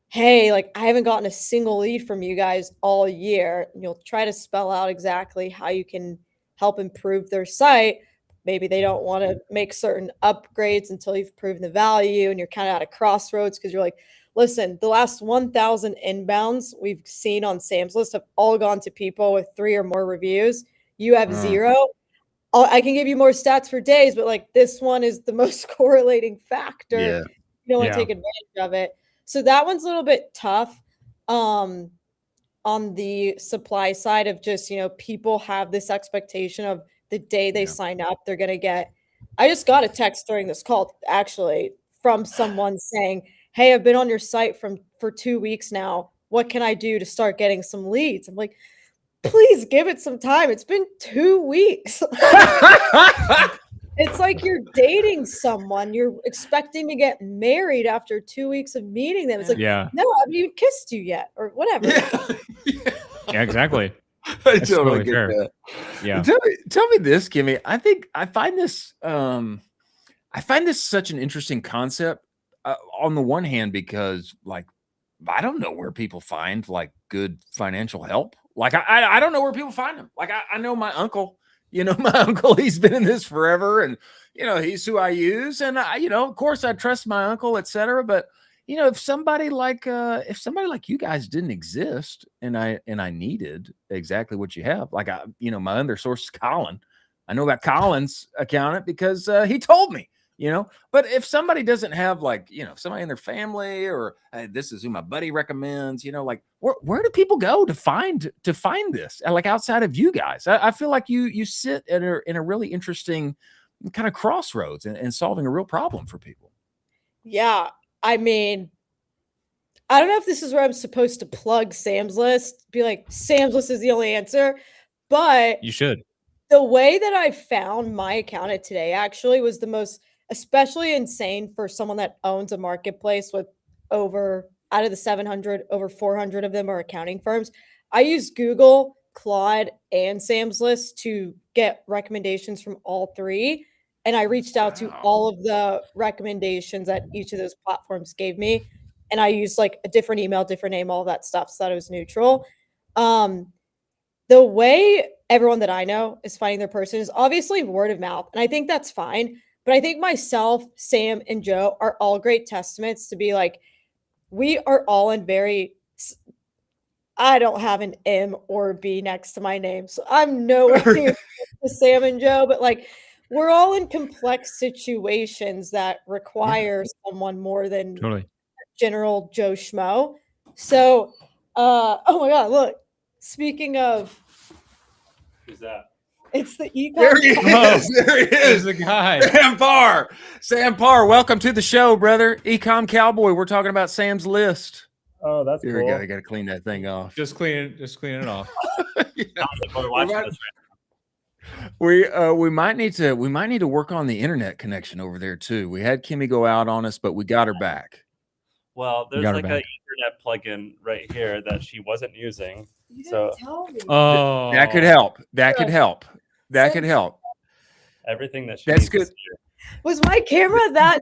hey, like I haven't gotten a single lead from you guys all year. And you'll try to spell out exactly how you can help improve their site. Maybe they don't want to make certain upgrades until you've proven the value and you're kind of at a crossroads because you're like, listen, the last 1,000 inbounds we've seen on Sam's List have all gone to people with 3 or more reviews. You have 0. I can give you more stats for days, but like this one is the most correlating factor. Yeah. You don't want to take advantage of it. So that one's a little bit tough on the supply side of just, people have this expectation of the day they sign up, they're going to get. I just got a text during this call actually from someone saying, hey, I've been on your site for 2 weeks now. What can I do to start getting some leads? I'm like, please give it some time. It's been 2 weeks. It's like you're dating someone. You're expecting to get married after 2 weeks of meeting them. It's like, Yeah. no, I haven't even kissed you yet, or whatever. Yeah, exactly. I That's totally totally get fair. that. Yeah. Tell me this, Kimmy. I find this such an interesting concept. On the one hand, because like I don't know where people find like good financial help. Like I don't know where people find them. Like I know my uncle. My uncle, he's been in this forever, and he's who I use, and of course I trust my uncle, etc. But if somebody like you guys didn't exist, and I needed exactly what you have, like my other source is Colin. I know about Colin's accountant because he told me. But if somebody doesn't have like somebody in their family, or this is who my buddy recommends, like where do people go to find this, like outside of you guys? I feel like you sit in a really interesting kind of crossroads and solving a real problem for people. Yeah, I mean, I don't know if this is where I'm supposed to plug Sam's List, be like, Sam's List is the only answer, but You should. the way that I found my accountant today actually was the most especially insane for someone that owns a marketplace with out of the 700, over 400 of them are accounting firms. I used Google, Claude, and Sam's List to get recommendations from all three. And I reached out to all of the recommendations that each of those platforms gave me. And I used like a different email, different name, all that stuff, so that it was neutral. The way everyone that I know is finding their person is obviously word of mouth. And I think that's fine. But I think myself, Sam, and Joe are all great testaments to be like, we are all in I don't have an M or a B next to my name. So I'm nowhere near to Sam and Joe, but like we're all in complex situations that require someone more than Totally. general Joe Schmo. So, oh my God, look, speaking of. Who's that? It's the Ecomm. There he is. There he is. There's the guy. Sam Parr, welcome to the show, brother. Ecomm Cowboy. We're talking about Sam's List. Oh, that's Here cool. we go. You got to clean that thing off. Just clean it off. We might need to work on the internet connection over there too. We had Kimmy go out on us, but we got her back. Well, there's like an internet plugin right here that she wasn't using. You so didn't tell me. Oh, that could help. That could help. That could help. Everything that she That's needs good. is here. Was my camera that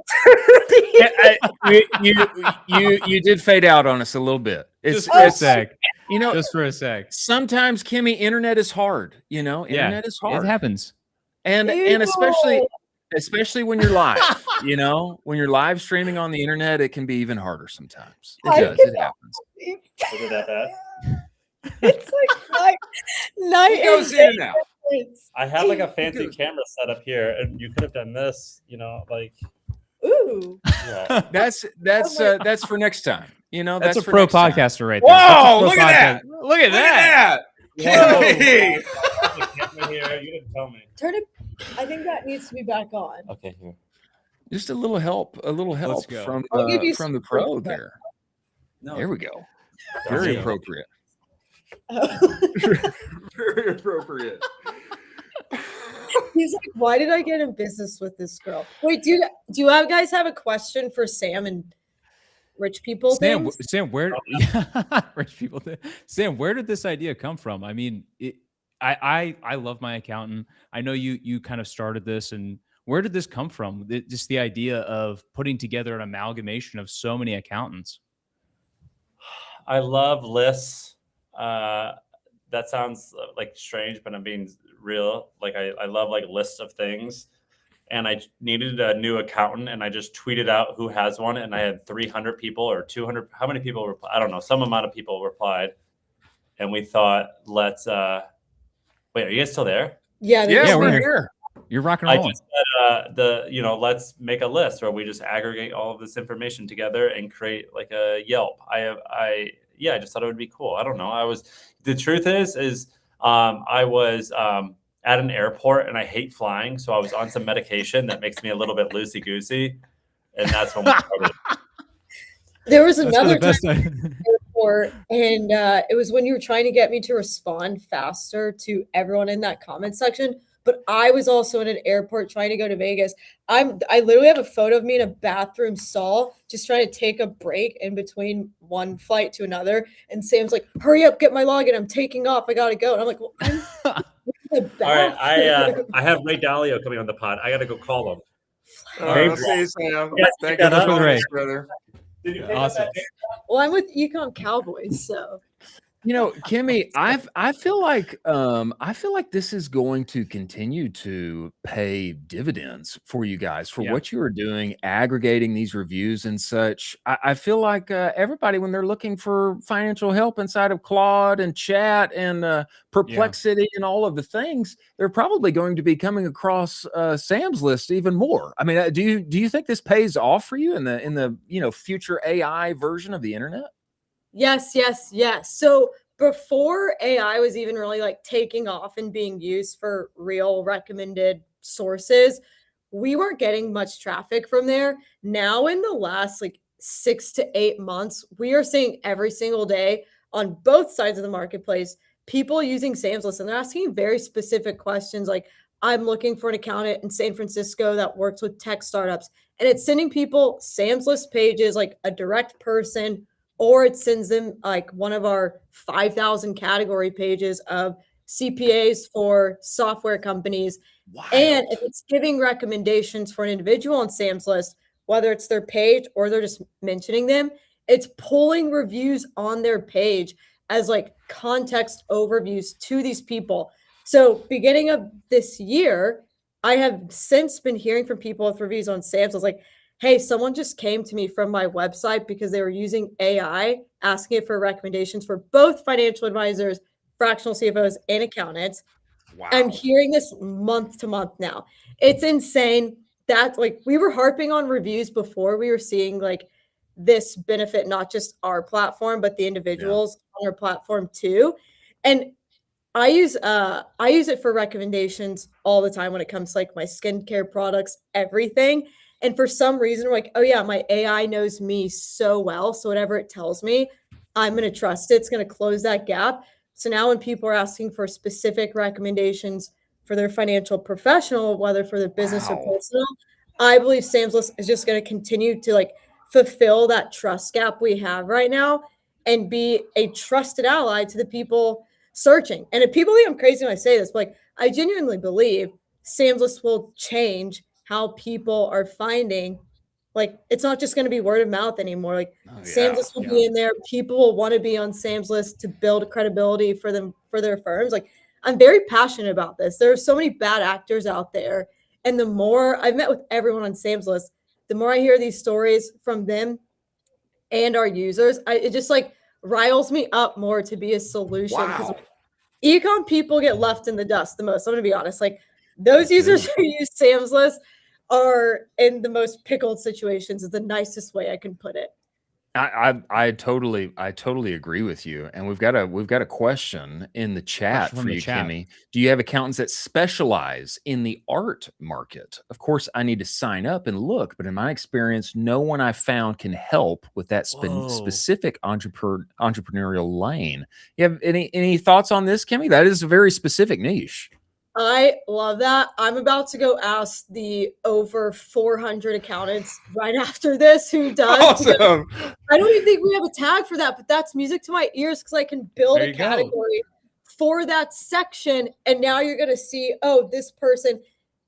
You did fade out on us a little bit. Just for a sec. Just Just for a sec. sometimes, Kimmy, internet is hard. Internet is hard. It happens. And especially when you're live. When you're live streaming on the internet, it can be even harder sometimes. It happens. Is it that bad? It's like night It goes in and out. I have like a fancy camera set up here, and you could have done this, like. Ooh. Yeah. That's for next time. That's a for pro next time. podcaster right there. Whoa! Look at that! Look at that! Kimmy! The camera here, you didn't tell me. Turn it. I think that needs to be back on. Okay, here. Just a little help. Let's go. from I'll give you from the some pro feedback. there. No. There we go. Very appropriate. Very appropriate. He's like, why did I get in business with this girl? Wait, do you guys have a question for Sam and rich people? Sam, where rich people? Sam, where did this idea come from? I mean, I love my accountant. I know you kind of started this, and where did this come from? Just the idea of putting together an amalgamation of so many accountants. I love lists. That sounds like strange, but I'm being real. Like I love like lists of things, and I needed a new accountant, and I just tweeted out who has one, and I had 300 people or 200. How many people replied? I don't know. Some amount of people replied, and we thought, let's. Wait, are you guys still there? Yeah, we're here. You're rocking and I rolling. just said let's make a list where we just aggregate all of this information together and create like a Yelp. I just thought it would be cool. I don't know. The truth is I was at an airport, and I hate flying. So I was on some medication that makes me a little bit loosey-goosey. And that's when we started. There was another time airport, and it was when you were trying to get me to respond faster to everyone in that comment section. But I was also in an airport trying to go to Vegas. I literally have a photo of me in a bathroom stall, just trying to take a break in between one flight to another. And Sam's like, "Hurry up, get my login. I'm taking off. I gotta go." And I'm like, "Well, I'm in the All right, bathroom." I have Ray Dalio coming on the pod. I gotta go call him. All right, I'll see you, Sam. Yes, Thank you you got for it. joining us, brother. Did you pick Awesome. up that? Well, I'm with Ecomm Cowboys, so. You know, Kimmy, I feel like this is going to continue to pay dividends for you guys for Yeah. what you are doing, aggregating these reviews and such. I feel like everybody, when they're looking for financial help inside of Claude and Chat and Perplexity and all of the things, they're probably going to be coming across Sam's list even more. I mean, do you think this pays off for you in the future AI version of the internet? Yes, yes, yes. So before AI was even really like taking off and being used for real recommended sources, we weren't getting much traffic from there. Now, in the last like 6 to 8 months, we are seeing every single day on both sides of the marketplace people using Sam's List, and they're asking very specific questions like, "I'm looking for an accountant in San Francisco that works with tech startups," and it's sending people Sam's List pages like a direct person, or it sends them like one of our 5,000 category pages of CPAs for software companies. And if it's giving recommendations for an individual on Sam's List, whether it's their page or they're just mentioning them, it's pulling reviews on their page as like context overviews to these people. So beginning of this year, I have since been hearing from people with reviews on Sam's List like, "Hey, someone just came to me from my website because they were using AI, asking it for recommendations for both financial advisors, fractional CFOs, and accountants." Wow. I'm hearing this month to month now. It's insane that like we were harping on reviews before we were seeing like this benefit, not just our platform, but the individuals on our platform too. And I use it for recommendations all the time when it comes to like my skincare products, everything. And for some reason, we're like, "Oh yeah, my AI knows me so well. So whatever it tells me, I'm going to trust it. It's going to close that gap." So now when people are asking for specific recommendations for their financial professional, whether for their business or Wow. personal, I believe Sam's List is just going to continue to like fulfill that trust gap we have right now and be a trusted ally to the people searching. And if people think I'm crazy when I say this, but like I genuinely believe Sam's List will change how people are finding. Like it's not just going to be word of mouth anymore. Like Sam's List will be in there. People will want to be on Sam's List to build credibility for them, for their firms. Like I'm very passionate about this. There are so many bad actors out there. And the more I've met with everyone on Sam's List, the more I hear these stories from them and our users, it just like riles me up more to be a solution. Wow. Ecom people get left in the dust the most. I'm gonna be honest. Like those users who use Sam's List are in the most pickled situations is the nicest way I can put it. I totally agree with you. And we've got a question in the chat Question from for the you, chat. Kimmy. Do you have accountants that specialize in the art market? Of course, I need to sign up and look, but in my experience, no one I found can help with that specific entrepreneurial lane. You have any thoughts on this, Kimmy? That is a very specific niche. I love that. I'm about to go ask the over 400 accountants right after this who does. Awesome. I don't even think we have a tag for that, but that's music to my ears because I can build There a you go. category for that section. And now you're going to see, oh, this person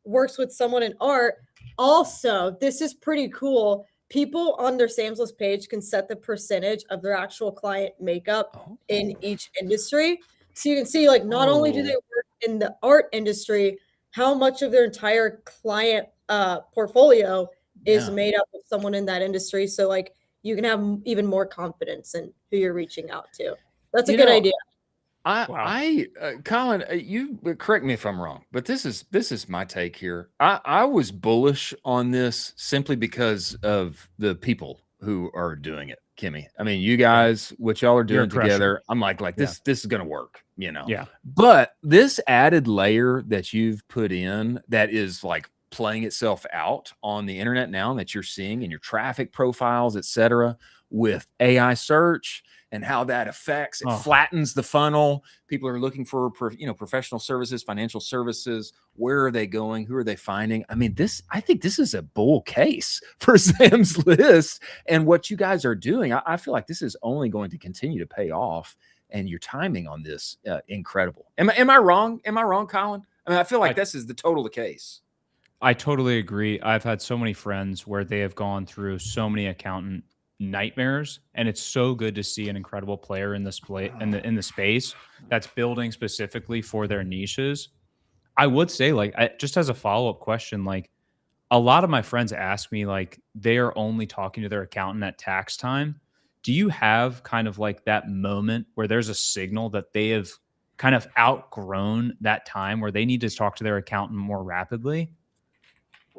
works with someone in art. Also, this is pretty cool. People on their Sam's List page can set the percentage of their actual client makeup in each industry. So you can see, like, not only do they work in the art industry, how much of their entire client portfolio is made up of someone in that industry. So, like, you can have even more confidence in who you're reaching out to. That's a good idea. Colin, you correct me if I'm wrong, but this is my take here. I was bullish on this simply because of the people who are doing it, Kimmy. I mean, you guys, what y'all are doing together, I'm like this is gonna work, you know. Yeah. But this added layer that you've put in that is like playing itself out on the internet now that you're seeing in your traffic profiles, etc. with AI search and how that affects, it flattens the funnel. People are looking for, professional services, financial services. Where are they going? Who are they finding? I mean, I think this is a bull case for Sam's List and what you guys are doing. I feel like this is only going to continue to pay off, and your timing on this, incredible. Am I wrong? Am I wrong, Colin? I mean, I feel like this is the case. I totally agree. I've had so many friends where they have gone through so many accountant nightmares, and it's so good to see an incredible player in this in the space that's building specifically for their niches. I would say, like, just as a follow-up question, like, a lot of my friends ask me, like, they are only talking to their accountant at tax time. Do you have kind of like that moment where there's a signal that they have kind of outgrown that time where they need to talk to their accountant more rapidly?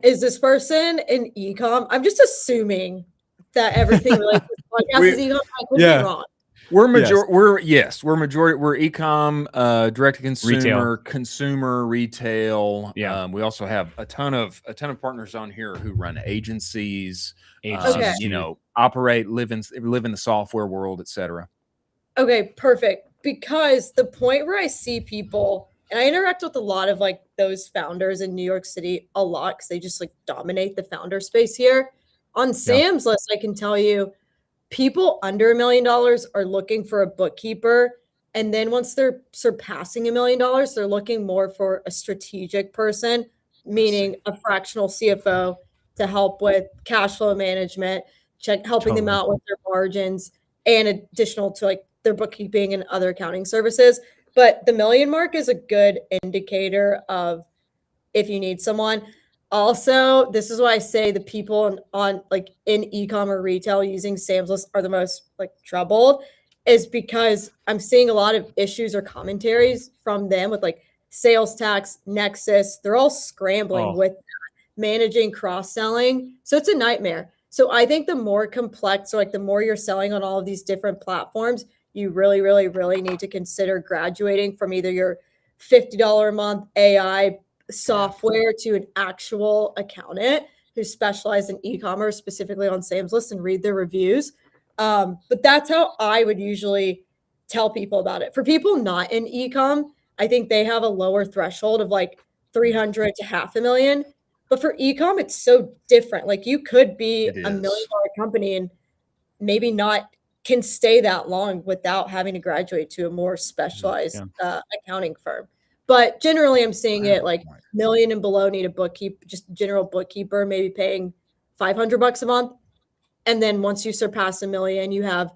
Is this person in ecom? I'm just assuming that everything related to this podcast is ecom. I could be wrong. We're majority. We're ecom, direct to consumer, consumer retail. Yeah. We also have a ton of partners on here who run agencies. Operate, live in the software world, etc. Okay, perfect. Because the point where I see people, and I interact with a lot of like those founders in New York City a lot because they just like dominate the founder space here. On Sam's List, I can tell you, people under $1 million are looking for a bookkeeper. And then once they're surpassing $1 million, they're looking more for a strategic person, meaning a fractional CFO to help with cash flow management, helping them out with their margins, and additional to like their bookkeeping and other accounting services. But the $1 million mark is a good indicator of if you need someone. Also, this is why I say the people on like in ecom or retail using Sam's List are the most like troubled, is because I'm seeing a lot of issues or commentaries from them with like sales tax, Nexus. They're all scrambling with that, managing cross-selling. So it's a nightmare. So I think the more complex, or like the more you're selling on all of these different platforms, you really, really, really need to consider graduating from either your $50 a month AI software to an actual accountant who specializes in e-commerce, specifically on Sam's List, and read their reviews. But that's how I would usually tell people about it. For people not in e-com, I think they have a lower threshold of like 300 to $500,000. But for e-com, it's so different. Like you could be $1 million company and maybe not can stay that long without having to graduate to a more specialized accounting firm. But generally, I'm seeing it like million and below need a bookkeeper, just general bookkeeper, maybe paying $500 a month. And then once you surpass $1 million, you have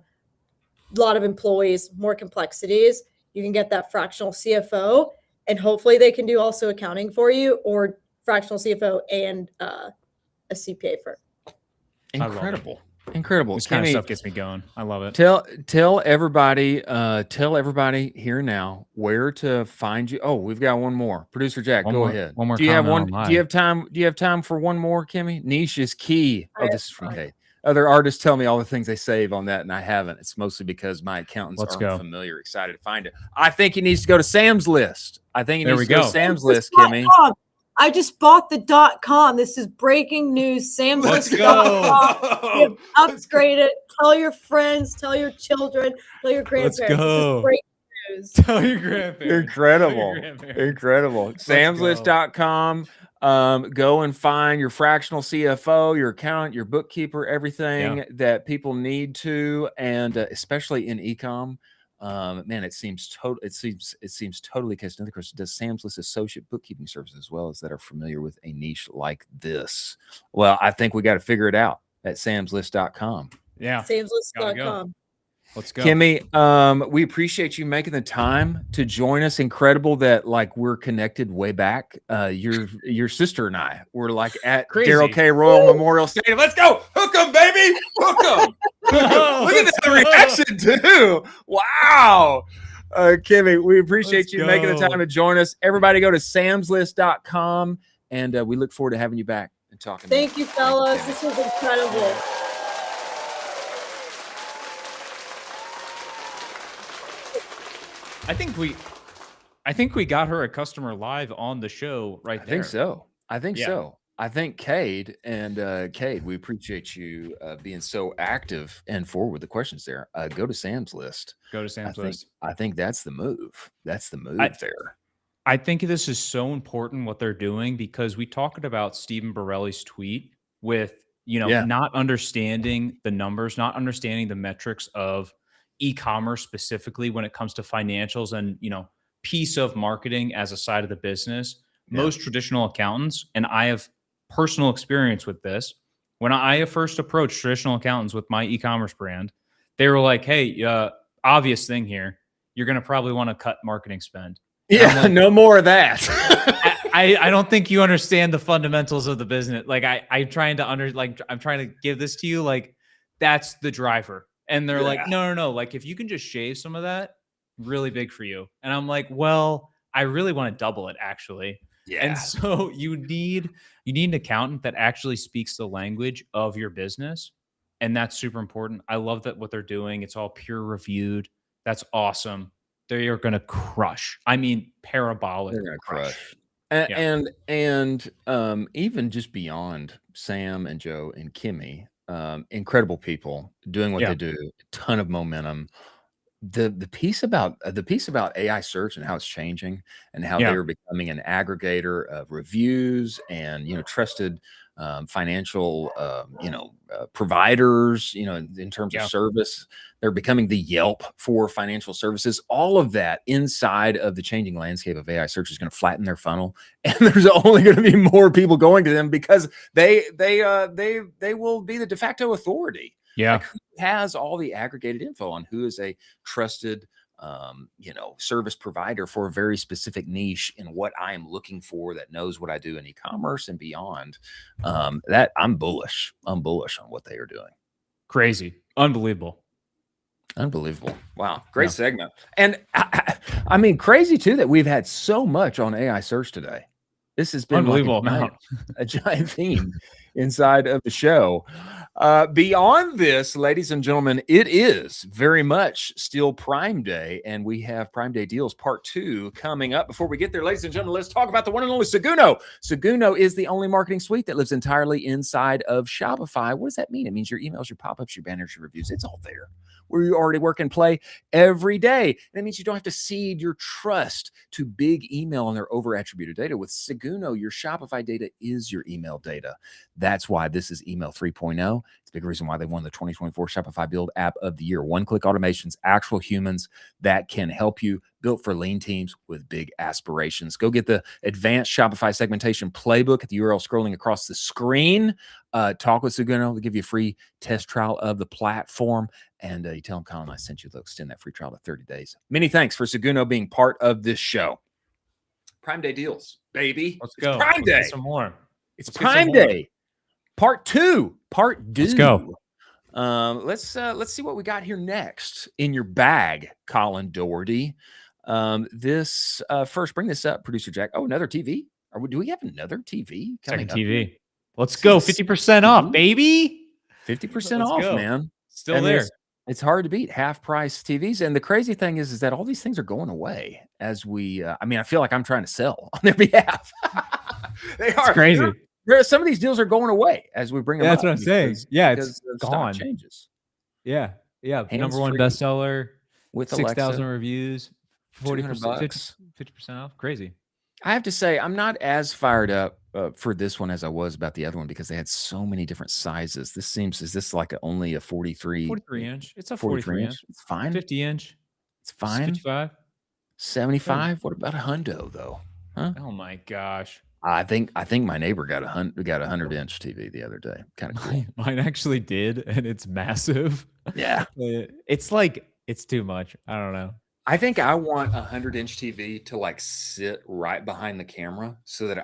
a lot of employees, more complexities. You can get that fractional CFO, and hopefully they can do also accounting for you, or fractional CFO and a CPA firm. Incredible. This kind of stuff gets me going. I love it. Tell everybody here now where to find you. Oh, we've got one more. Producer Jack, go ahead. One more. Do you have one? Do you have time? Do you have time for one more, Kimmy? Niche is key. Oh, this is from Kate. Other artists tell me all the things they save on that, and I haven't. It's mostly because my accountants aren't familiar. Excited to find it. I think he needs to go to Sam's List. I think he needs to go to Sam's List, Kimmy. I just bought the .com. This is breaking news. SamsList.com. You've upgraded. Tell your friends. Tell your children. Tell your grandparents. Let's go. This is breaking news. Tell your grandparents. Incredible. SamsList.com. Go and find your fractional CFO, your accountant, your bookkeeper, everything that people need to, and especially in ecom. Man, it seems totally case. Another question: does Sam's List associate bookkeeping services as well as that are familiar with a niche like this? Well, I think we got to figure it out at SamsList.com. Yeah, SamsList.com. Let's go. Kimmy, we appreciate you making the time to join us. Incredible that like we're connected way back. Your sister and I were like at Daryl K. Royal Memorial Stadium. Let's go. Hook 'em, baby. Hook 'em. Look at the reaction too. Wow. Kimmy, we appreciate you making the time to join us. Everybody go to SamsList.com, and we look forward to having you back and talking. Thank you, fellas. This was incredible. I think we got her a customer live on the show right there. I think so. I think Cade and Cade, we appreciate you being so active and forward with the questions there. Go to Sam's list. Go to Sam's list. I think that's the move. That's the move there. I think this is so important what they're doing because we talked about Stephen Borelli's tweet with, not understanding the numbers, not understanding the metrics of e-commerce specifically when it comes to financials and, piece of marketing as a side of the business. Most traditional accountants, and I have personal experience with this, when I first approached traditional accountants with my e-commerce brand, they were like, hey, obvious thing here, you're going to probably want to cut marketing spend. Yeah, like, no more of that. I don't think you understand the fundamentals of the business. Like I'm trying to give this to you. Like that's the driver. And they're like, no. Like if you can just shave some of that, really big for you. And I'm like, well, I really want to double it actually. Yeah. And so you need an accountant that actually speaks the language of your business. And that's super important. I love that what they're doing. It's all peer reviewed. That's awesome. They are going to crush. I mean, parabolic. They're going to crush. And even just beyond Sam and Joe and Kimmy, incredible people doing what they do, a ton of momentum. The piece about AI search and how it's changing and how they are becoming an aggregator of reviews and trusted financial providers, in terms of service. They're becoming the Yelp for financial services. All of that inside of the changing landscape of AI search is going to flatten their funnel, and there's only going to be more people going to them because they will be the de facto authority. Yeah, like who has all the aggregated info on who is a trusted service provider for a very specific niche in what I am looking for that knows what I do in e-commerce and beyond. That I'm bullish on what they are doing. Crazy. Unbelievable. Wow. Great segment. And I mean, crazy too, that we've had so much on AI search today. This has been unbelievable. Like a giant theme inside of the show. Beyond this, ladies and gentlemen, it is very much still Prime Day, and we have Prime Day Deals Part 2 coming up. Before we get there, ladies and gentlemen, let's talk about the one and only Seguno. Seguno is the only marketing suite that lives entirely inside of Shopify. What does that mean? It means your emails, your pop-ups, your banners, your reviews, it's all there where you already work and play every day. And it means you don't have to cede your trust to big email and their over-attributed data. With Seguno, your Shopify data is your email data. That's why this is Email 3.0. It's a big reason why they won the 2024 Shopify Build App of the Year. One-click automations, actual humans that can help you, built for lean teams with big aspirations. Go get the advanced Shopify segmentation playbook at the URL scrolling across the screen. Talk with Seguno. They'll give you a free test trial of the platform. And you tell them Colin I sent you. They'll extend that free trial to 30 days. Many thanks for Seguno being part of this show. Prime Day deals, baby. Let's go. Prime Day. Some more. It's Prime Day. Part 2. Let's go. Let's see what we got here next in your bag, Colin Doherty. This first, bring this up, producer Jack. Oh, another TV. Do we have another TV? Second TV. Let's go. 50% off, baby. 50% off, man. Still there. It's hard to beat half price TVs. And the crazy thing is that all these things are going away as we, I feel like I'm trying to sell on their behalf. They are. It's crazy. Some of these deals are going away as we bring them up. That's what I'm saying. Yeah, it's gone. Changes. Yeah. Number one bestseller with 6,000 reviews, 40%, 50% off. Crazy. I have to say, I'm not as fired up for this one as I was about the other one because they had so many different sizes. Is this like only a 43 inch? It's a 43 inch. It's fine. 50 inch. It's fine. 55. 75. What about a hundo though? Huh? Oh my gosh. I think my neighbor got a 100-inch TV the other day. Kind of cool. Mine actually did, and it's massive. Yeah. It's too much. I don't know. I think I want a 100-inch TV to like sit right behind the camera so that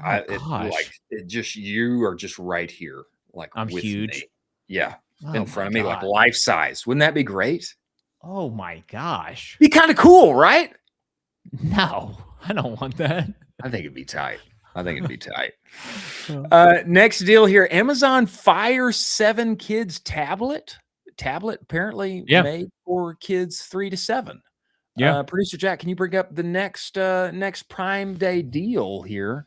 you are just right here. Like I'm with huge. Me. Yeah. In front of me, like life size. Wouldn't that be great? Oh my gosh. Be kind of cool, right? No, I don't want that. I think it'd be tight. Next deal here. Amazon Fire 7 Kids tablet apparently made for kids 3 to 7. Yeah. Producer Jack, can you bring up the next Prime Day deal here?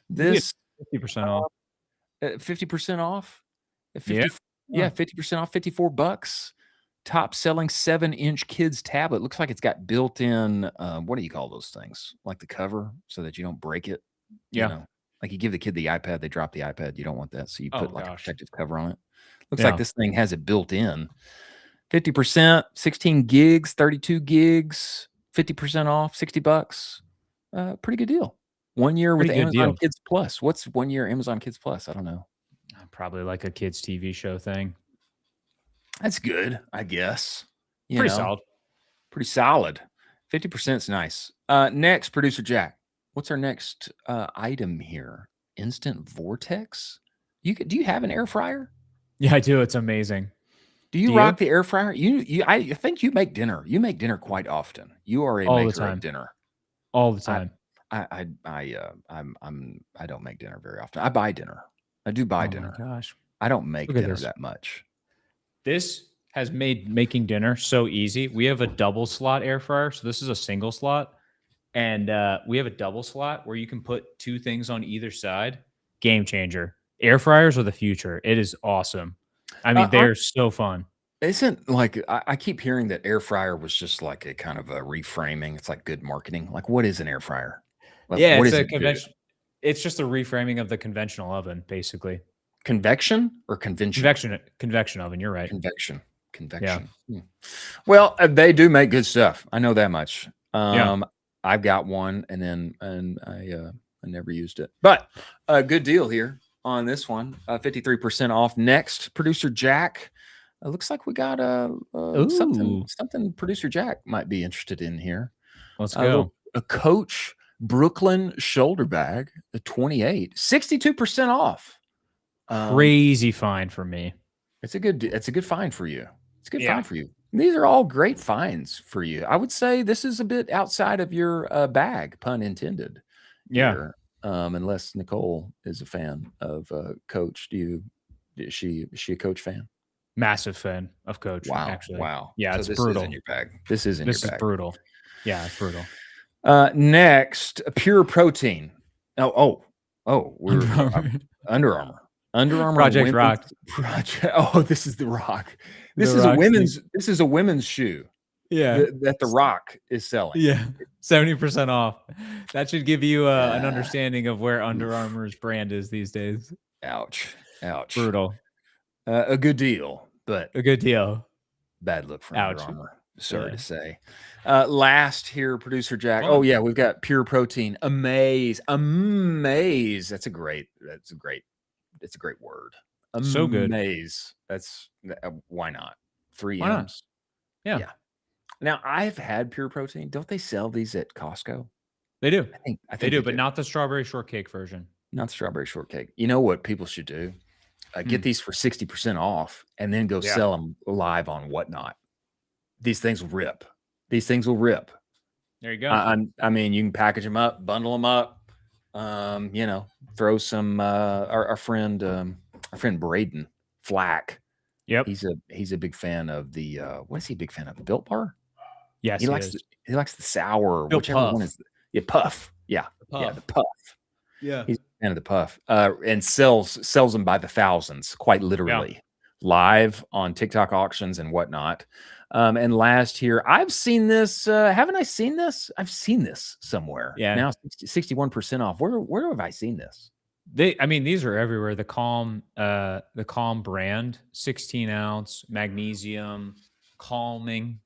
This 50% off. 50% off. Yeah. Yeah, 50% off, $54. Top selling 7-inch kids tablet. Looks like it's got built-in, what do you call those things? Like the cover so that you don't break it. You Yeah. know, like you give the kid the iPad, they drop the iPad. You don't want that. So you put Oh, like a gosh. protective cover on it. Looks Yeah. like this thing has it built in. 50%, 16 gigs, 32 gigs, 50% off, $60. Pretty good deal. 1 year with Pretty good Amazon deal. Kids Plus. What's 1 year Amazon Kids Plus? I don't know. Probably like a kids TV show thing. That's good, I guess. You Pretty know, solid. Pretty solid. 50% is nice. Next, producer Jack. What's our next item here? Instant Vortex. Do you have an air fryer? Yeah, I do. It's amazing. Do you rock the air fryer? I think you make dinner. You make dinner quite often. You are a All the maker time. of dinner. All the time. I don't make dinner very often. I buy dinner. I do buy dinner. Oh my gosh. I don't make Look at dinner this. that much. This has made making dinner so easy. We have a double slot air fryer. So this is a single slot. And we have a double slot where you can put 2 things on either side. Game changer. Air fryers are the future. It is awesome. I mean, they're so fun. Isn't like I keep hearing that air fryer was just like a kind of a reframing. It's like good marketing. Like, what is an air fryer? Like, Yeah, what it's does a it do? convention. It's just a reframing of the conventional oven, basically. Convection or convention? Convection oven. You're right. Convection. Well, they do make good stuff. I know that much. I've got one, and I never used it, but a good deal here on this one. 53% off. Next, producer Jack. Looks like we got something producer Jack might be interested in here. Let's go. A Coach Brooklyn shoulder bag, the 28, 62% off. Crazy find for me. It's a good find for you. It's a good find for you. These are all great finds for you. I would say this is a bit outside of your bag, pun intended. Yeah. Here. Unless Nicole is a fan of Coach. Is she a Coach fan? Massive fan of Coach. Wow. Actually. Wow. Yeah, So it's this brutal. is in your bag. This is in your bag. This is brutal. Yeah, it's brutal. Next, Pure Protein. We're Under Armour. Under Armour Project Rock. This is the Rock. This is a women's shoe. Yeah. That the Rock is selling. Yeah. 70% off. That should give you an understanding of where Under Armour's brand is these days. Ouch. Brutal. A good deal, but a good deal. Bad look for Ouch. Under Armour. Sorry to say. Last here, producer Jack. Fun. Oh yeah, we've got Pure Protein. Amaze. That's a great word. So good. Amaze. That's why not? 3 Why not? M's. Yeah. Now I've had Pure Protein. Don't they sell these at Costco? They do. I think they do, but not the strawberry shortcake version. Not strawberry shortcake. You know what people should do? Get these for 60% off and then go sell them live on Whatnot. These things will rip. There you go. I mean, you can package them up, bundle them up. Throw some. Our friend Braden Flack. Yep. He's a big fan of the. What is he a big fan of? The Built Bar. Yes, he likes the sour. Built whichever Puff. one is. Puff. Yeah, the Puff. Yeah. He's a fan of the Puff. And sells them by the thousands, quite literally, live on TikTok auctions and whatnot. And last here, I've seen this. Haven't I seen this? I've seen this somewhere. Yeah. Now 61% off. Where have I seen this? These are everywhere. The Calm brand, 16-ounce magnesium calming,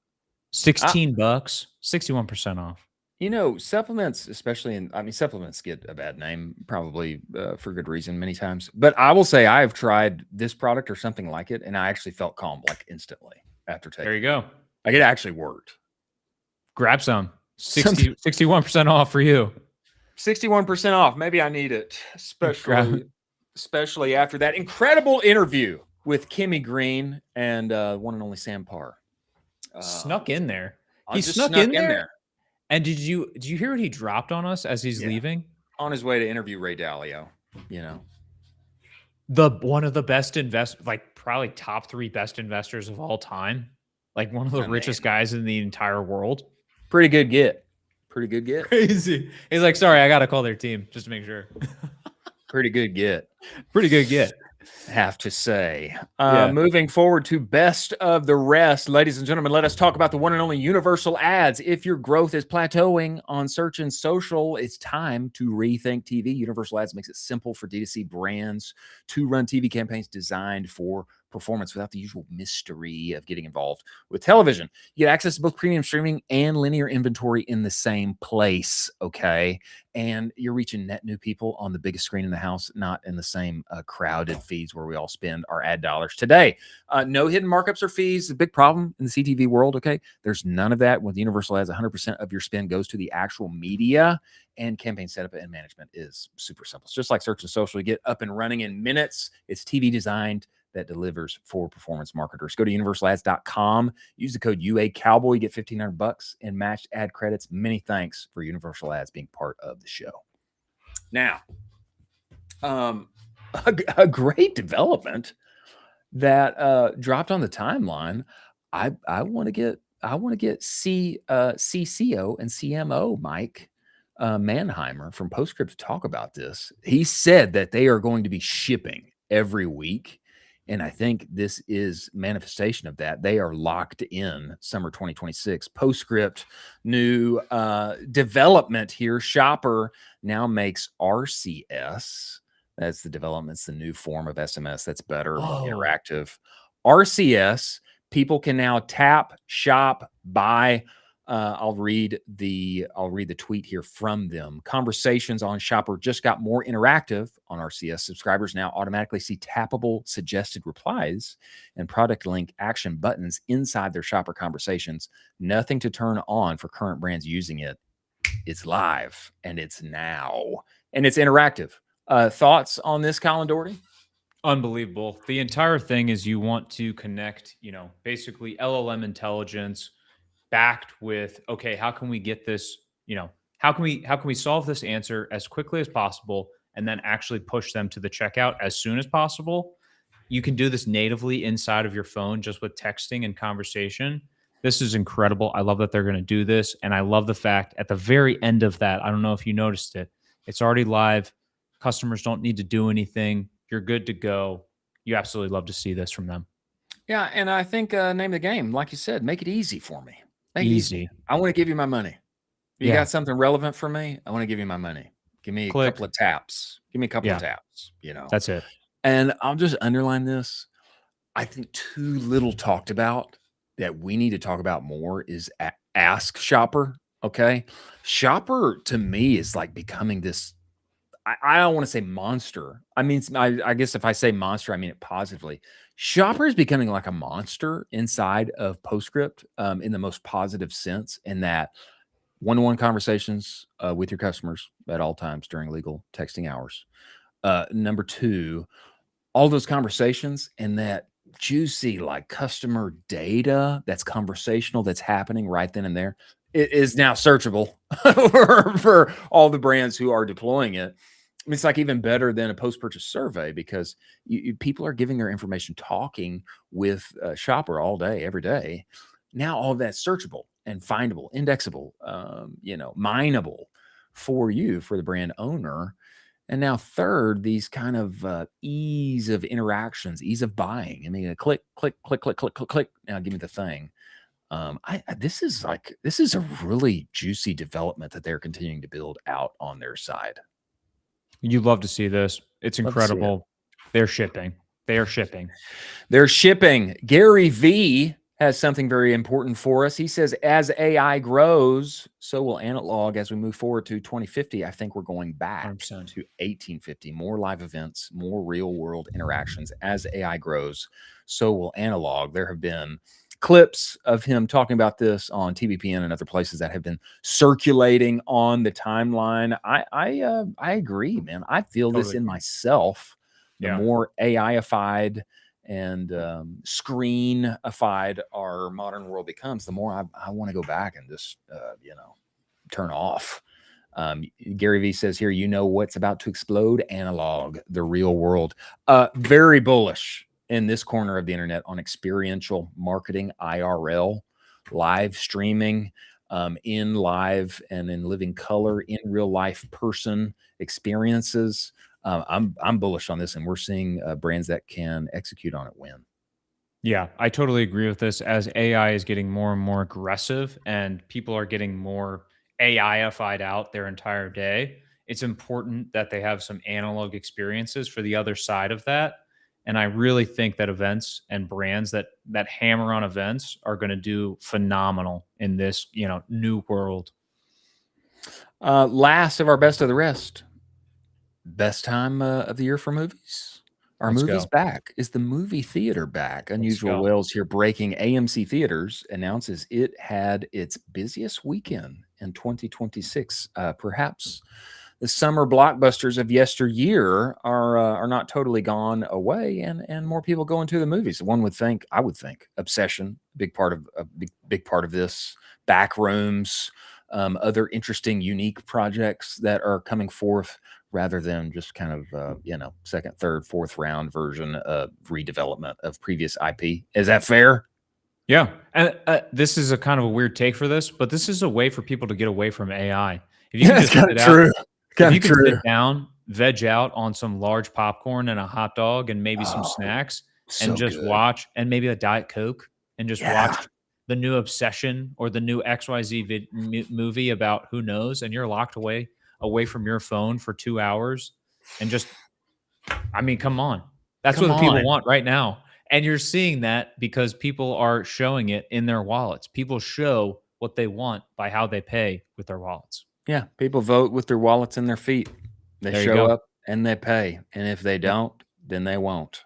$16, 61% off. Supplements, especially supplements get a bad name, probably for good reason many times. But I will say I've tried this product or something like it, and I actually felt calm like instantly after taking it. There you go. Like it actually worked. Grab some. 61% off for you. 61% off. Maybe I need it, especially after that incredible interview with Kimmy Green and one and only Sam Parr. Snuck in there. He snuck in there. And did you hear what he dropped on us as he's leaving? On his way to interview Ray Dalio, one of the best probably top 3 best investors of all time. Like one of the richest guys in the entire world. Pretty good get. Crazy. He's like, sorry, I got to call their team just to make sure. Pretty good get. Pretty good get. Have to say. Yeah. Moving forward to best of the rest, ladies and gentlemen, let us talk about the one and only universal ads. If your growth is plateauing on search and social, it's time to rethink TV. Universal ads makes it simple for D2C brands to run TV campaigns designed for performance without the usual mystery of getting involved with television. You get access to both premium streaming and linear inventory in the same place, okay? And you're reaching net new people on the biggest screen in the house, not in the same crowded feeds where we all spend our ad dollars today. No hidden markups or fees, a big problem in the CTV world, okay? There's none of that. With Universal Ads, 100% of your spend goes to the actual media, and campaign setup and management is super simple. It's just like search and social. You get up and running in minutes. It's TV designed that delivers for performance marketers. Go to universalads.com. Use the code UACowboy. You get $1,500 in matched ad credits. Many thanks for Universal Ads being part of the show. Now, a great development that dropped on the timeline. I want to get CCO and CMO Mike Manheimer from Postscript to talk about this. He said that they are going to be shipping every week. And I think this is manifestation of that. They are locked in summer 2026. Postscript, new development here. Shopper now makes RCS. That's the development's the new form of SMS. That's better, more interactive. RCS, people can now tap, shop, buy. I'll read the tweet here from them. Conversations on Shopper just got more interactive on RCS. Subscribers now automatically see tappable suggested replies and product link action buttons inside their Shopper conversations. Nothing to turn on for current brands using it. It's live and it's now and it's interactive. Thoughts on this, Colin Doherty? Unbelievable. The entire thing is you want to connect, basically LLM intelligence backed with, okay, how can we get this, how can we solve this answer as quickly as possible and then actually push them to the checkout as soon as possible? You can do this natively inside of your phone just with texting and conversation. This is incredible. I love that they're going to do this. And I love the fact at the very end of that, I don't know if you noticed it, it's already live. Customers don't need to do anything. You're good to go. You absolutely love to see this from them. Yeah, and I think name of the game, like you said, make it easy for me. Make it Easy. I want to give you my money. You got something relevant for me? I want to give you my money. Give me a couple of taps. Give me a couple of taps, That's it. And I'll just underline this. I think too little talked about that we need to talk about more is Ask Shopper, okay? Shopper, to me, is like becoming this, I don't want to say monster. I mean, I guess if I say monster, I mean it positively. Shopper is becoming like a monster inside of Postscript in the most positive sense, in that one-to-one conversations with your customers at all times during legal texting hours. Number two, all those conversations and that juicy like customer data that's conversational, that's happening right then and there. It is now searchable for all the brands who are deploying it. I mean, it's like even better than a post-purchase survey because people are giving their information, talking with Shopper all day, every day. Now all of that's searchable and findable, indexable, mineable for you, for the brand owner. And now third, these kind of ease of interactions, ease of buying. I mean, click, click, click, click, click, click, click. Now give me the thing. This is a really juicy development that they're continuing to build out on their side. You love to see this. It's incredible. They're shipping. They are shipping. They're shipping. Gary V has something very important for us. He says, as AI grows, so will analog as we move forward to 2050. I think we're going back 100%. to 1850. More live events, more real world interactions. As AI grows, so will analog. There have been clips of him talking about this on TVPN and other places that have been circulating on the timeline. I agree, man. I feel this in myself. The more AI-ified and screen-ified our modern world becomes, the more I want to go back and just turn off. Gary V says here, what's about to explode? Analog, the real world. Very bullish in this corner of the internet on experiential marketing, IRL, live streaming, in live and in living color, in real life person experiences. I'm bullish on this, and we're seeing brands that can execute on it win. Yeah, I totally agree with this. As AI is getting more and more aggressive and people are getting more AI-ified out their entire day, it's important that they have some analog experiences for the other side of that. And I really think that events and brands that hammer on events are going to do phenomenal in this, new world. Last of our best of the rest. Best time of the year for movies. Are Let's movies go. back? Is the movie theater back? Unusual go. Whales here breaking. AMC Theaters announces it had its busiest weekend in 2026. Perhaps the summer blockbusters of yesteryear are not totally gone away, and more people go into the movies. I would think, Obsession, big part of this. Backrooms, other interesting, unique projects that are coming forth, rather than just kind of second, third, fourth round version of redevelopment of previous IP. Is that fair? Yeah. And this is a kind of a weird take for this, but this is a way for people to get away from AI. If you can just sit true. If you can sit down, veg out on some large popcorn and a hot dog and maybe some snacks and just good. watch, and maybe a Diet Coke, and just watch the new Obsession or the new XYZ movie about who knows, and you're locked away from your phone for 2 hours, and just, come on. That's what the people want right now. And you're seeing that because people are showing it in their wallets. People show what they want by how they pay with their wallets. Yeah, people vote with their wallets and their feet. They show up and they pay. And if they don't, then they won't.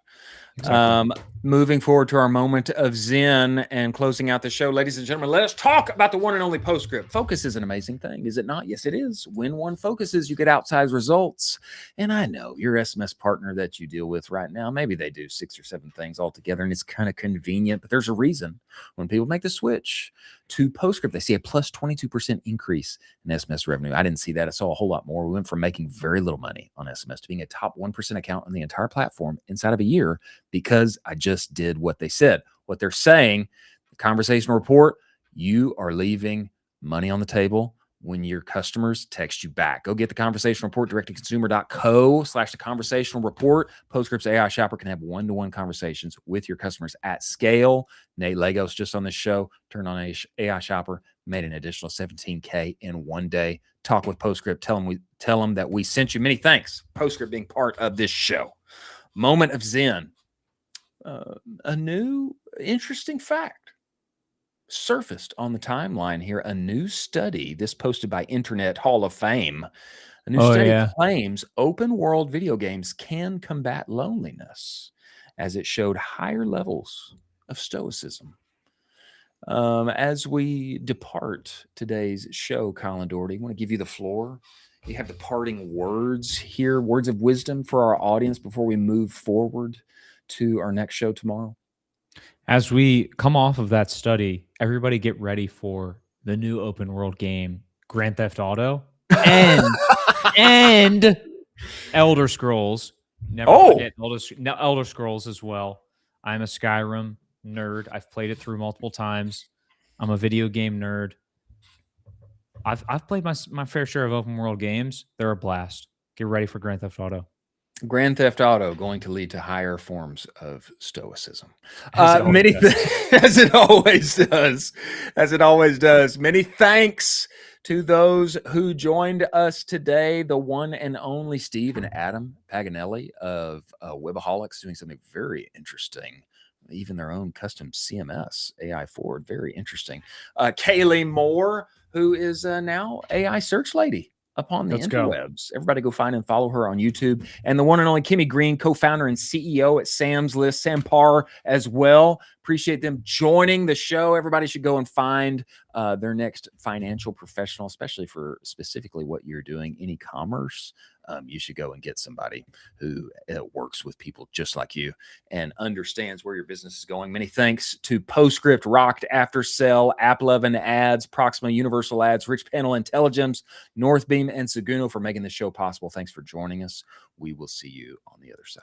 Exactly. Moving forward to our moment of Zen and closing out the show, ladies and gentlemen, let us talk about the one and only Postscript. Focus is an amazing thing, is it not? Yes, it is. When one focuses, you get outsized results. And I know your SMS partner that you deal with right now, maybe they do 6 or 7 things all together, and it's kind of convenient, but there's a reason. When people make the switch to Postscript, they see a plus 22% increase in SMS revenue. I didn't see that. I saw a whole lot more. We went from making very little money on SMS to being a top 1% account on the entire platform inside of a year, because I just did what they said. What they're saying, the conversational report, you are leaving money on the table when your customers text you back. Go get the conversational report, directtoconsumer.co/the conversational report. Postscript's AI shopper can have one-to-one conversations with your customers at scale. Nate Legos, just on this show, turned on AI shopper, made an additional $17K in one day. Talk with Postscript. Tell them that we sent you. Many thanks, Postscript, being part of this show. Moment of Zen. A new interesting fact surfaced on the timeline here. A new study, this posted by Internet Hall of Fame. A new study claims open world video games can combat loneliness, as it showed higher levels of stoicism. As we depart today's show, Colin Doherty, I want to give you the floor. You have the parting words here, words of wisdom for our audience before we move forward to our next show tomorrow. As we come off of that study, everybody get ready for the new open world game, Grand Theft Auto and Elder Scrolls. Never forget Elder Scrolls as well. I'm a Skyrim nerd. I've played it through multiple times. I'm a video game nerd. I've played my fair share of open world games. They're a blast. Get ready for Grand Theft Auto. Grand Theft Auto going to lead to higher forms of stoicism. As it always does. As it always does. Many thanks to those who joined us today. The one and only Steve and Adam Paganelli of Webaholics, doing something very interesting. Even their own custom CMS, AI forward. Very interesting. Kaylee Moore, who is now AI search lady upon the interwebs. Everybody go find and follow her on YouTube. And the one and only Kimmy Green, co-founder and CEO at Sam's List, Sam Parr as well. Appreciate them joining the show. Everybody should go and find their next financial professional, especially for specifically what you're doing in e-commerce. You should go and get somebody who works with people just like you and understands where your business is going. Many thanks to Postscript, Rocked After Sell, AppLovin Ads, Proxima Universal Ads, Rich Panel Intelligence, Northbeam, and Seguno for making this show possible. Thanks for joining us. We will see you on the other side.